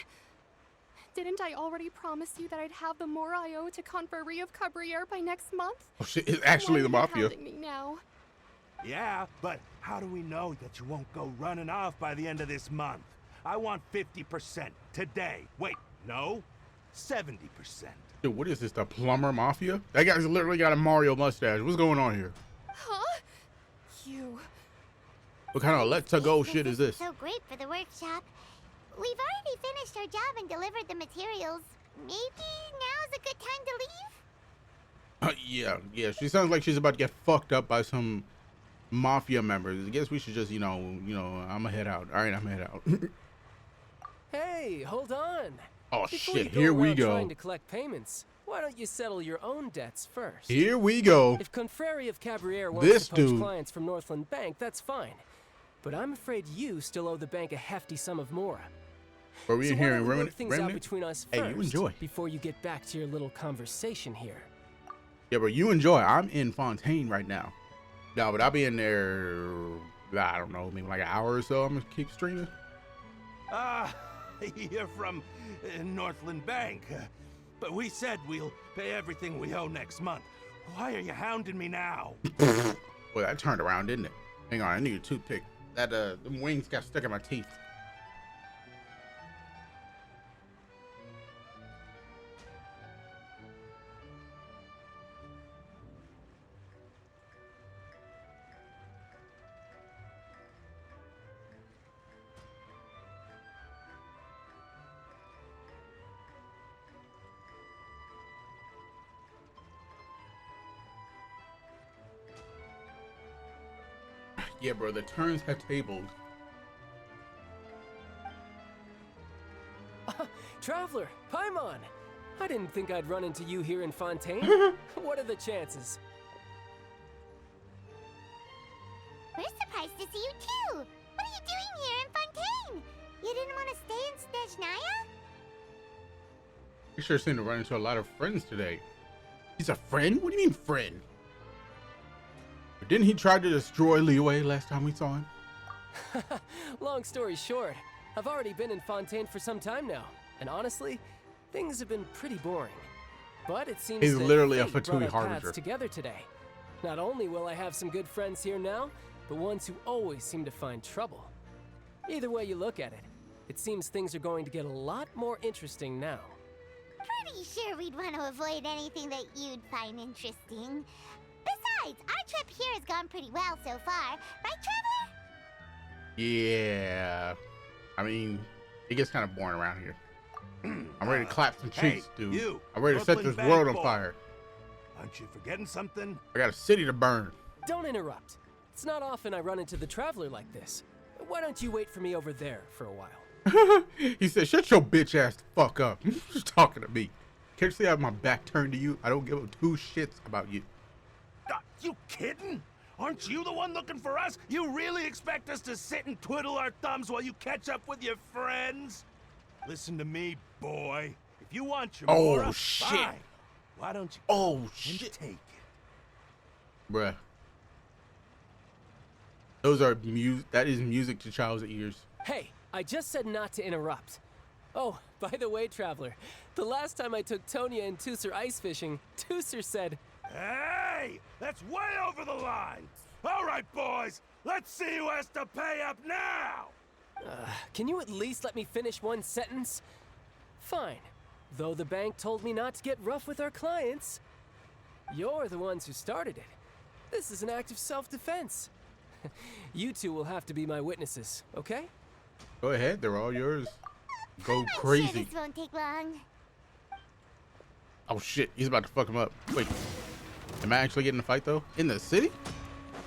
Didn't I already promise you that I'd have the more I owe to Confrérie of Cabriere by next month? Oh shit, it's actually the Why are you mafia. hounding me now? Yeah, but how do we know that you won't go running off by the end of this month? I want 50% today. Wait, no, 70%. Dude, what is this, the plumber mafia? That guy's literally got a Mario mustache. What's going on here? Huh? You. What kind of let's go shit is this? So great for the workshop. We've already finished our job and delivered the materials. Maybe now's a good time to leave? Yeah. She sounds like she's about to get fucked up by some mafia members. I guess we should just, I'ma head out. All right, I'm head out. Hey, hold on. Oh Before shit, you go here we around go. Trying to collect payments, why don't you settle your own debts first? Here we go. If Confrérie of Cabriere wants This to poach dude. clients from Northland Bank, that's fine. But I'm afraid you still owe the bank a hefty sum of mora. Were we in So here why in don't we work Remnant? things out between us Hey, first you enjoy. before you get back to your little conversation here. Yeah, but you enjoy. I'm in Fontaine right now. No, but I'll be in there, I don't know, maybe like an hour or so. I'm gonna keep streaming. You're from Northland Bank. But we said we'll pay everything we owe next month. Why are you hounding me now? Well, that turned around, didn't it? Hang on, I need a toothpick. That the wings got stuck in my teeth. Yeah, bro, the turns have tabled. Traveler, Paimon! I didn't think I'd run into you here in Fontaine. What are the chances? We're surprised to see you too. What are you doing here in Fontaine? You didn't want to stay in Snezhnaya? You sure seem to run into a lot of friends today. He's a friend? What do you mean friend? But didn't he try to destroy Liyue last time we saw him? Long story short, I've already been in Fontaine for some time now, and honestly, things have been pretty boring. But it seems He's that literally a fate Fatui brought our harbinger. paths together today. Not only will I have some good friends here now, but ones who always seem to find trouble. Either way you look at it, it seems things are going to get a lot more interesting now. Pretty sure we'd want to avoid anything that you'd find interesting. Besides, our trip here has gone pretty well so far. Right, Traveler? Yeah. I mean, it gets kind of boring around here. I'm ready to clap some Hey, cheeks, dude. you, I'm ready to set Brooklyn this Bank world on boy. fire. Aren't you forgetting something? I got a city to burn. Don't interrupt. It's not often I run into the Traveler like this. Why don't you wait for me over there for a while? He said, shut your bitch ass the fuck up. You're just talking to me. Can't you see I have my back turned to you? I don't give a two shits about you. You kidding? Aren't you the one looking for us? You really expect us to sit and twiddle our thumbs while you catch up with your friends? Listen to me, boy. If you want your Oh, Mora, shit. fine. Why don't you Oh, and shit. take it? Bruh. Those are that is music to child's ears. Hey, I just said not to interrupt. Oh, by the way, Traveler, the last time I took Tonya and Tusser ice fishing, Tusser said, Hey! That's way over the line! All right, boys, let's see who has to pay up now! can you at least let me finish one sentence? Fine. Though the bank told me not to get rough with our clients. You're the ones who started it. This is an act of self-defense. You two will have to be my witnesses, okay? Go ahead, they're all yours. Go I'm crazy. sure this won't take long. Oh shit, he's about to fuck him up. Wait, am I actually getting a fight though? In the city?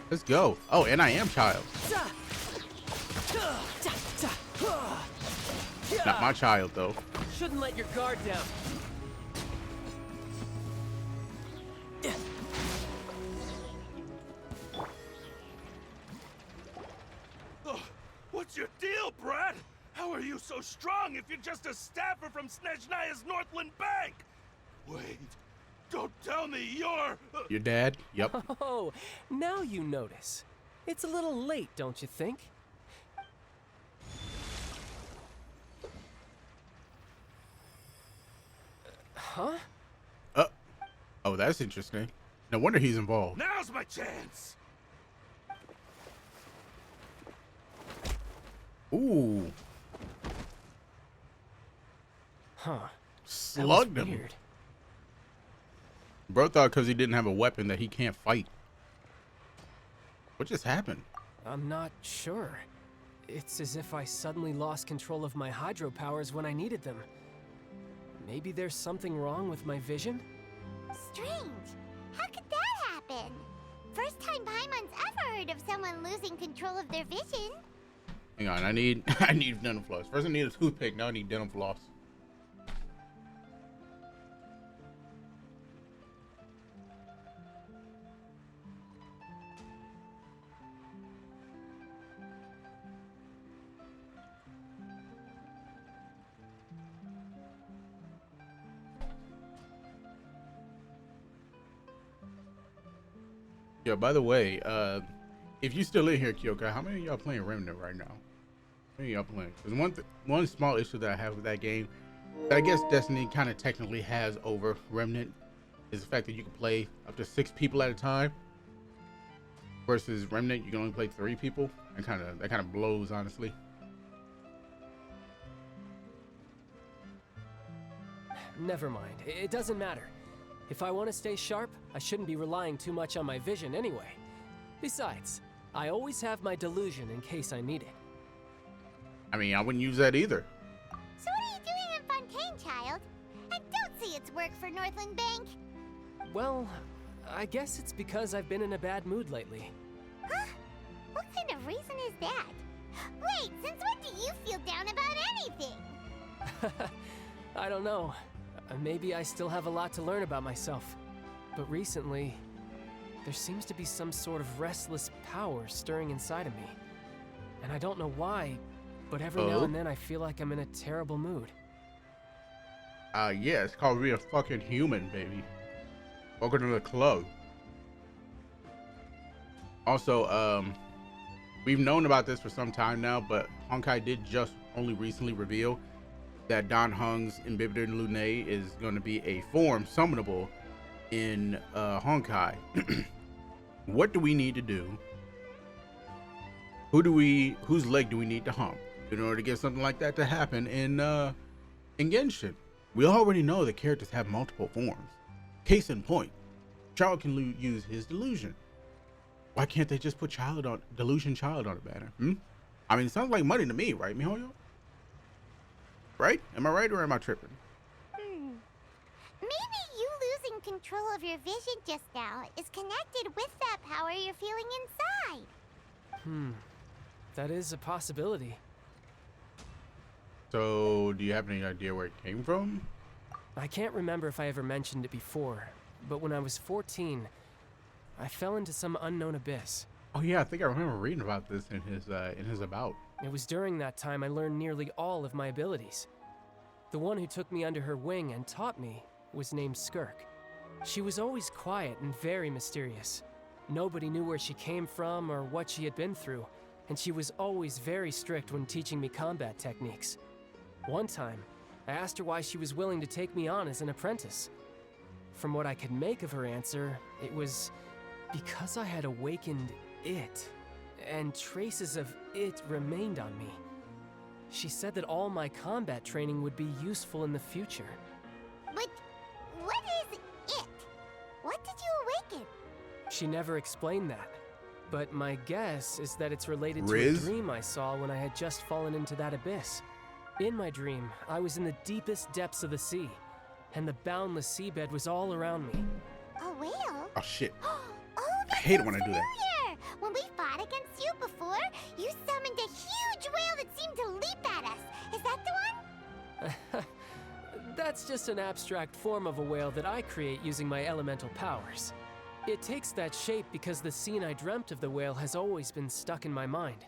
Let's go. Oh, and I am child. Not my child though. Shouldn't let your guard down. your deal, Brad? How are you so strong if you're just a staffer from Snezhnaya's Northland Bank? Wait, don't tell me you're... Your dad? Yep. Oh, now you notice. It's a little late, don't you think? Huh? Oh, that's interesting. No wonder he's involved. Now's my chance! Ooh. Huh. Slugged him. Weird. Bro thought because he didn't have a weapon that he can't fight. What just happened? I'm not sure. It's as if I suddenly lost control of my hydro powers when I needed them. Maybe there's something wrong with my vision? Strange. How could that happen? First time Paimon's ever heard of someone losing control of their vision. Hang on, I need dental floss. First I need a toothpick, now I need dental floss. Yeah, by the way, if you still in here, Kyoka, how many of y'all playing Remnant right now? How many of y'all playing? Because one small issue that I have with that game, that I guess Destiny kind of technically has over Remnant, is the fact that you can play up to 6 people at a time. Versus Remnant, you can only play 3 people. And that kind of blows, honestly. Never mind. It doesn't matter. If I want to stay sharp, I shouldn't be relying too much on my vision anyway. Besides, I always have my delusion in case I need it. I mean, I wouldn't use that either. So what are you doing in Fontaine, child? And don't say it's work for Northland Bank. Well, I guess it's because I've been in a bad mood lately. Huh? What kind of reason is that? Wait, since when do you feel down about anything? I don't know. Maybe I still have a lot to learn about myself. But recently, there seems to be some sort of restless power stirring inside of me. And I don't know why, but every now and then I feel like I'm in a terrible mood. Yeah, it's called being a fucking human, baby. Welcome to the club. Also, we've known about this for some time now, but Honkai did just only recently reveal that Dan Heng's Imbibitor Lunae is going to be a form summonable in Honkai. What do we need to do? Whose leg do we need to hump in order to get something like that to happen in Genshin? We already know that characters have multiple forms. Case in point, Child can use his delusion. Why can't they just put Delusion Child on the banner? I mean, it sounds like money to me, right, Mihoyo? Right? Am I right or am I tripping? Maybe you losing control of your vision just now is connected with that power you're feeling inside. That is a possibility. So, do you have any idea where it came from? I can't remember if I ever mentioned it before, but when I was 14, I fell into some unknown abyss. Oh yeah, I think I remember reading about this in his about. It was during that time I learned nearly all of my abilities. The one who took me under her wing and taught me was named Skirk. She was always quiet and very mysterious. Nobody knew where she came from or what she had been through, and she was always very strict when teaching me combat techniques. One time, I asked her why she was willing to take me on as an apprentice. From what I could make of her answer, it was because I had awakened it, and traces of it remained on me. She said that all my combat training would be useful in the future. But what is it? What did you awaken? She never explained that, but my guess is that it's related to a Riz? dream I saw when I had just fallen into that abyss. In my dream, I was in the deepest depths of the sea, and the boundless seabed was all around me. A whale? Oh shit. Oh, I hate it when I do that. familiar. When we fought against you before, you summoned a huge whale that seemed to leap at us. Is that the one? That's just an abstract form of a whale that I create using my elemental powers. It takes that shape because the scene I dreamt of the whale has always been stuck in my mind.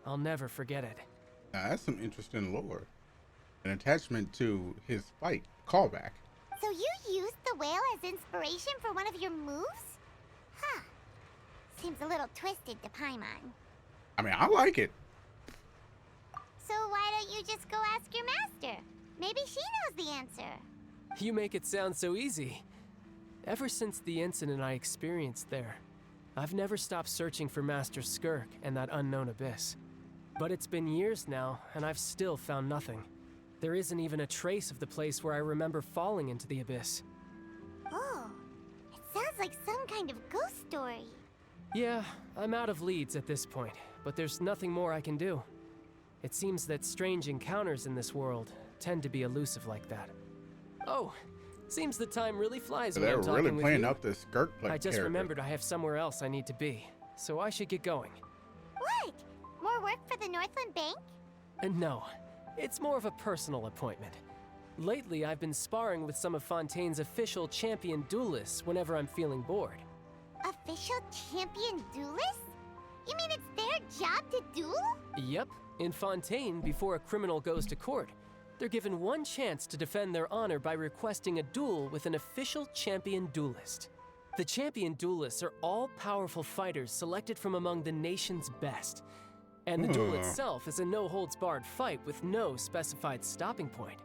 I'll never forget it. Now, that's some interesting lore. An attachment to his fight. Callback. So you used the whale as inspiration for one of your moves? Huh. Seems a little twisted to Paimon. I mean, I like it. So why don't you just go ask your master? Maybe she knows the answer. You make it sound so easy. Ever since the incident I experienced there, I've never stopped searching for Master Skirk and that unknown abyss. But it's been years now, and I've still found nothing. There isn't even a trace of the place where I remember falling into the abyss. Oh, it sounds like some kind of ghost story. Yeah, I'm out of leads at this point, but there's nothing more I can do. It seems that strange encounters in this world tend to be elusive like that. Oh, seems the time really flies So when they're I'm talking really with playing you. up this Skirk play. I just remembered I have somewhere else I need to be, so I should get going. What? More work for the Northland Bank? And no, it's more of a personal appointment. Lately, I've been sparring with some of Fontaine's official champion duelists whenever I'm feeling bored. Official champion duelists? You mean it's their job to duel? Yep, in Fontaine, before a criminal goes to court, they're given one chance to defend their honor by requesting a duel with an official champion duelist. The champion duelists are all powerful fighters selected from among the nation's best. And the duel itself is a no-holds-barred fight with no specified stopping point.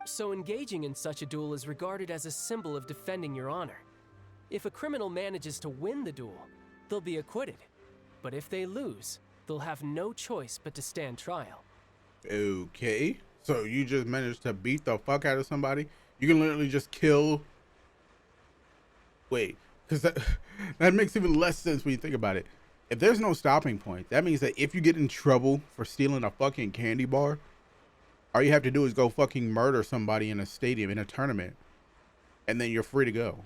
So engaging in such a duel is regarded as a symbol of defending your honor. If a criminal manages to win the duel, they'll be acquitted. But if they lose, they'll have no choice but to stand trial. Okay. So you just managed to beat the fuck out of somebody? You can literally just kill... Wait, because that makes even less sense when you think about it. If there's no stopping point, that means that if you get in trouble for stealing a fucking candy bar, all you have to do is go fucking murder somebody in a stadium, in a tournament, and then you're free to go.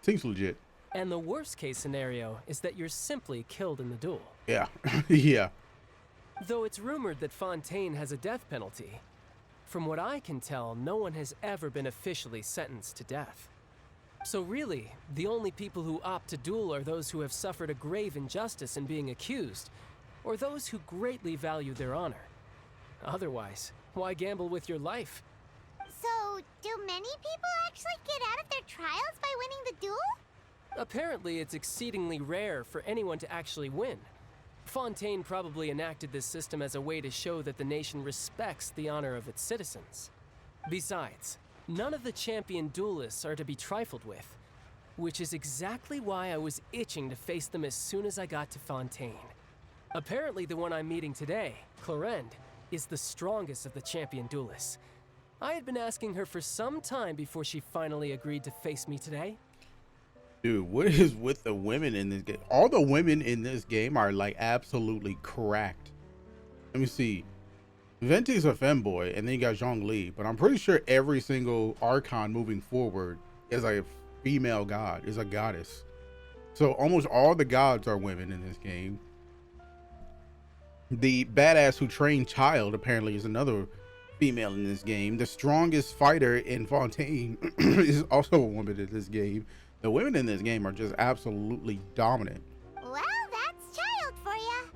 Seems legit. And the worst case scenario is that you're simply killed in the duel. Yeah, yeah. Though it's rumored that Fontaine has a death penalty, from what I can tell, no one has ever been officially sentenced to death. So really, the only people who opt to duel are those who have suffered a grave injustice in being accused, or those who greatly value their honor. Otherwise, why gamble with your life? So, do many people actually get out of their trials by winning the duel? Apparently, it's exceedingly rare for anyone to actually win. Fontaine probably enacted this system as a way to show that the nation respects the honor of its citizens. Besides, none of the champion duelists are to be trifled with, which is exactly why I was itching to face them as soon as I got to Fontaine. Apparently, the one I'm meeting today, Clorinde, is the strongest of the champion duelists. I had been asking her for some time before she finally agreed to face me today. Dude, what is with the women in this game? All the women in this game are like absolutely cracked. Let me see. Venti's a femboy, and then you got Zhongli, but I'm pretty sure every single Archon moving forward is a female god, is a goddess. So almost all the gods are women in this game. The badass who trained Child apparently is another female in this game. The strongest fighter in Fontaine is also a woman in this game. The women in this game are just absolutely dominant. Well, that's Child for ya.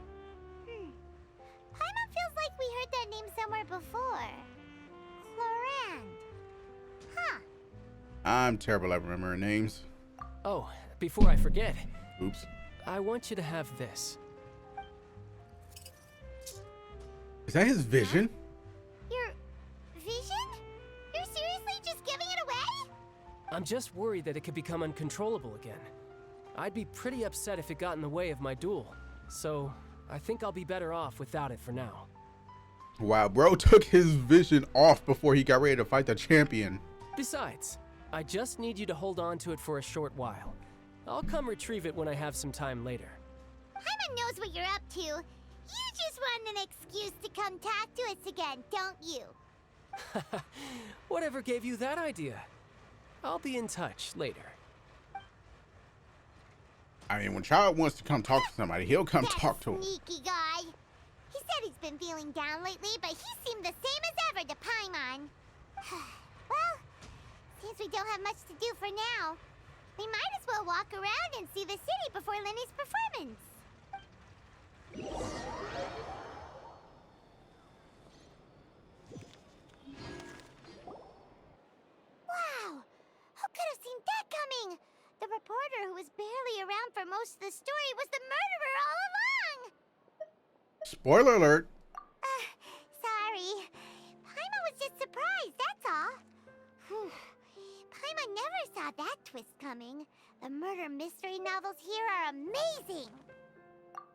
Paimon feels like we heard that name somewhere before. Clorinde. Huh. I'm terrible at remembering names. Oh, before I forget. Oops. I want you to have this. Is that his vision? Your vision? You're seriously just giving it away? I'm just worried that it could become uncontrollable again. I'd be pretty upset if it got in the way of my duel, so I think I'll be better off without it for now. Wow, bro took his vision off before he got ready to fight the champion. Besides, I just need you to hold on to it for a short while. I'll come retrieve it when I have some time later. Paimon knows what you're up to. You just want an excuse to come talk to us again, don't you? Whatever gave you that idea? I'll be in touch later. I mean, when Child wants to come talk to somebody, he'll come talk to him. Sneaky guy. He said he's been feeling down lately, but he seemed the same as ever to Paimon. Well, since we don't have much to do for now, we might as well walk around and see the city before Lenny's performance. the reporter who was barely around for most of the story was the murderer all along! Spoiler alert. Sorry. Paimon was just surprised, that's all. Whew. Paimon never saw that twist coming. The murder mystery novels here are amazing!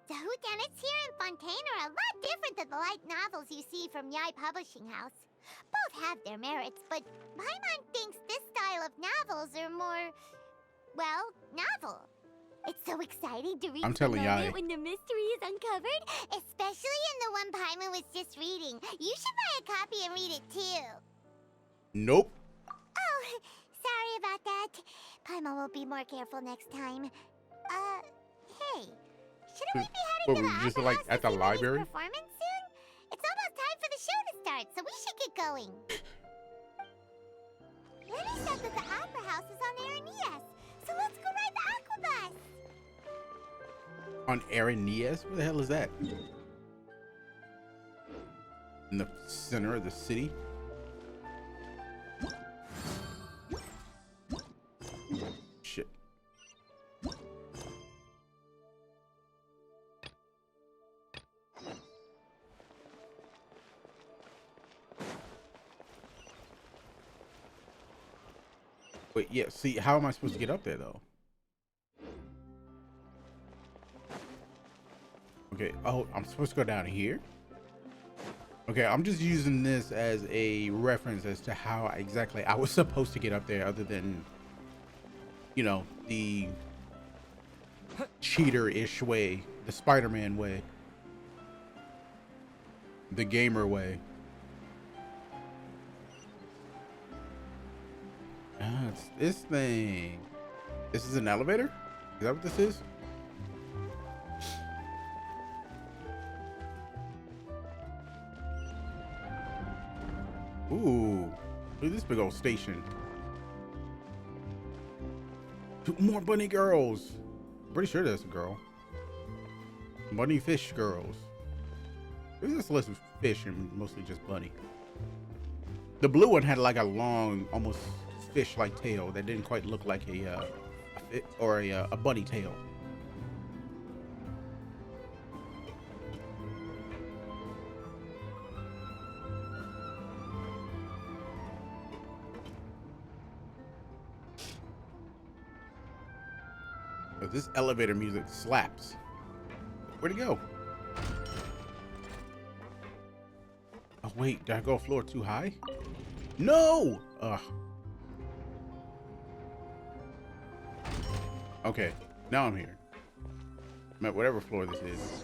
The whodunits here in Fontaine are a lot different than the light novels you see from Yai Publishing House. Both have their merits, but Paimon thinks this style of novels are more, well, novel. It's so exciting to read I'm the telling moment Yai. when the mystery is uncovered, especially in the one Paimon was just reading. You should buy a copy and read it too. Nope. Oh, sorry about that. Paimon will be more careful next time. Hey, shouldn't we be heading What, to the we're just opera like house at to the see Minnie's library? performance soon? It's almost time for the show to start, so we should get going. Lenny said that the opera house is on Aranias, so let's go ride the aquabus. On Aranias? Where the hell is that? In the center of the city? Shit. Wait, yeah, see, how am I supposed to get up there, though? Okay, oh, I'm supposed to go down here? Okay, I'm just using this as a reference as to how exactly I was supposed to get up there, other than, you know, the cheater-ish way, the Spider-Man way, the gamer way. Ah, it's this thing. This is an elevator? Is that what this is? Ooh, look at this big old station. 2 more bunny girls. Pretty sure that's a girl. Bunny fish girls. Maybe that's less of fish and mostly just bunny. The blue one had like a long, almost fish-like tail that didn't quite look like a bunny tail. But this elevator music slaps. Where'd it go? Oh wait, did I go a floor too high? No! Ugh. Okay, now I'm here. I'm at whatever floor this is.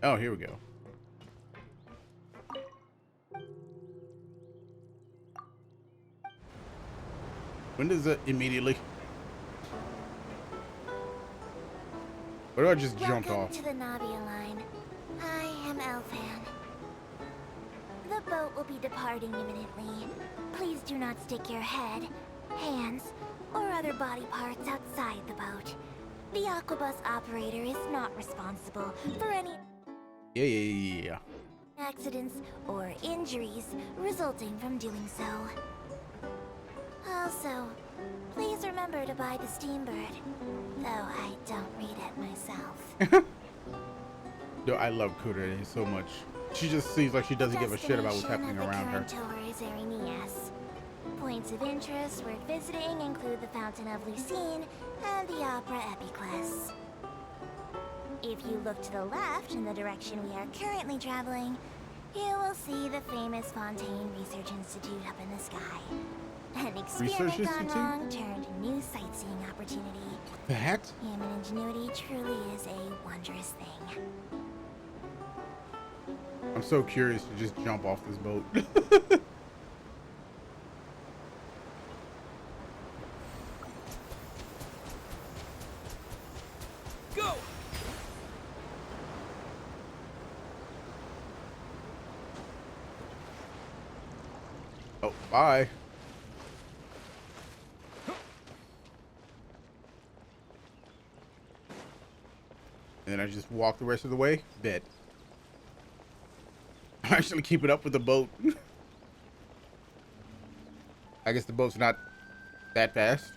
Oh, here we go. When does it immediately? What do I just jumped off? Welcome to the Navia line. I am Elfan. The boat will be departing imminently. Please do not stick your head, hands, or other body parts outside the boat. The aquabus operator is not responsible for any Yeah. accidents or injuries resulting from doing so. Also, please remember to buy the Steambird, though I don't read it myself. Yo, I love Kudere so much. She just seems like she doesn't give a shit about what's happening around her. The current tour is Aranias. Points of interest worth visiting include the Fountain of Lucine and the Opera Epiclese. If you look to the left in the direction we are currently traveling, you will see the famous Fontaine Research Institute up in the sky. An experiment gone wrong turned new sightseeing opportunity. The heck? Human ingenuity truly is a wondrous thing. I'm so curious to just jump off this boat. Go! Oh, bye. And then I just walk the rest of the way. Dead. I'm actually keeping up with the boat. I guess the boat's not that fast.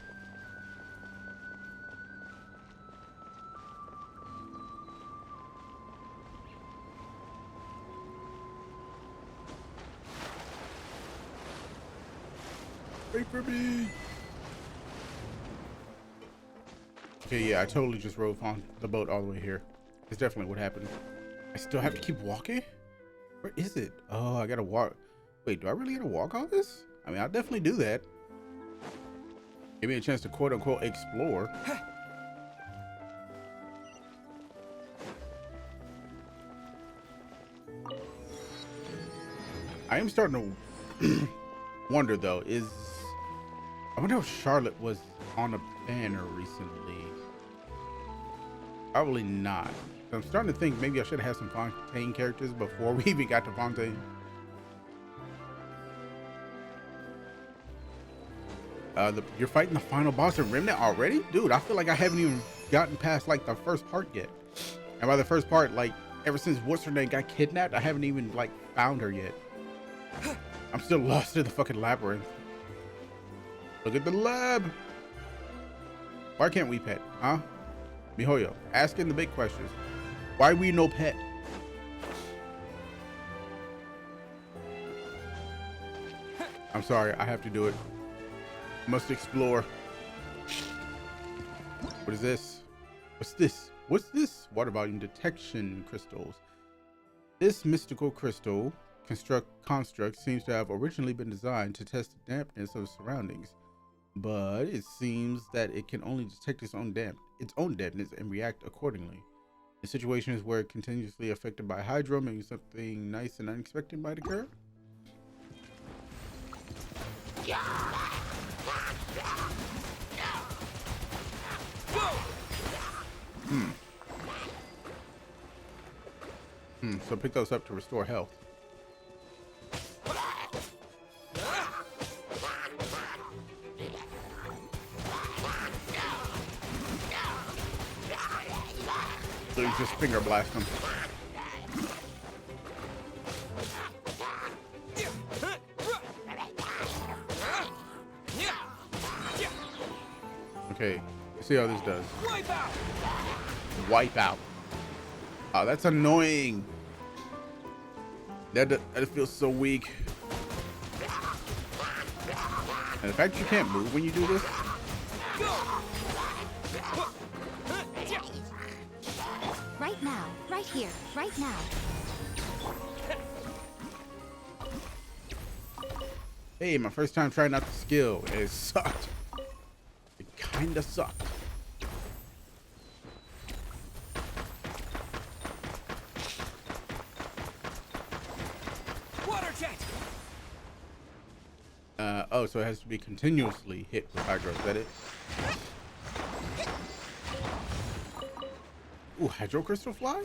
Wait for me. Okay, yeah, I totally just rode on the boat all the way here. It's definitely what happened. I still have to keep walking? Where is it? Oh, I gotta walk. Wait, do I really gotta walk all this? I mean, I'll definitely do that. Give me a chance to quote unquote explore. I am starting to wonder though, I wonder if Charlotte was on a banner recently. Probably not. I'm starting to think maybe I should have had some Fontaine characters before we even got to Fontaine. You're fighting the final boss of Remnant already? Dude, I feel like I haven't even gotten past like the first part yet. And by the first part, like ever since what's her name got kidnapped, I haven't even like found her yet. I'm still lost in the fucking labyrinth. Look at the lab. Why can't we pet, huh? Mihoyo, asking the big questions. Why we no pet? I'm sorry, I have to do it. Must explore. What is this? What's this? What's this? Water volume detection crystals. This mystical crystal construct seems to have originally been designed to test the dampness of surroundings, but it seems that it can only detect its own dampness and react accordingly. In situations where it continuously affected by hydro, maybe something nice and unexpected might occur. So pick those up to restore health. So you just finger blast them. Okay, let's see how this does. Wipe out. Wipe out. Oh, that's annoying. That feels so weak. And the fact that you can't move when you do this. Right now, right here, right now. Hey, my first time trying out the skill, and it sucked. It kinda sucked. Water jet. Oh, so it has to be continuously hit with hydro. Is that it? Ooh, hydro crystal fly?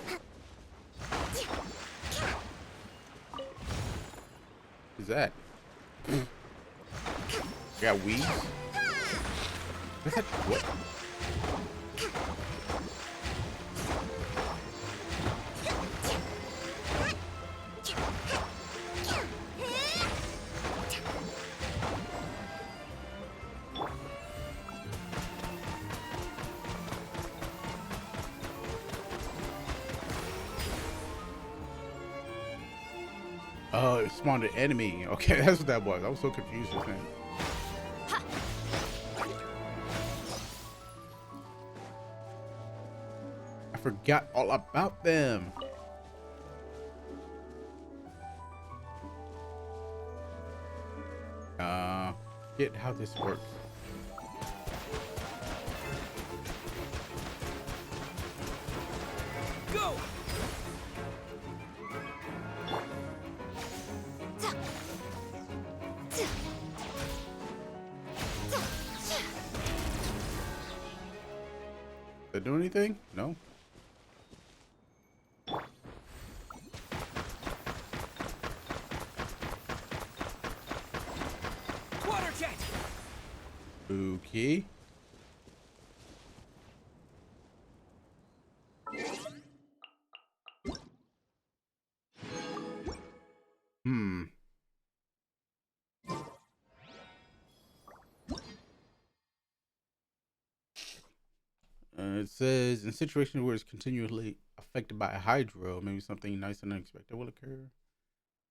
What is that? I got weeds? What's that? What? Oh, it spawned an enemy. Okay, that's what that was. I was so confused with that. I forgot all about them. Get how this works. Go. Did it do anything? No. Water jet. Okay. It says in situations where it's continually affected by a hydro, maybe something nice and unexpected will occur.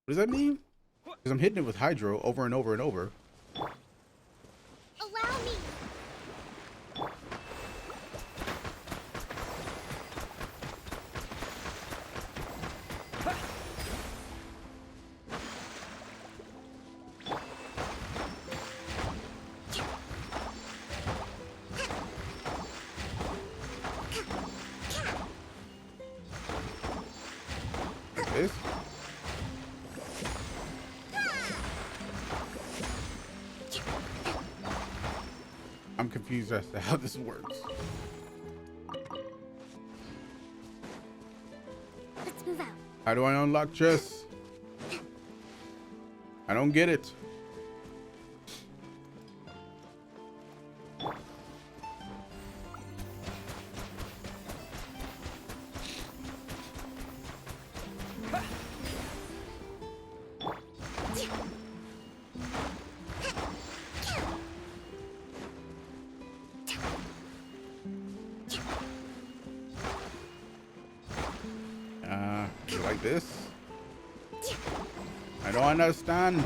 What does that mean? Because I'm hitting it with hydro over and over and over. Allow me. Like this. I'm confused as to how this works. Let's move out. How do I unlock chests? I don't get it. Like this? I don't understand.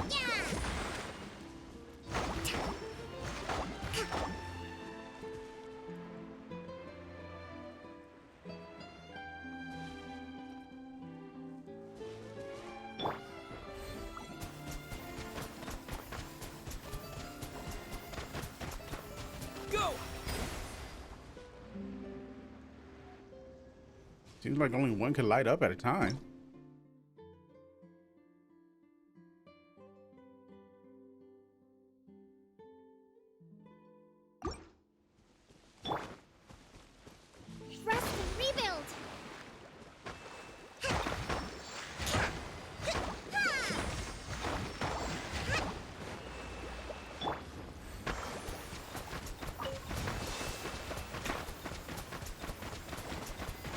Go! Seems like only one can light up at a time. Rest and rebuild.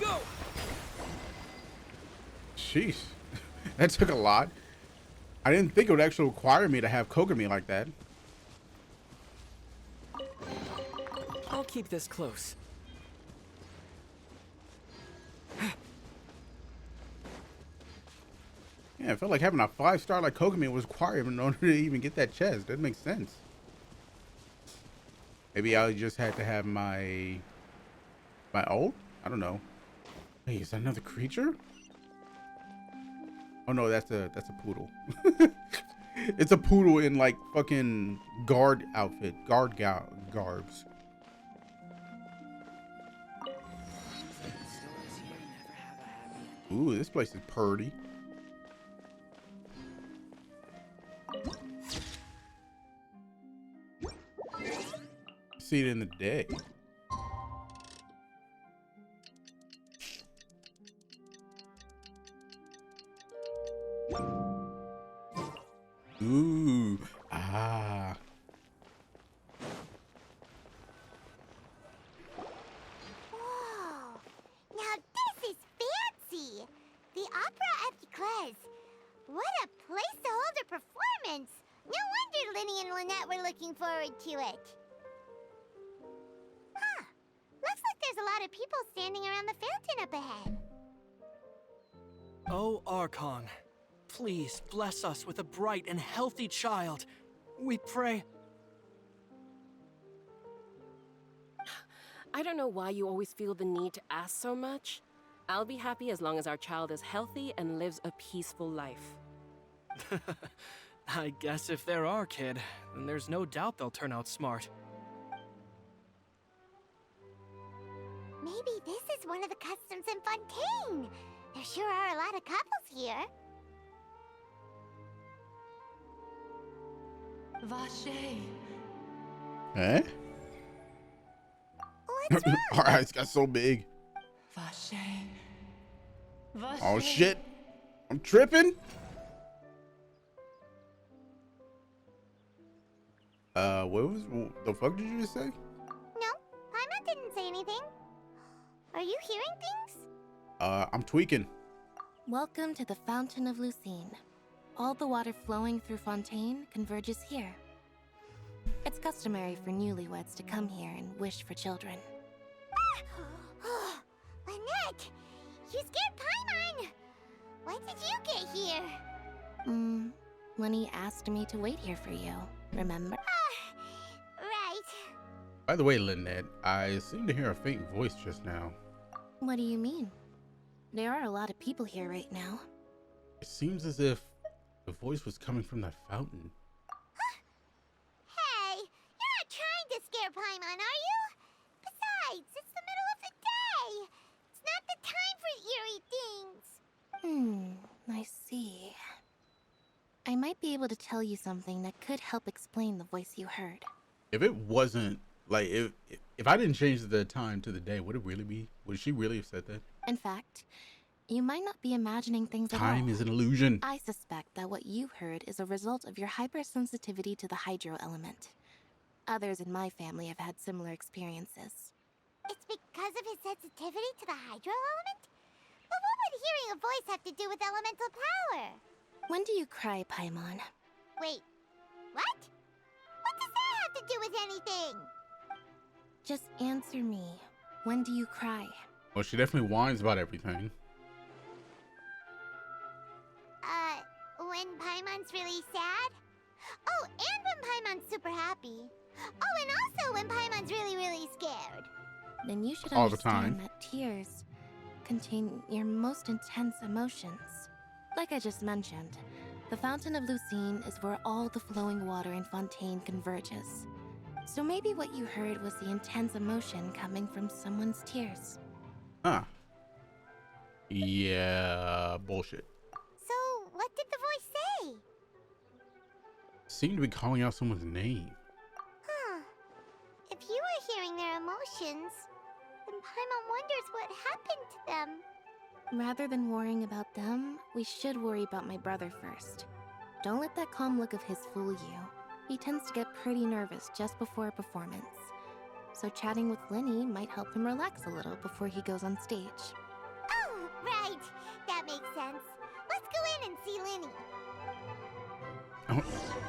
Go! Jeez, that took a lot. I didn't think it would actually require me to have Kokomi like that. I'll keep this close. Yeah, I felt like having a 5-star like Kokomi was required in order to even get that chest. That makes sense. Maybe I just had to have my ult? I don't know. Hey, is that another creature? Oh no, that's a poodle. It's a poodle in like fucking guard outfit, garbs. Ooh, this place is purty. See it in the day. Ooh, ah. Whoa. Now this is fancy. The Opera at Eclairs. What a place to hold a performance. No wonder Linny and Lynette were looking forward to it. Huh. Looks like there's a lot of people standing around the fountain up ahead. Oh, Archon, please bless us with a bright and healthy child. We pray. I don't know why you always feel the need to ask so much. I'll be happy as long as our child is healthy and lives a peaceful life. I guess if they're our kid, then there's no doubt they'll turn out smart. Maybe this is one of the customs in Fontaine. There sure are a lot of couples here. Vache. Eh? Our eyes got so big. Vache. Oh shit. I'm tripping. What the fuck did you just say? No, Paimon didn't say anything. Are you hearing things? I'm tweaking. Welcome to the Fountain of Lucine. All the water flowing through Fontaine converges here. It's customary for newlyweds to come here and wish for children. you scared Paimon? Why did you get here? Lenny asked me to wait here for you, remember? Right. By the way, Lynette, I seem to hear a faint voice just now. What do you mean? There are a lot of people here right now. It seems as if the voice was coming from that fountain. Hey, you're not trying to scare Paimon, are you? Besides, it's the middle of the day. It's not the time for eerie things. I see. I might be able to tell you something that could help explain the voice you heard. If it wasn't, like, if I didn't change the time to the day, would it really be? Would she really have said that? In fact, you might not be imagining things at all. Time is an illusion. I suspect that what you heard is a result of your hypersensitivity to the hydro element. Others in my family have had similar experiences. It's because of his sensitivity to the hydro element? But what would hearing a voice have to do with elemental power? When do you cry, Paimon? Wait, what? What does that have to do with anything? Just answer me. When do you cry? Well, she definitely whines about everything. When Paimon's really sad? Oh, and when Paimon's super happy. Oh, and also when Paimon's really, really scared. Then you should All the time. understand that tears contain your most intense emotions. Like I just mentioned, the Fountain of Lucine is where all the flowing water in Fontaine converges. So maybe what you heard was the intense emotion coming from someone's tears. Huh. Yeah, bullshit. So, what did the voice say? Seemed to be calling out someone's name. Huh. If you were hearing their emotions, then Paimon wonders what happened to them. Rather than worrying about them, we should worry about my brother first. Don't let that calm look of his fool you. He tends to get pretty nervous just before a performance. So chatting with Lenny might help him relax a little before he goes on stage. Oh, right. That makes sense. Let's go in and see Lenny.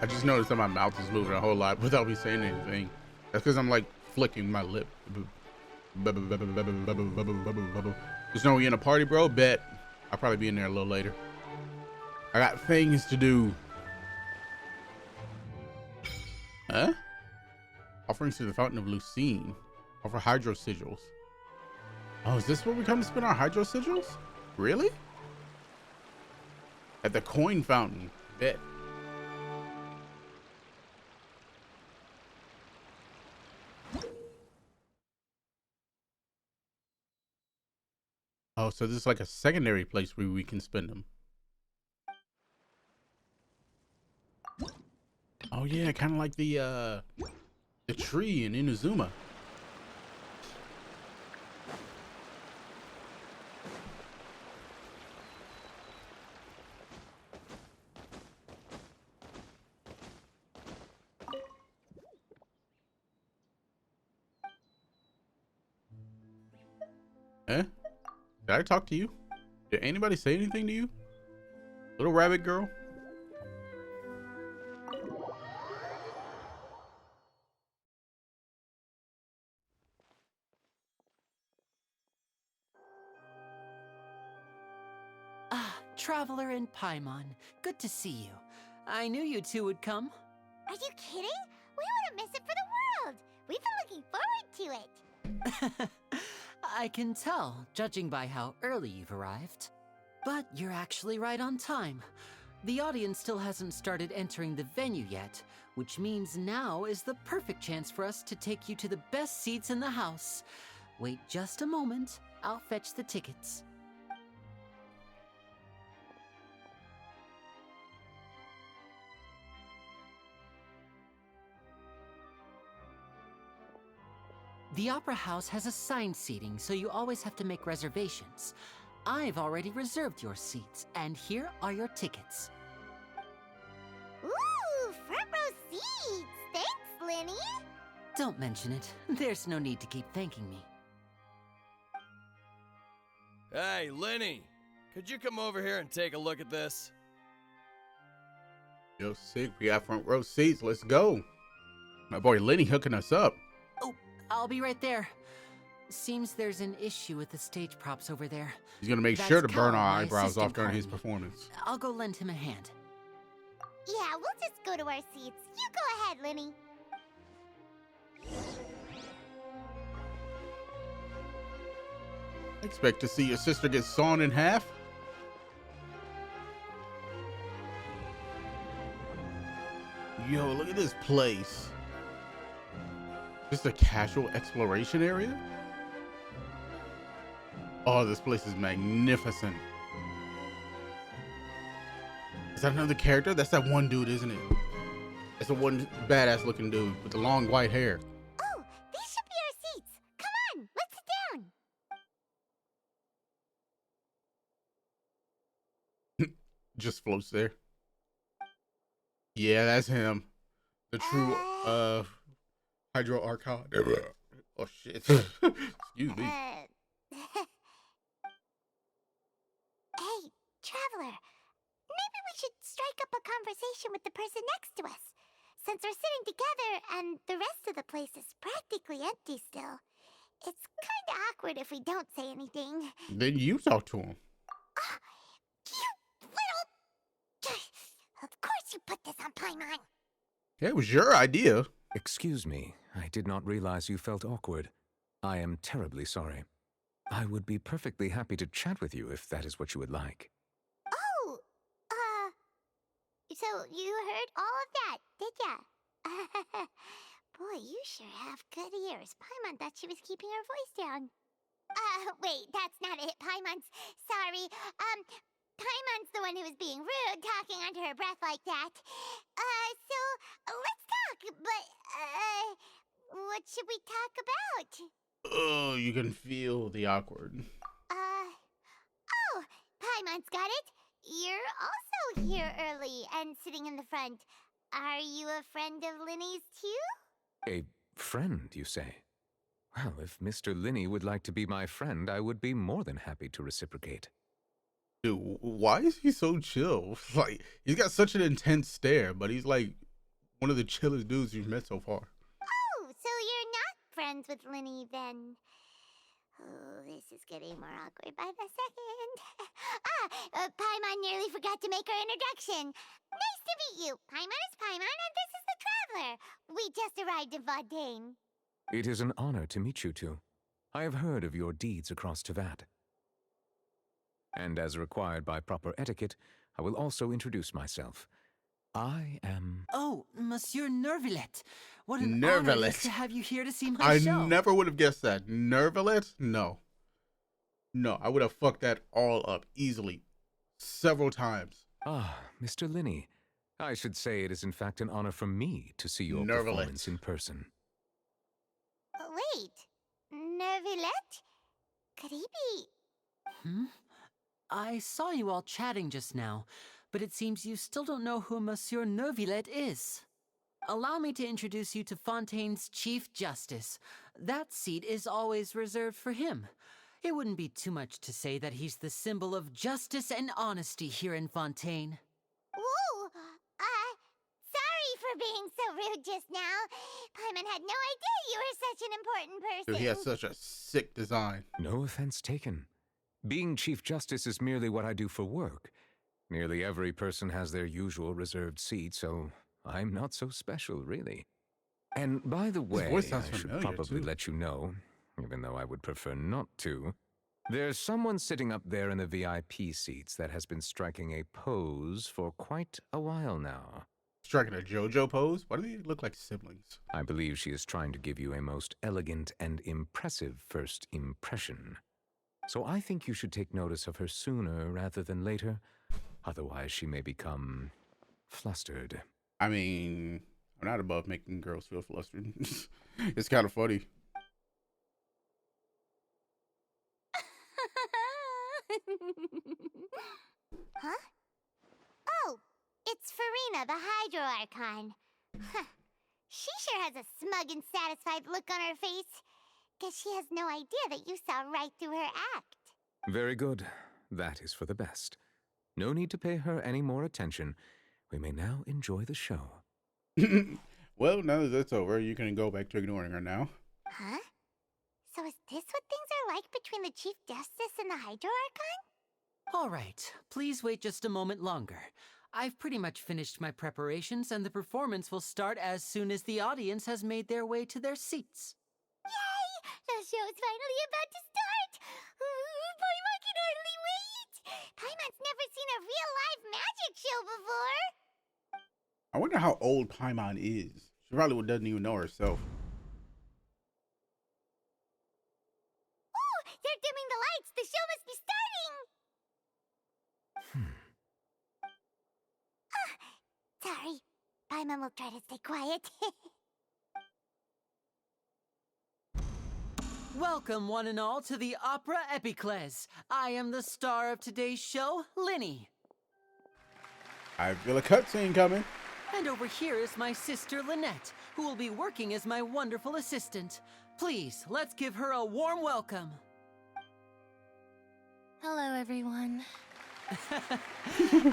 I just noticed that my mouth is moving a whole lot without me saying anything. That's because I'm like flicking my lip. Just know we in a party, bro. Bet I'll probably be in there a little later. I got things to do. Huh? Offerings to the Fountain of Lucine. Offer hydro sigils. Oh, is this where we come to spin our hydro sigils? Really? At the coin fountain. Bet. Oh, so this is like a secondary place where we can spend them. Oh yeah, kind of like the tree in Inazuma. Eh? Did I talk to you? Did anybody say anything to you? Little rabbit girl? Traveler and Paimon, good to see you. I knew you two would come. Are you kidding? We wouldn't miss it for the world. We've been looking forward to it. I can tell, judging by how early you've arrived. But you're actually right on time. The audience still hasn't started entering the venue yet, which means now is the perfect chance for us to take you to the best seats in the house. Wait just a moment, I'll fetch the tickets. The Opera House has assigned seating, so you always have to make reservations. I've already reserved your seats, and here are your tickets. Ooh, front row seats! Thanks, Lenny! Don't mention it. There's no need to keep thanking me. Hey, Lenny! Could you come over here and take a look at this? Yo, sick. We got front row seats. Let's go. My boy Lenny hooking us up. I'll be right there. Seems there's an issue with the stage props over there. He's gonna make That's sure to burn Cal, our my eyebrows assistant, off during his calling me. performance. I'll go lend him a hand. Yeah, we'll just go to our seats. You go ahead, Lenny. Expect to see your sister get sawn in half? Yo, look at this place. Just a casual exploration area? Oh, this place is magnificent. Is that another character? That's that one dude, isn't it? It's the one badass looking dude with the long white hair. Oh, these should be our seats. Come on, let's sit down. Just floats there. Yeah, that's him. The true Hydro Archon. Oh shit. Excuse me. Hey, Traveler. Maybe we should strike up a conversation with the person next to us. Since we're sitting together and the rest of the place is practically empty still, it's kind of awkward if we don't say anything. Then you talk to him. You little... Of course you put this on Paimon. Yeah, it was your idea. Excuse me, I did not realize you felt awkward. I am terribly sorry. I would be perfectly happy to chat with you if that is what you would like. Oh, so you heard all of that, did ya? Boy, you sure have good ears. Paimon thought she was keeping her voice down. Wait, that's not it. Paimon's sorry. Paimon's the one who was being rude, talking under her breath like that. So let's talk, but, what should we talk about? Oh, you can feel the awkward. Oh, Paimon's got it. You're also here early and sitting in the front. Are you a friend of Linny's too? A friend, you say? Well, if Mr. Linney would like to be my friend, I would be more than happy to reciprocate. Dude, why is he so chill? Like, he's got such an intense stare, but he's like one of the chillest dudes you've met so far. Oh, so you're not friends with Linny then? Oh, this is getting more awkward by the second. Paimon nearly forgot to make her introduction. Nice to meet you. Paimon is Paimon, and this is the Traveler. We just arrived in Fontaine. It is an honor to meet you two. I have heard of your deeds across Tevat. And as required by proper etiquette, I will also introduce myself. I am... Oh, Monsieur Nervillet. What an honor it is to have you here to see my show. I never would have guessed that. Nervillet? No. No, I would have fucked that all up easily. Several times. Ah, Mr. Linney. I should say it is in fact an honor for me to see your performance in person. Wait, Nervillet? Could he be... I saw you all chatting just now, but it seems you still don't know who Monsieur Nervillet is. Allow me to introduce you to Fontaine's Chief Justice. That seat is always reserved for him. It wouldn't be too much to say that he's the symbol of justice and honesty here in Fontaine. Whoa! Sorry for being so rude just now. Paimon had no idea you were such an important person. Dude, he has such a sick design. No offense taken. Being Chief Justice is merely what I do for work. Nearly every person has their usual reserved seat, so I'm not so special, really. And by the way, I should probably let you know, even though I would prefer not to, there's someone sitting up there in the VIP seats that has been striking a pose for quite a while now. Striking a JoJo pose? Why do they look like siblings? I believe she is trying to give you a most elegant and impressive first impression. So I think you should take notice of her sooner rather than later. Otherwise, she may become flustered. I mean, I'm not above making girls feel flustered. It's kind of funny. Huh? Oh, it's Farina, the Hydro Archon. She sure has a smug and satisfied look on her face. Guess she has no idea that you saw right through her act. Very good. That is for the best. No need to pay her any more attention. We may now enjoy the show. Well, now that that's over, you can go back to ignoring her now. Huh? So is this this what things are like between the Chief Justice and the Hydro Archon? All right, please wait just a moment longer. I've pretty much finished my preparations, and the performance will start as soon as the audience has made their way to their seats. Yay! The show's finally about to start! Paimon can hardly wait! Paimon's never seen a real live magic show before! I wonder how old Paimon is. She probably doesn't even know herself. Oh, they're dimming the lights! The show must be starting! Sorry. Paimon will try to stay quiet. Welcome, one and all, to the Opera Epiclese. I am the star of today's show, Linny. I feel a cutscene coming. And over here is my sister, Lynette, who will be working as my wonderful assistant. Please, let's give her a warm welcome. Hello, everyone.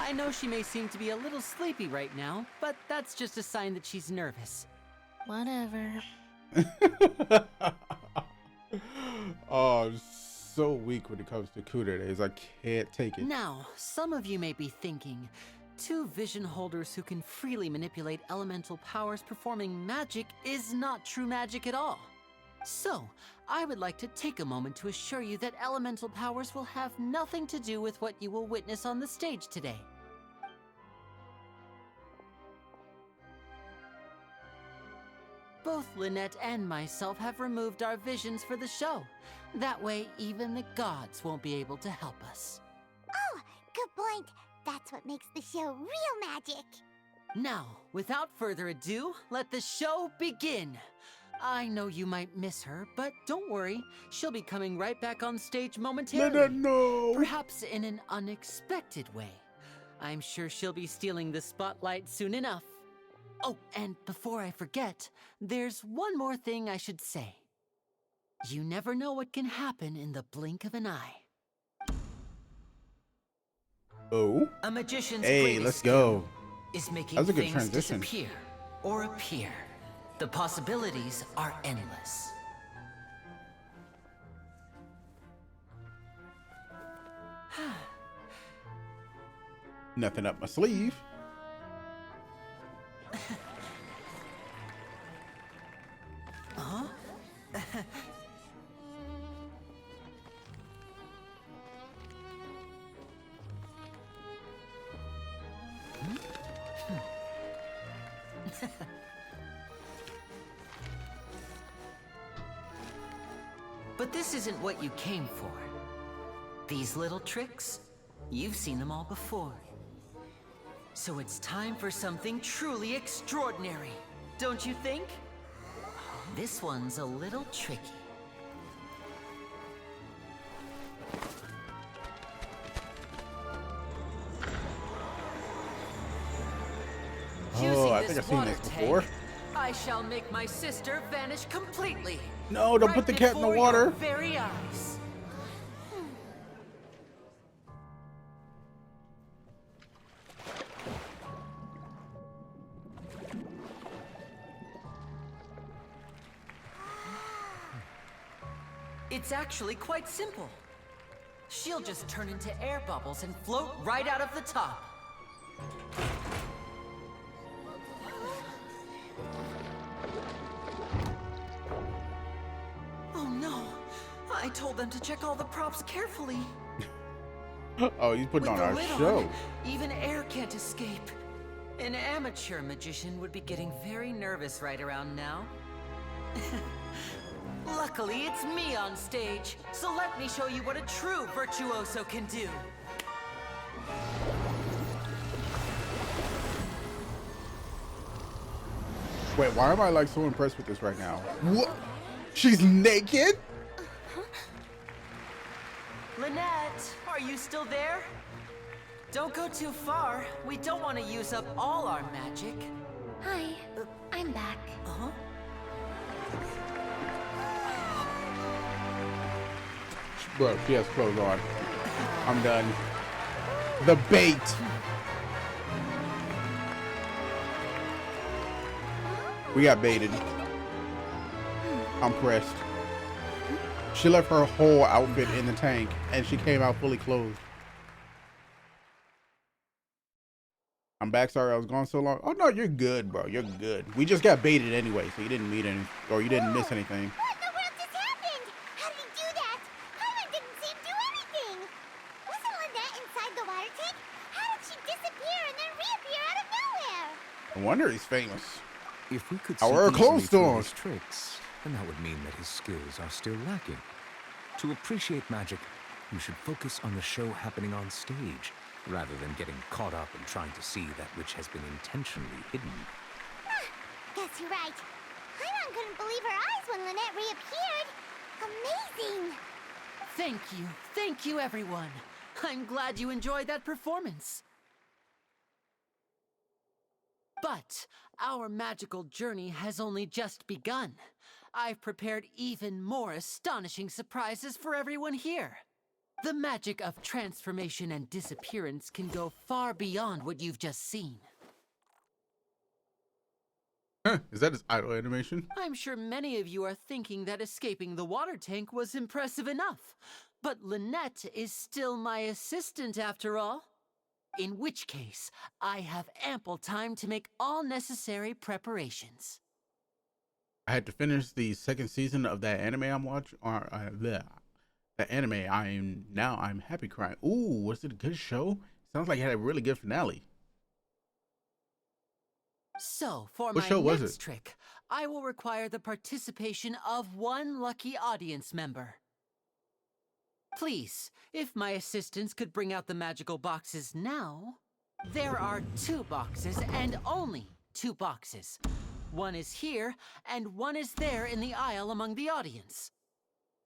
I know she may seem to be a little sleepy right now, but that's just a sign that she's nervous. Whatever. Oh, I'm so weak when it comes to Kuda days. I can't take it. Now, some of you may be thinking, two vision holders who can freely manipulate elemental powers performing magic is not true magic at all. So, I would like to take a moment to assure you that elemental powers will have nothing to do with what you will witness on the stage today. Both Lynette and myself have removed our visions for the show. That way, even the gods won't be able to help us. Oh, good point. That's what makes the show real magic. Now, without further ado, let the show begin. I know you might miss her, but don't worry. She'll be coming right back on stage momentarily. No. Perhaps in an unexpected way. I'm sure she'll be stealing the spotlight soon enough. Oh, and before I forget, there's one more thing I should say. You never know what can happen in the blink of an eye. Oh. A magician's hey, greatest let's go. Is making That's a good things transition. disappear or appear. The possibilities are endless. Nothing up my sleeve. Huh? But this isn't what you came for. These little tricks, you've seen them all before. So it's time for something truly extraordinary, don't you think? This one's a little tricky. Oh, I think I've seen this before. I shall make my sister vanish completely. No, don't put the cat in the water. Your very eyes. It's actually quite simple. She'll just turn into air bubbles and float right out of the top. Oh no! I told them to check all the props carefully. Oh, he's putting on With the our lid show. on, even air can't escape. An amateur magician would be getting very nervous right around now. Luckily, it's me on stage, so let me show you what a true virtuoso can do. Wait, why am I like so impressed with this right now? What? She's naked? Lynette, are you still there? Don't go too far. We don't want to use up all our magic. Hi, I'm back. Uh-huh. Bro, she has clothes on. I'm done. The bait. We got baited. I'm pressed. She left her whole outfit in the tank, and she came out fully clothed. I'm back. Sorry I was gone so long. Oh, no, you're good, bro. You're good. We just got baited anyway, so you didn't meet any, or you didn't miss anything. What in the world just happened? How did he do that? Paimon didn't seem to do anything. Wasn't Lynette inside the water tank? How did she disappear and then reappear out of nowhere? No wonder he's famous. If we could I see wear easily clothes through stores. his tricks, then that would mean that his skills are still lacking. To appreciate magic, you should focus on the show happening on stage, rather than getting caught up in trying to see that which has been intentionally hidden. Guess you're right. Paimon couldn't believe her eyes when Lynette reappeared. Amazing! Thank you, everyone. I'm glad you enjoyed that performance. But our magical journey has only just begun. I've prepared even more astonishing surprises for everyone here. The magic of transformation and disappearance can go far beyond what you've just seen. Huh, is that his idle animation? I'm sure many of you are thinking that escaping the water tank was impressive enough. But Lynette is still my assistant after all. In which case, I have ample time to make all necessary preparations. I had to finish the second season of that anime I'm watching, or that anime. I'm happy crying. Ooh, was it a good show? Sounds like it had a really good finale. So, for What my show was next it? trick, I will require the participation of one lucky audience member. Please, if my assistants could bring out the magical boxes now. There are 2 boxes and only 2 boxes. One is here and one is there in the aisle among the audience.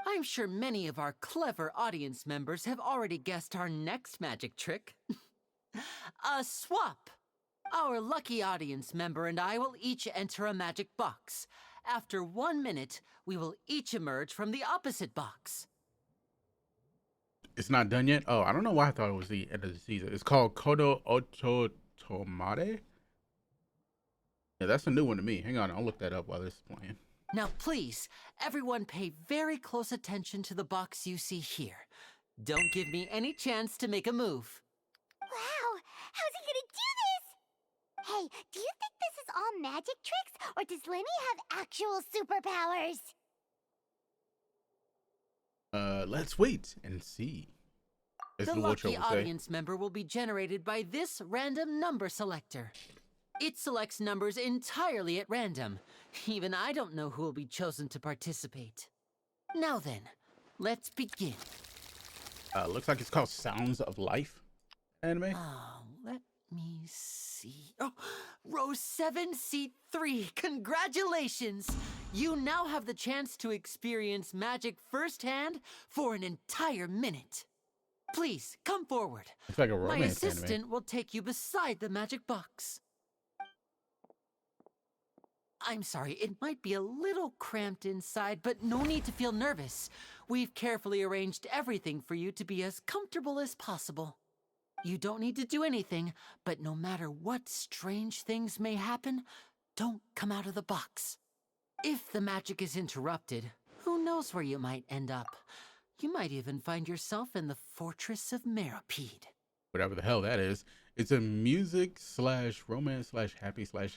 I'm sure many of our clever audience members have already guessed our next magic trick. A swap! Our lucky audience member and I will each enter a magic box. After 1 minute, we will each emerge from the opposite box. It's not done yet? Oh, I don't know why I thought it was the end of the season. It's called Kodo Ototomare? Yeah, that's a new one to me. Hang on, I'll look that up while this is playing. Now please, everyone pay very close attention to the box you see here. Don't give me any chance to make a move. Wow, how's he gonna do this? Hey, do you think this is all magic tricks, or does Lenny have actual superpowers? Let's wait and see. As The Luocho lucky would say. audience member will be generated by this random number selector. It selects numbers entirely at random. Even I don't know who will be chosen to participate. Now then, let's begin. Looks like it's called Sounds of Life anime. Oh, let me see. Oh, row 7, seat 3. Congratulations! You now have the chance to experience magic firsthand for an entire minute. Please, come forward. It's like a My romance assistant anime. will take you beside the magic box. I'm sorry, it might be a little cramped inside, but no need to feel nervous. We've carefully arranged everything for you to be as comfortable as possible. You don't need to do anything, but no matter what strange things may happen, don't come out of the box. If the magic is interrupted, who knows where you might end up? You might even find yourself in the Fortress of Meripede. Whatever the hell that is. It's a music slash romance slash happy slash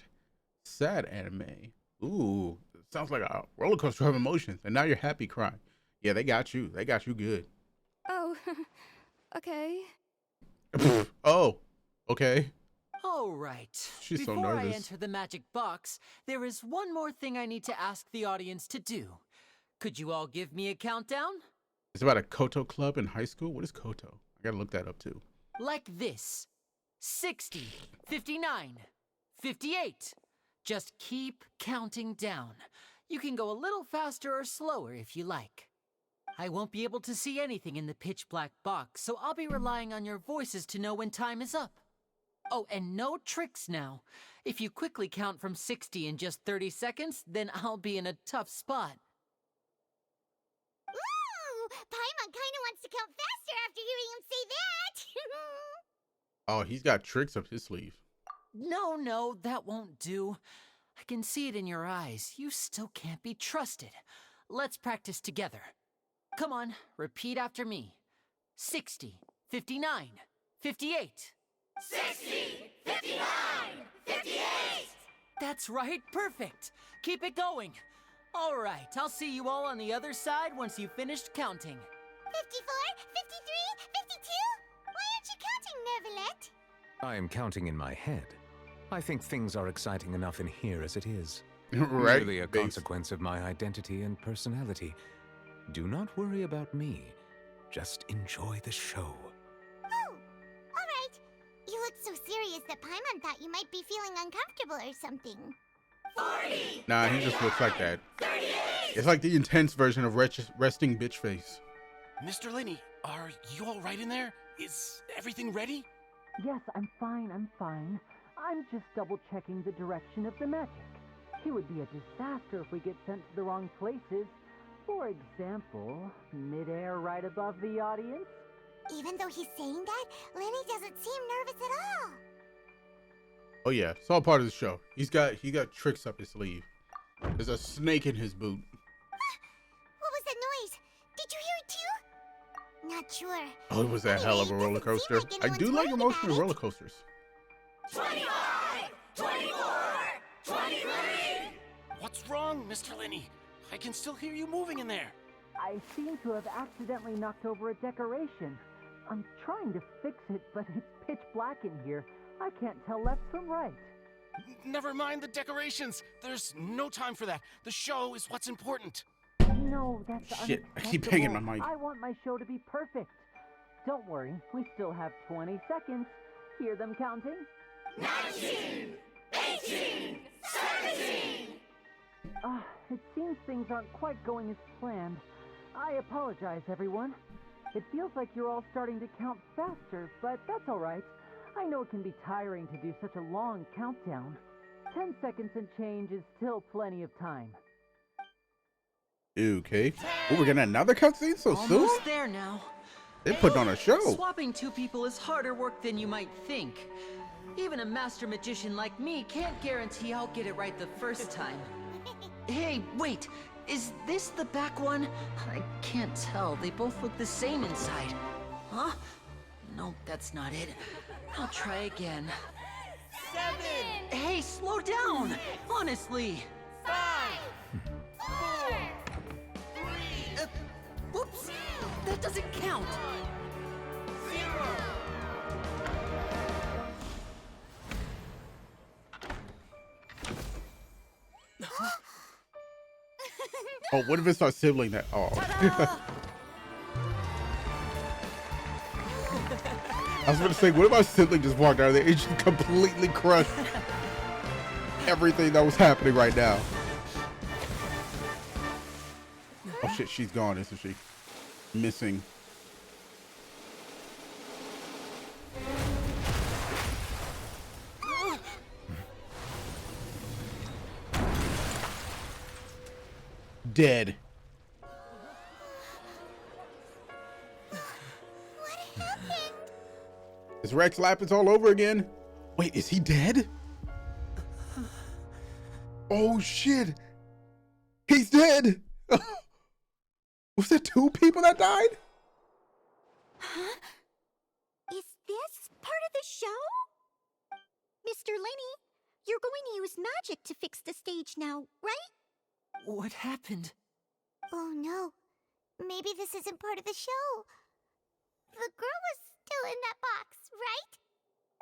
sad anime. Ooh, sounds like a roller coaster of emotions. And now you're happy crying. Yeah, they got you. They got you good. Oh, okay. Oh, okay. All right. She's so Before I nervous. enter the magic box, there is one more thing I need to ask the audience to do. Could you all give me a countdown? It's about a Koto club in high school. What is Koto? I gotta look that up too. Like this. 60, 59, 58. Just keep counting down. You can go a little faster or slower if you like. I won't be able to see anything in the pitch black box, so I'll be relying on your voices to know when time is up. Oh, and no tricks now. If you quickly count from 60 in just 30 seconds, then I'll be in a tough spot. Ooh, Paimon kinda wants to count faster after hearing him say that. Oh, he's got tricks up his sleeve. No, that won't do. I can see it in your eyes. You still can't be trusted. Let's practice together. Come on, repeat after me. 60, 59, 58. 60, 59, 58! That's right, perfect. Keep it going. All right, I'll see you all on the other side once you've finished counting. 54, 53, 52? Why aren't you counting, Nervalet? I am counting in my head. I think things are exciting enough in here as it is. Right, Merely a consequence of my identity and personality. Do not worry about me. Just enjoy the show. Oh, all right. You look so serious that Paimon thought you might be feeling uncomfortable or something. 40! Nah, he just looks like that. 38! It's like the intense version of resting bitch face. Mr. Linney, are you all right in there? Is everything ready? Yes, I'm fine, I'm just double-checking the direction of the magic. It would be a disaster if we get sent to the wrong places. For example, midair right above the audience. Even though he's saying that, Lenny doesn't seem nervous at all. Oh yeah, it's all part of the show. He got tricks up his sleeve. There's a snake in his boot. What was that noise? Did you hear it too? Not sure. Oh, it was a hell of a roller coaster. I do like emotional roller coasters. 25, 24, 23! What's wrong, Mr. Linney? I can still hear you moving in there. I seem to have accidentally knocked over a decoration. I'm trying to fix it, but it's pitch black in here. I can't tell left from right. Never mind the decorations. There's no time for that. The show is what's important. No, that's Shit, I keep banging my mic. I want my show to be perfect. Don't worry, we still have 20 seconds. Hear them counting? 19, 18, 17! It seems things aren't quite going as planned. I apologize, everyone. It feels like you're all starting to count faster, but that's all right. I know it can be tiring to do such a long countdown. 10 seconds and change is still plenty of time. Okay. Oh, we're getting another cutscene so soon? Almost there now. They're putting on a show. Swapping two people is harder work than you might think. Even a master magician like me can't guarantee I'll get it right the first time. Hey, wait. Is this the back one? I can't tell. They both look the same inside. Huh? No, that's not it. I'll try again. 7! Hey, slow down! Honestly. 5! 4! 3! Whoops! That doesn't count! 0! Oh, what if it's our sibling that? Oh. I was gonna say, what if our sibling just walked out of there and just completely crushed everything that was happening right now? Oh shit, she's gone, isn't she? Missing. Dead. What happened? Is Rex Lapis all over again? Wait, is he dead? Oh shit. He's dead. Was there 2 people that died? Huh? Is this part of the show? Mr. Linney, you're going to use magic to fix the stage now, right? What happened? Oh no. Maybe this isn't part of the show. The girl was still in that box, right?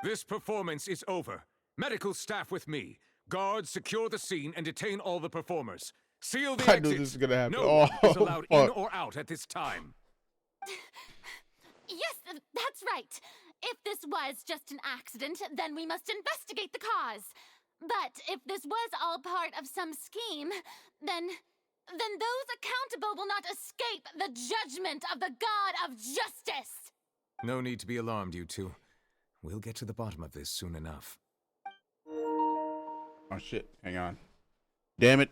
This performance is over. Medical staff with me. Guards, secure the scene and detain all the performers. Seal the I exits. knew this was gonna happen. No one is Oh, allowed in fuck. or out at this time. Yes, that's right. If this was just an accident, then we must investigate the cause. But if this was all part of some scheme, then those accountable will not escape the judgment of the God of Justice. No need to be alarmed, you two. We'll get to the bottom of this soon enough. Oh shit, hang on. Damn it.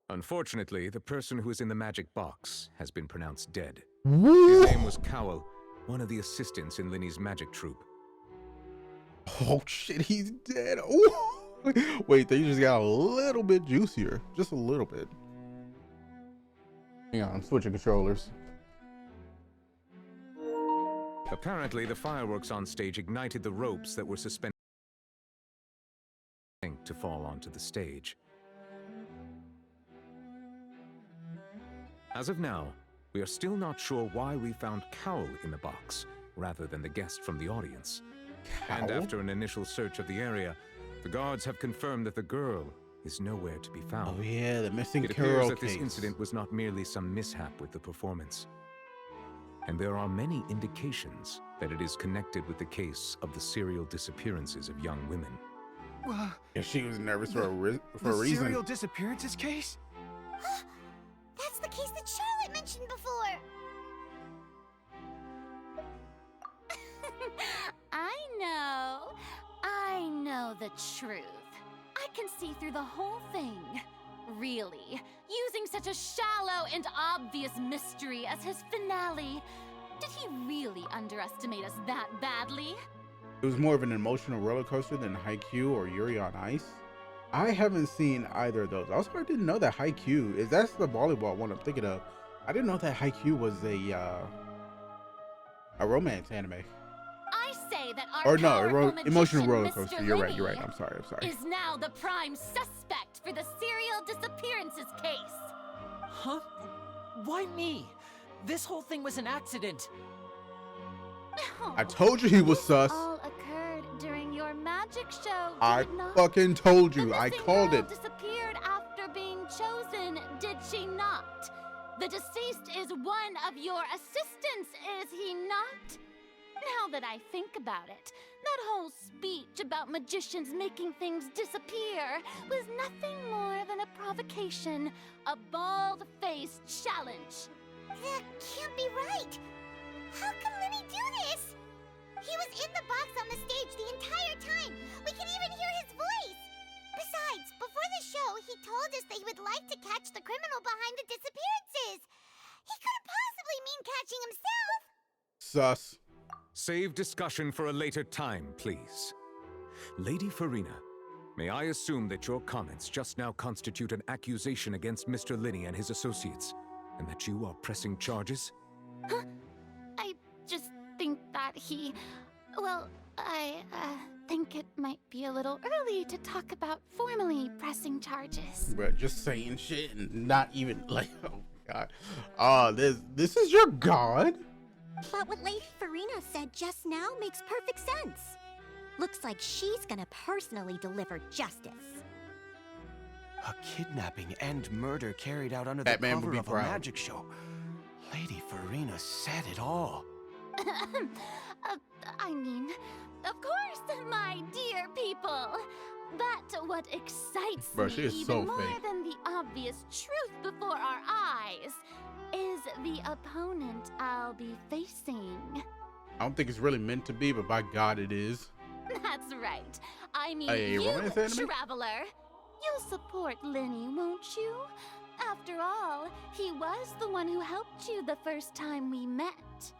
Unfortunately, the person who is in the magic box has been pronounced dead. Woo! His name was Cowell, one of the assistants in Linny's magic troupe. Oh shit, he's dead. Ooh. Wait, they just got a little bit juicier. Just a little bit. Hang on, I'm switching controllers. Apparently, the fireworks on stage ignited the ropes that were suspended to fall onto the stage. As of now, we are still not sure why we found Cowl in the box, rather than the guest from the audience. And after an initial search of the area, the guards have confirmed that the girl is nowhere to be found. Oh yeah, the missing It Carol appears that this case. incident was not merely some mishap with the performance. And there are many indications that it is connected with the case of the serial disappearances of young women. Yeah, she was nervous for a reason. Serial disappearances case? That's the case that Charlotte mentioned before. I know the truth. I can see through the whole thing. Really, using such a shallow and obvious mystery as his finale. Did he really underestimate us that badly? It was more of an emotional roller coaster than Haikyuu or Yuri on Ice. I haven't seen either of those. Also, I didn't know that Haikyuu is that's the volleyball one I'm thinking of. I didn't know that Haikyuu was a romance anime. I say that our Or no, powerful emotional magician, roller Mr. coaster. You're right. Linny, You're right. I'm sorry. is now the prime suspect for the serial disappearances case. Huh? Why me? This whole thing was an accident. I told you he was sus. All occurred during your magic show, did I it not? fucking told you. The I missing called girl it. disappeared after being chosen, did she not? The deceased is one of your assistants, is he not? Now that I think about it, that whole speech about magicians making things disappear was nothing more than a provocation, a bald-faced challenge. That can't be right. How can Linny do this? He was in the box on the stage the entire time. We can even hear his voice. Besides, before the show, he told us that he would like to catch the criminal behind the disappearances. He couldn't possibly mean catching himself. Sus. Save discussion for a later time, please. Lady Farina, may I assume that your comments just now constitute an accusation against Mr. Linny and his associates, and that you are pressing charges? Huh? I just think that he... Well, I think it might be a little early to talk about formally pressing charges. Bro, just saying shit and not even like, oh god. This is your god? But what Lady Farina said just now makes perfect sense. Looks like she's gonna personally deliver justice. A kidnapping and murder carried out under That the man would cover be of a proud. magic show. Lady Farina said it all. I mean, of course, my dear people. But what excites Bro, me she is even so more fake. than the obvious truth before our eyes is the opponent I'll be facing. I don't think it's really meant to be, but by God it is. That's right. I mean, A you, romance anime? Traveler. You'll support Linny, won't you? After all, he was the one who helped you the first time we met.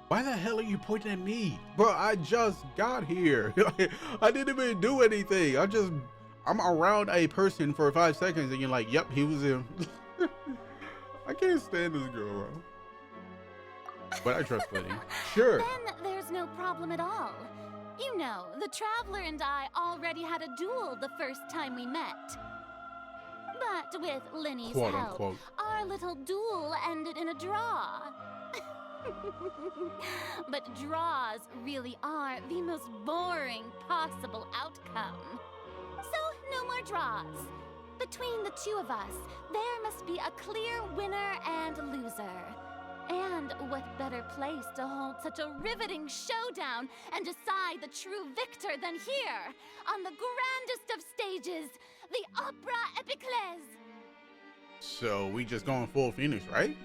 Why the hell are you pointing at me? Bro, I just got here. I didn't even do anything. I'm around a person for 5 seconds and you're like, yep, he was him. I can't stand this girl, bro. But I trust Lenny. Sure. Then there's no problem at all. You know, the Traveler and I already had a duel the first time we met. But with Linny's Quote, help, unquote. our little duel ended in a draw. But draws really are the most boring possible outcome. So, no more draws. Between the two of us, there must be a clear winner and loser. And what better place to hold such a riveting showdown and decide the true victor than here, on the grandest of stages, the Opera Epiclese. So we just going full Phoenix, right?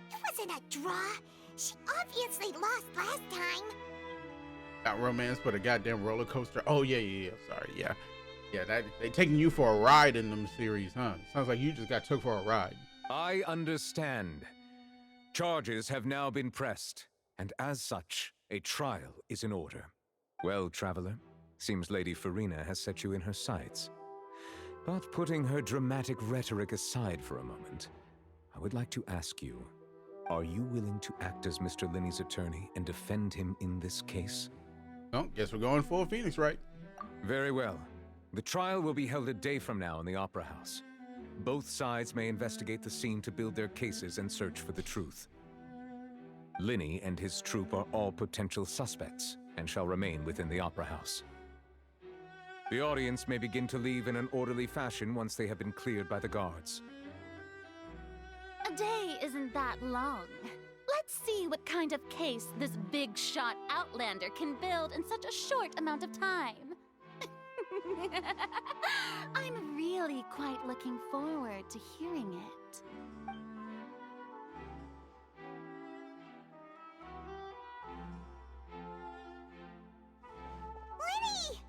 It wasn't a draw. She obviously lost last time. Not romance, but a goddamn roller coaster. Oh yeah. Sorry, yeah. Yeah, they taking you for a ride in them series, huh? Sounds like you just got took for a ride. I understand. Charges have now been pressed, and as such, a trial is in order. Well, Traveler, seems Lady Farina has set you in her sights. But putting her dramatic rhetoric aside for a moment, I would like to ask you, are you willing to act as Mr. Linney's attorney and defend him in this case? Oh, guess we're going full Phoenix, right? Very well. The trial will be held a day from now in the Opera House. Both sides may investigate the scene to build their cases and search for the truth. Linney and his troupe are all potential suspects and shall remain within the Opera House. The audience may begin to leave in an orderly fashion once they have been cleared by the guards. A day isn't that long. Let's see what kind of case this big shot Outlander can build in such a short amount of time. I'm really quite looking forward to hearing it. Lenny!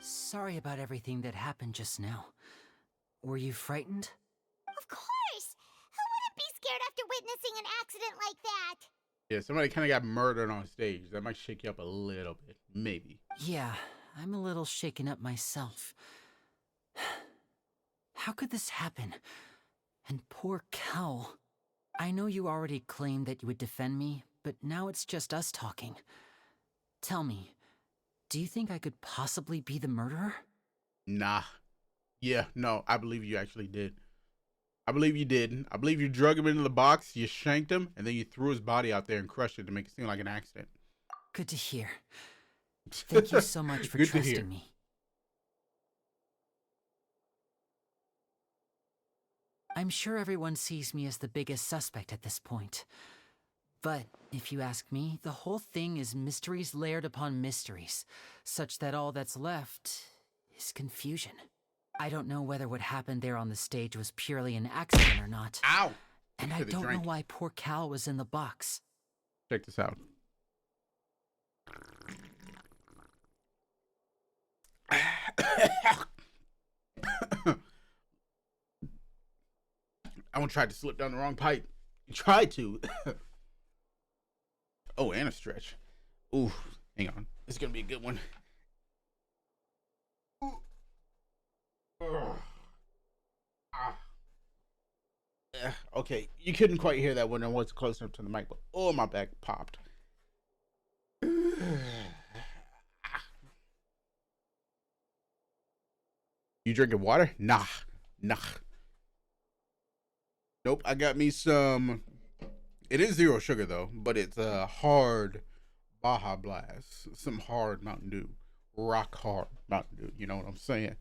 Sorry about everything that happened just now. Were you frightened? Of course! Who wouldn't be scared after witnessing an accident like that? Yeah, somebody kind of got murdered on stage. That might shake you up a little bit. Maybe. Yeah, I'm a little shaken up myself. How could this happen? And poor Cal. I know you already claimed that you would defend me, but now it's just us talking. Tell me, do you think I could possibly be the murderer? Nah. Yeah, no, I believe you actually did. I believe you did. I believe you drug him into the box, you shanked him, and then you threw his body out there and crushed it to make it seem like an accident. Good to hear. Thank you so much for Good to hear. trusting me. I'm sure everyone sees me as the biggest suspect at this point. But if you ask me, the whole thing is mysteries layered upon mysteries, such that all that's left is confusion. I don't know whether what happened there on the stage was purely an accident or not. Ow! And I don't know why poor Cal was in the box. Check this out. I won't try to slip down the wrong pipe. You tried to. Oh, and a stretch. Ooh, hang on. It's gonna be a good one. Okay, you couldn't quite hear that when I was close enough to the mic, but oh, my back popped. You drinking water? Nah. Nope, I got me some. It is 0 sugar though, but it's a hard Baja Blast. Some hard Mountain Dew. Rock hard Mountain Dew. You know what I'm saying?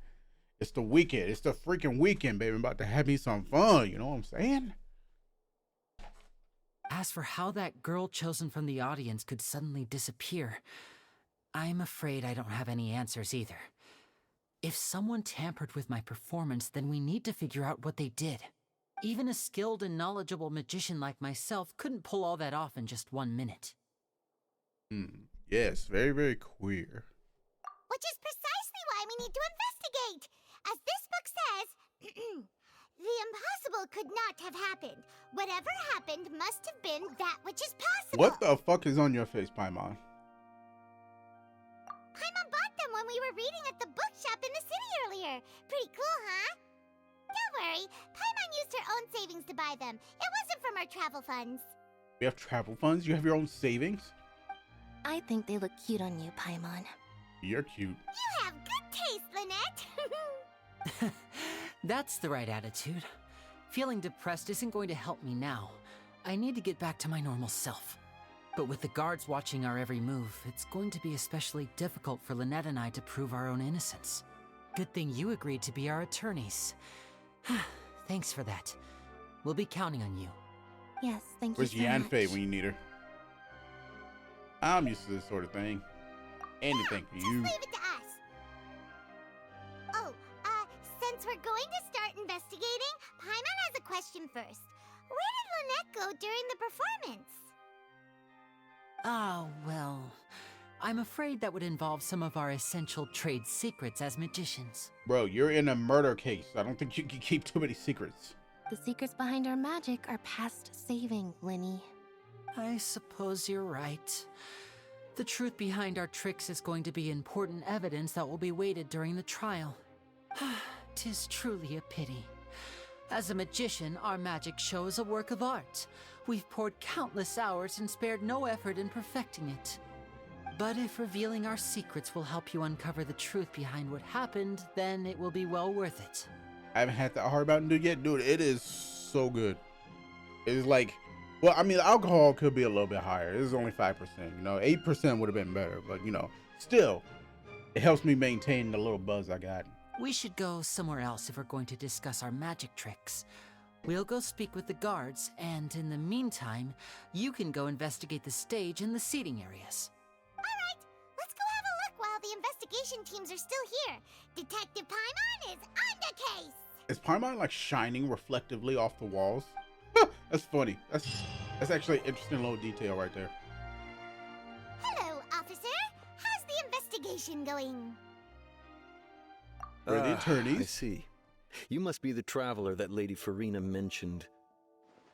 It's the weekend. It's the freaking weekend, baby. I'm about to have me some fun. You know what I'm saying? As for how that girl chosen from the audience could suddenly disappear, I'm afraid I don't have any answers either. If someone tampered with my performance, then we need to figure out what they did. Even a skilled and knowledgeable magician like myself couldn't pull all that off in just 1 minute. Yes, very, very queer. Which is precisely why we need to investigate. As this book says, the impossible could not have happened. Whatever happened must have been that which is possible. What the fuck is on your face, Paimon? Paimon bought them when we were reading at the bookshop in the city earlier. Pretty cool, huh? Don't worry, Paimon used her own savings to buy them. It wasn't from our travel funds. You have travel funds? You have your own savings? I think they look cute on you, Paimon. You're cute. You have good taste, Lynette. That's the right attitude. Feeling depressed isn't going to help me now. I need to get back to my normal self. But with the guards watching our every move, it's going to be especially difficult for Lynette and I to prove our own innocence. Good thing you agreed to be our attorneys. Thanks for that. We'll be counting on you. Yes, thank Where's you so much. Yanfei when you need her? I'm used to this sort of thing. Anything for you. Leave it to us. Oh, since we're going to start investigating, Paimon has a question first. Where did Lynette go during the performance? Ah, well, I'm afraid that would involve some of our essential trade secrets as magicians. Bro, you're in a murder case. I don't think you can keep too many secrets. The secrets behind our magic are past saving, Linny. I suppose you're right. The truth behind our tricks is going to be important evidence that will be weighted during the trial. 'Tis truly a pity. As a magician, our magic show is a work of art. We've poured countless hours and spared no effort in perfecting it. But if revealing our secrets will help you uncover the truth behind what happened, then it will be well worth it. I haven't had that hard Mountain Dew yet, dude. It is so good. It is like, well, I mean, the alcohol could be a little bit higher. This is only 5%. You know, 8% would have been better, but you know, still, it helps me maintain the little buzz I got. We should go somewhere else if we're going to discuss our magic tricks. We'll go speak with the guards, and in the meantime, you can go investigate the stage and the seating areas. Alright, let's go have a look while the investigation teams are still here. Detective Paimon is on the case! Is Paimon like shining reflectively off the walls? That's funny. That's actually an interesting little detail right there. Hello, officer. How's the investigation going? We're the attorneys. I see. You must be the traveler that Lady Farina mentioned.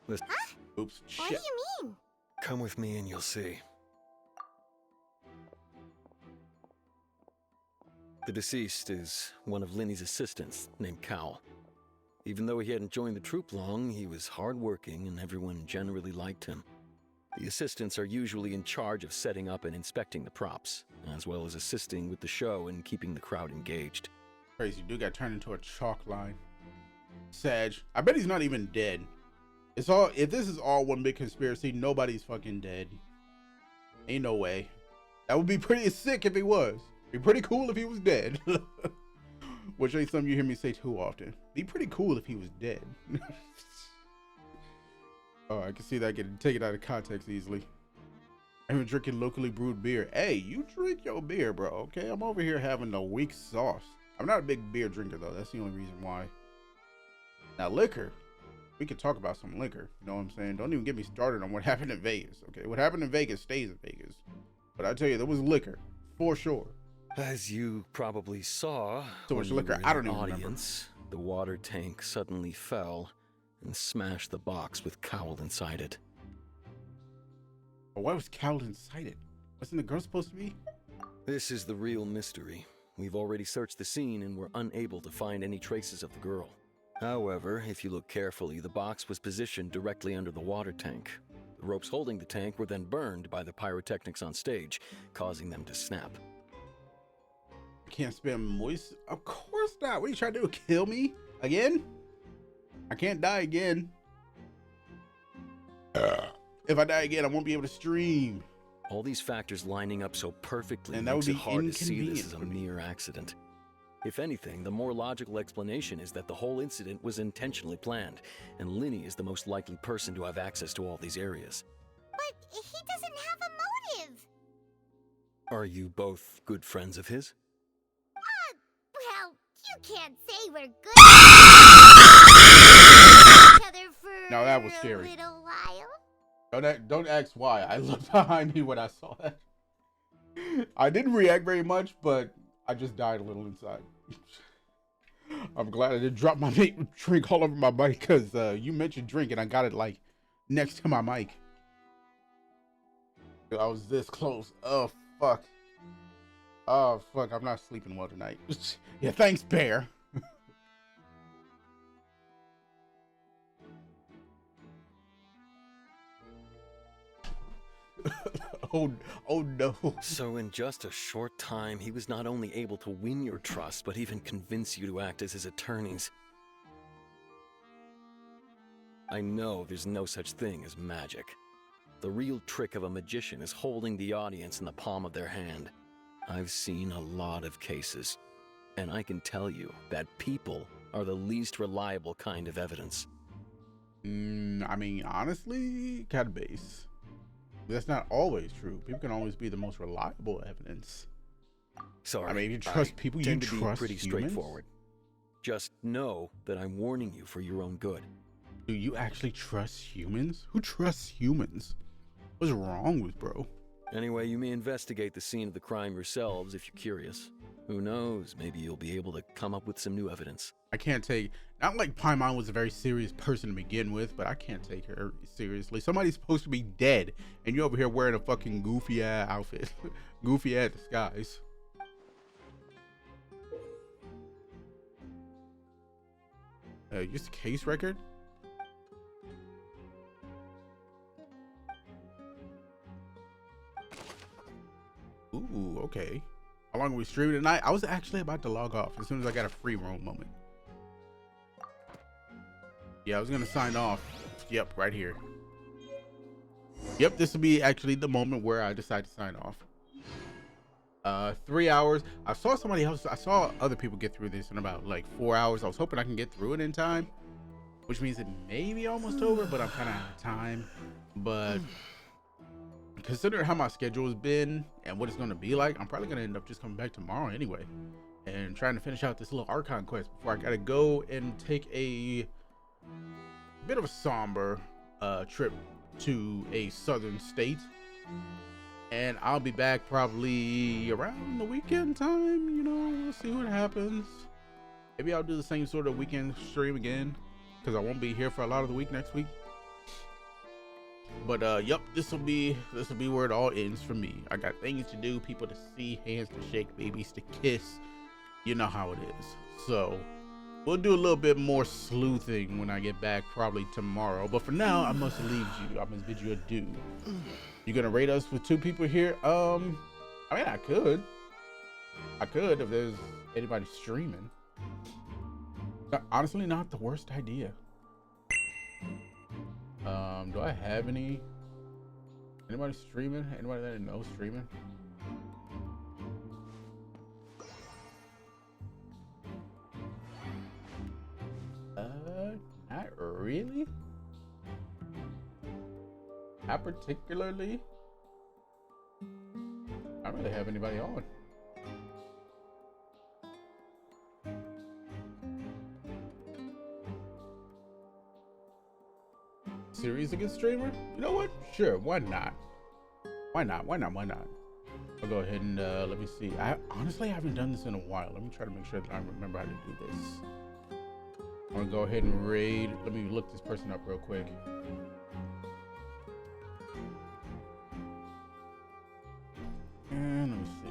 Listen. Huh? Oops, What do you mean? Come with me and you'll see. The deceased is one of Linny's assistants, named Cal. Even though he hadn't joined the troupe long, he was hardworking and everyone generally liked him. The assistants are usually in charge of setting up and inspecting the props, as well as assisting with the show and keeping the crowd engaged. Crazy dude got turned into a chalk line. Sag. I bet he's not even dead. It's all, if this is all one big conspiracy, nobody's fucking dead. Ain't no way. That would be pretty sick if he was. Be pretty cool if he was dead. Which ain't something you hear me say too often. Be pretty cool if he was dead. Oh, I can see that getting taken out of context easily. I'm drinking locally brewed beer. Hey, you drink your beer, bro, okay? I'm over here having the weak sauce. I'm not a big beer drinker, though. That's the only reason why. Now, liquor. We could talk about some liquor. You know what I'm saying? Don't even get me started on what happened in Vegas, okay? What happened in Vegas stays in Vegas. But I tell you, there was liquor, for sure. As you probably saw, so much liquor, I don't even remember. The water tank suddenly fell and smashed the box with Cowl inside it. But why was Cowl inside it? Wasn't the girl supposed to be? This is the real mystery. We've already searched the scene and were unable to find any traces of the girl. However, if you look carefully, the box was positioned directly under the water tank. The ropes holding the tank were then burned by the pyrotechnics on stage, causing them to snap. I can't spam moist. Of course not. What are you trying to do? Kill me again? I can't die again. If I die again, I won't be able to stream. All these factors lining up so perfectly and that makes would be it hard to see this as a for me. mere accident. If anything, the more logical explanation is that the whole incident was intentionally planned, and Linny is the most likely person to have access to all these areas. But he doesn't have a motive. Are you both good friends of his? Well, you can't say we're good each other for Now that was scary. a little while. Don't ask why. I looked behind me when I saw that. I didn't react very much, but I just died a little inside. I'm glad I didn't drop my drink all over my mic, because you mentioned drink and I got it like next to my mic. I was this close. Oh, fuck. Oh, fuck. I'm not sleeping well tonight. Yeah, thanks, Bear. Oh no. So in just a short time, he was not only able to win your trust, but even convince you to act as his attorneys. I know there's no such thing as magic. The real trick of a magician is holding the audience in the palm of their hand. I've seen a lot of cases, and I can tell you that people are the least reliable kind of evidence. I mean, honestly, cat base. That's not always true. People can always be the most reliable evidence. Sorry, I mean, if you trust people, you tend to trust be pretty humans? straightforward. Just know that I'm warning you for your own good. Do you actually trust humans? Who trusts humans? What's wrong with bro? Anyway, you may investigate the scene of the crime yourselves if you're curious. Who knows, maybe you'll be able to come up with some new evidence. I can't take, not like Paimon was a very serious person to begin with, but I can't take her seriously. Somebody's supposed to be dead, and you're over here wearing a fucking goofy ass outfit. Goofy ass disguise. Use the case record. Ooh, okay. How long are we streaming tonight? I was actually about to log off as soon as I got a free roam moment. Yeah, I was gonna sign off. Yep, right here. Yep, this will be actually the moment where I decide to sign off. 3 hours. I saw somebody else. I saw other people get through this in about like 4 hours. I was hoping I can get through it in time, which means it may be almost over, but I'm kind of out of time. But considering how my schedule has been and what it's going to be like, I'm probably going to end up just coming back tomorrow anyway and trying to finish out this little Archon quest before I got to go and take a bit of a somber trip to a southern state. And I'll be back probably around the weekend time, you know, we'll see what happens. Maybe I'll do the same sort of weekend stream again, because I won't be here for a lot of the week next week. But yep, this will be where it all ends for me. I got things to do, people to see, hands to shake, babies to kiss. You know how it is. So we'll do a little bit more sleuthing when I get back, probably tomorrow. But for now, I must leave you. I must bid you adieu. You gonna rate us with 2 people here? I mean, I could if there's anybody streaming. Honestly, not the worst idea. Do I have anybody streaming? Anybody that I know streaming? Not really. Not particularly. I don't really have anybody on. Series a good streamer? You know what? Sure, why not? Why not? I'll go ahead and let me see. I honestly haven't done this in a while. Let me try to make sure that I remember how to do this. I'm gonna go ahead and raid. Let me look this person up real quick. And let me see.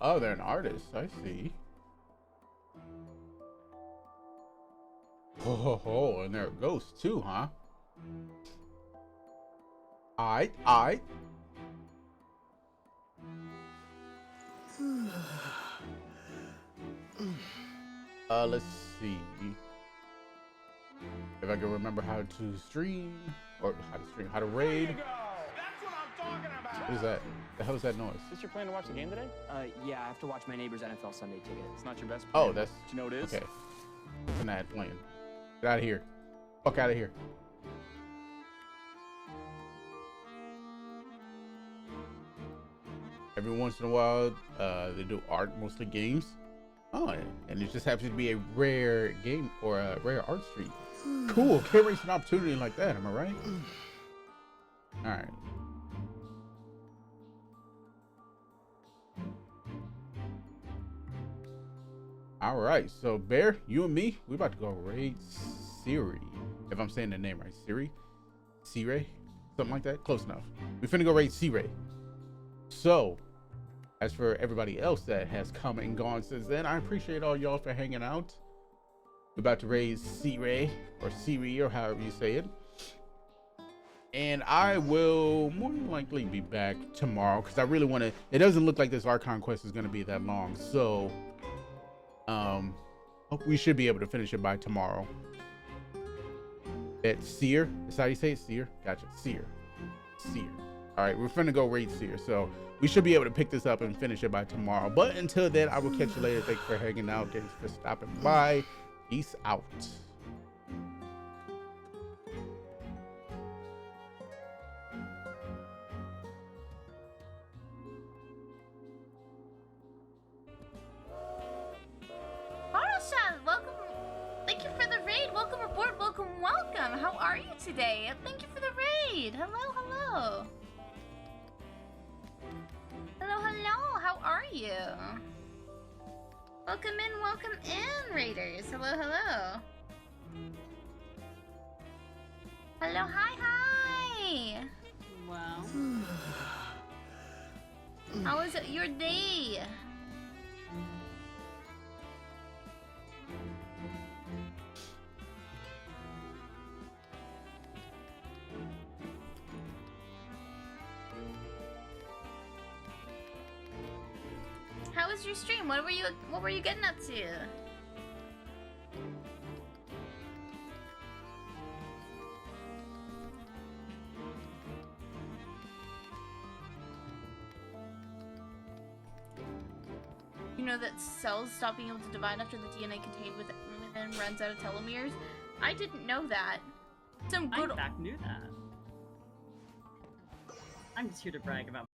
Oh, they're an artist. I see. Oh, and they're a ghost too, huh? Alright. Let's see if I can remember how to stream or how to raid. What is that? The hell is that noise? Is this your plan to watch the game today? Yeah, I have to watch my neighbor's NFL Sunday ticket. It's not your best plan. Oh, that's... Do you know what it is? Okay. It's an ad playing. Get out of here. Fuck out of here. Every once in a while, they do art, mostly games. Oh, and it just happens to be a rare game or a rare art stream. Cool. Can't waste an opportunity like that, am I right? All right. All right, so Bear, you and me, we about to go raid Siri. If I'm saying the name right, Siri, something like that. Close enough. We finna go raid Siri. So, as for everybody else that has come and gone since then, I appreciate all y'all for hanging out. We're about to raid Siri or however you say it. And I will more than likely be back tomorrow because I really want to. It doesn't look like this Archon quest is going to be that long, so. We should be able to finish it by tomorrow. At Seer, is how you say it? Seer? Gotcha. Seer. All right, we're finna go raid Seer, so we should be able to pick this up and finish it by tomorrow. But until then, I will catch you later. Thanks for hanging out. Thanks for stopping by. Peace out. Welcome. Thank you for the raid. Welcome aboard. Welcome. How are you today? Thank you for the raid. Hello. How are you? Welcome in, Raiders. Hello, hello. Hello, hi. Wow. How was it your day? How was your stream? What were you getting up to? You know that cells stop being able to divide after the DNA contained within runs out of telomeres? I didn't know that. I in fact knew that. I'm just here to brag about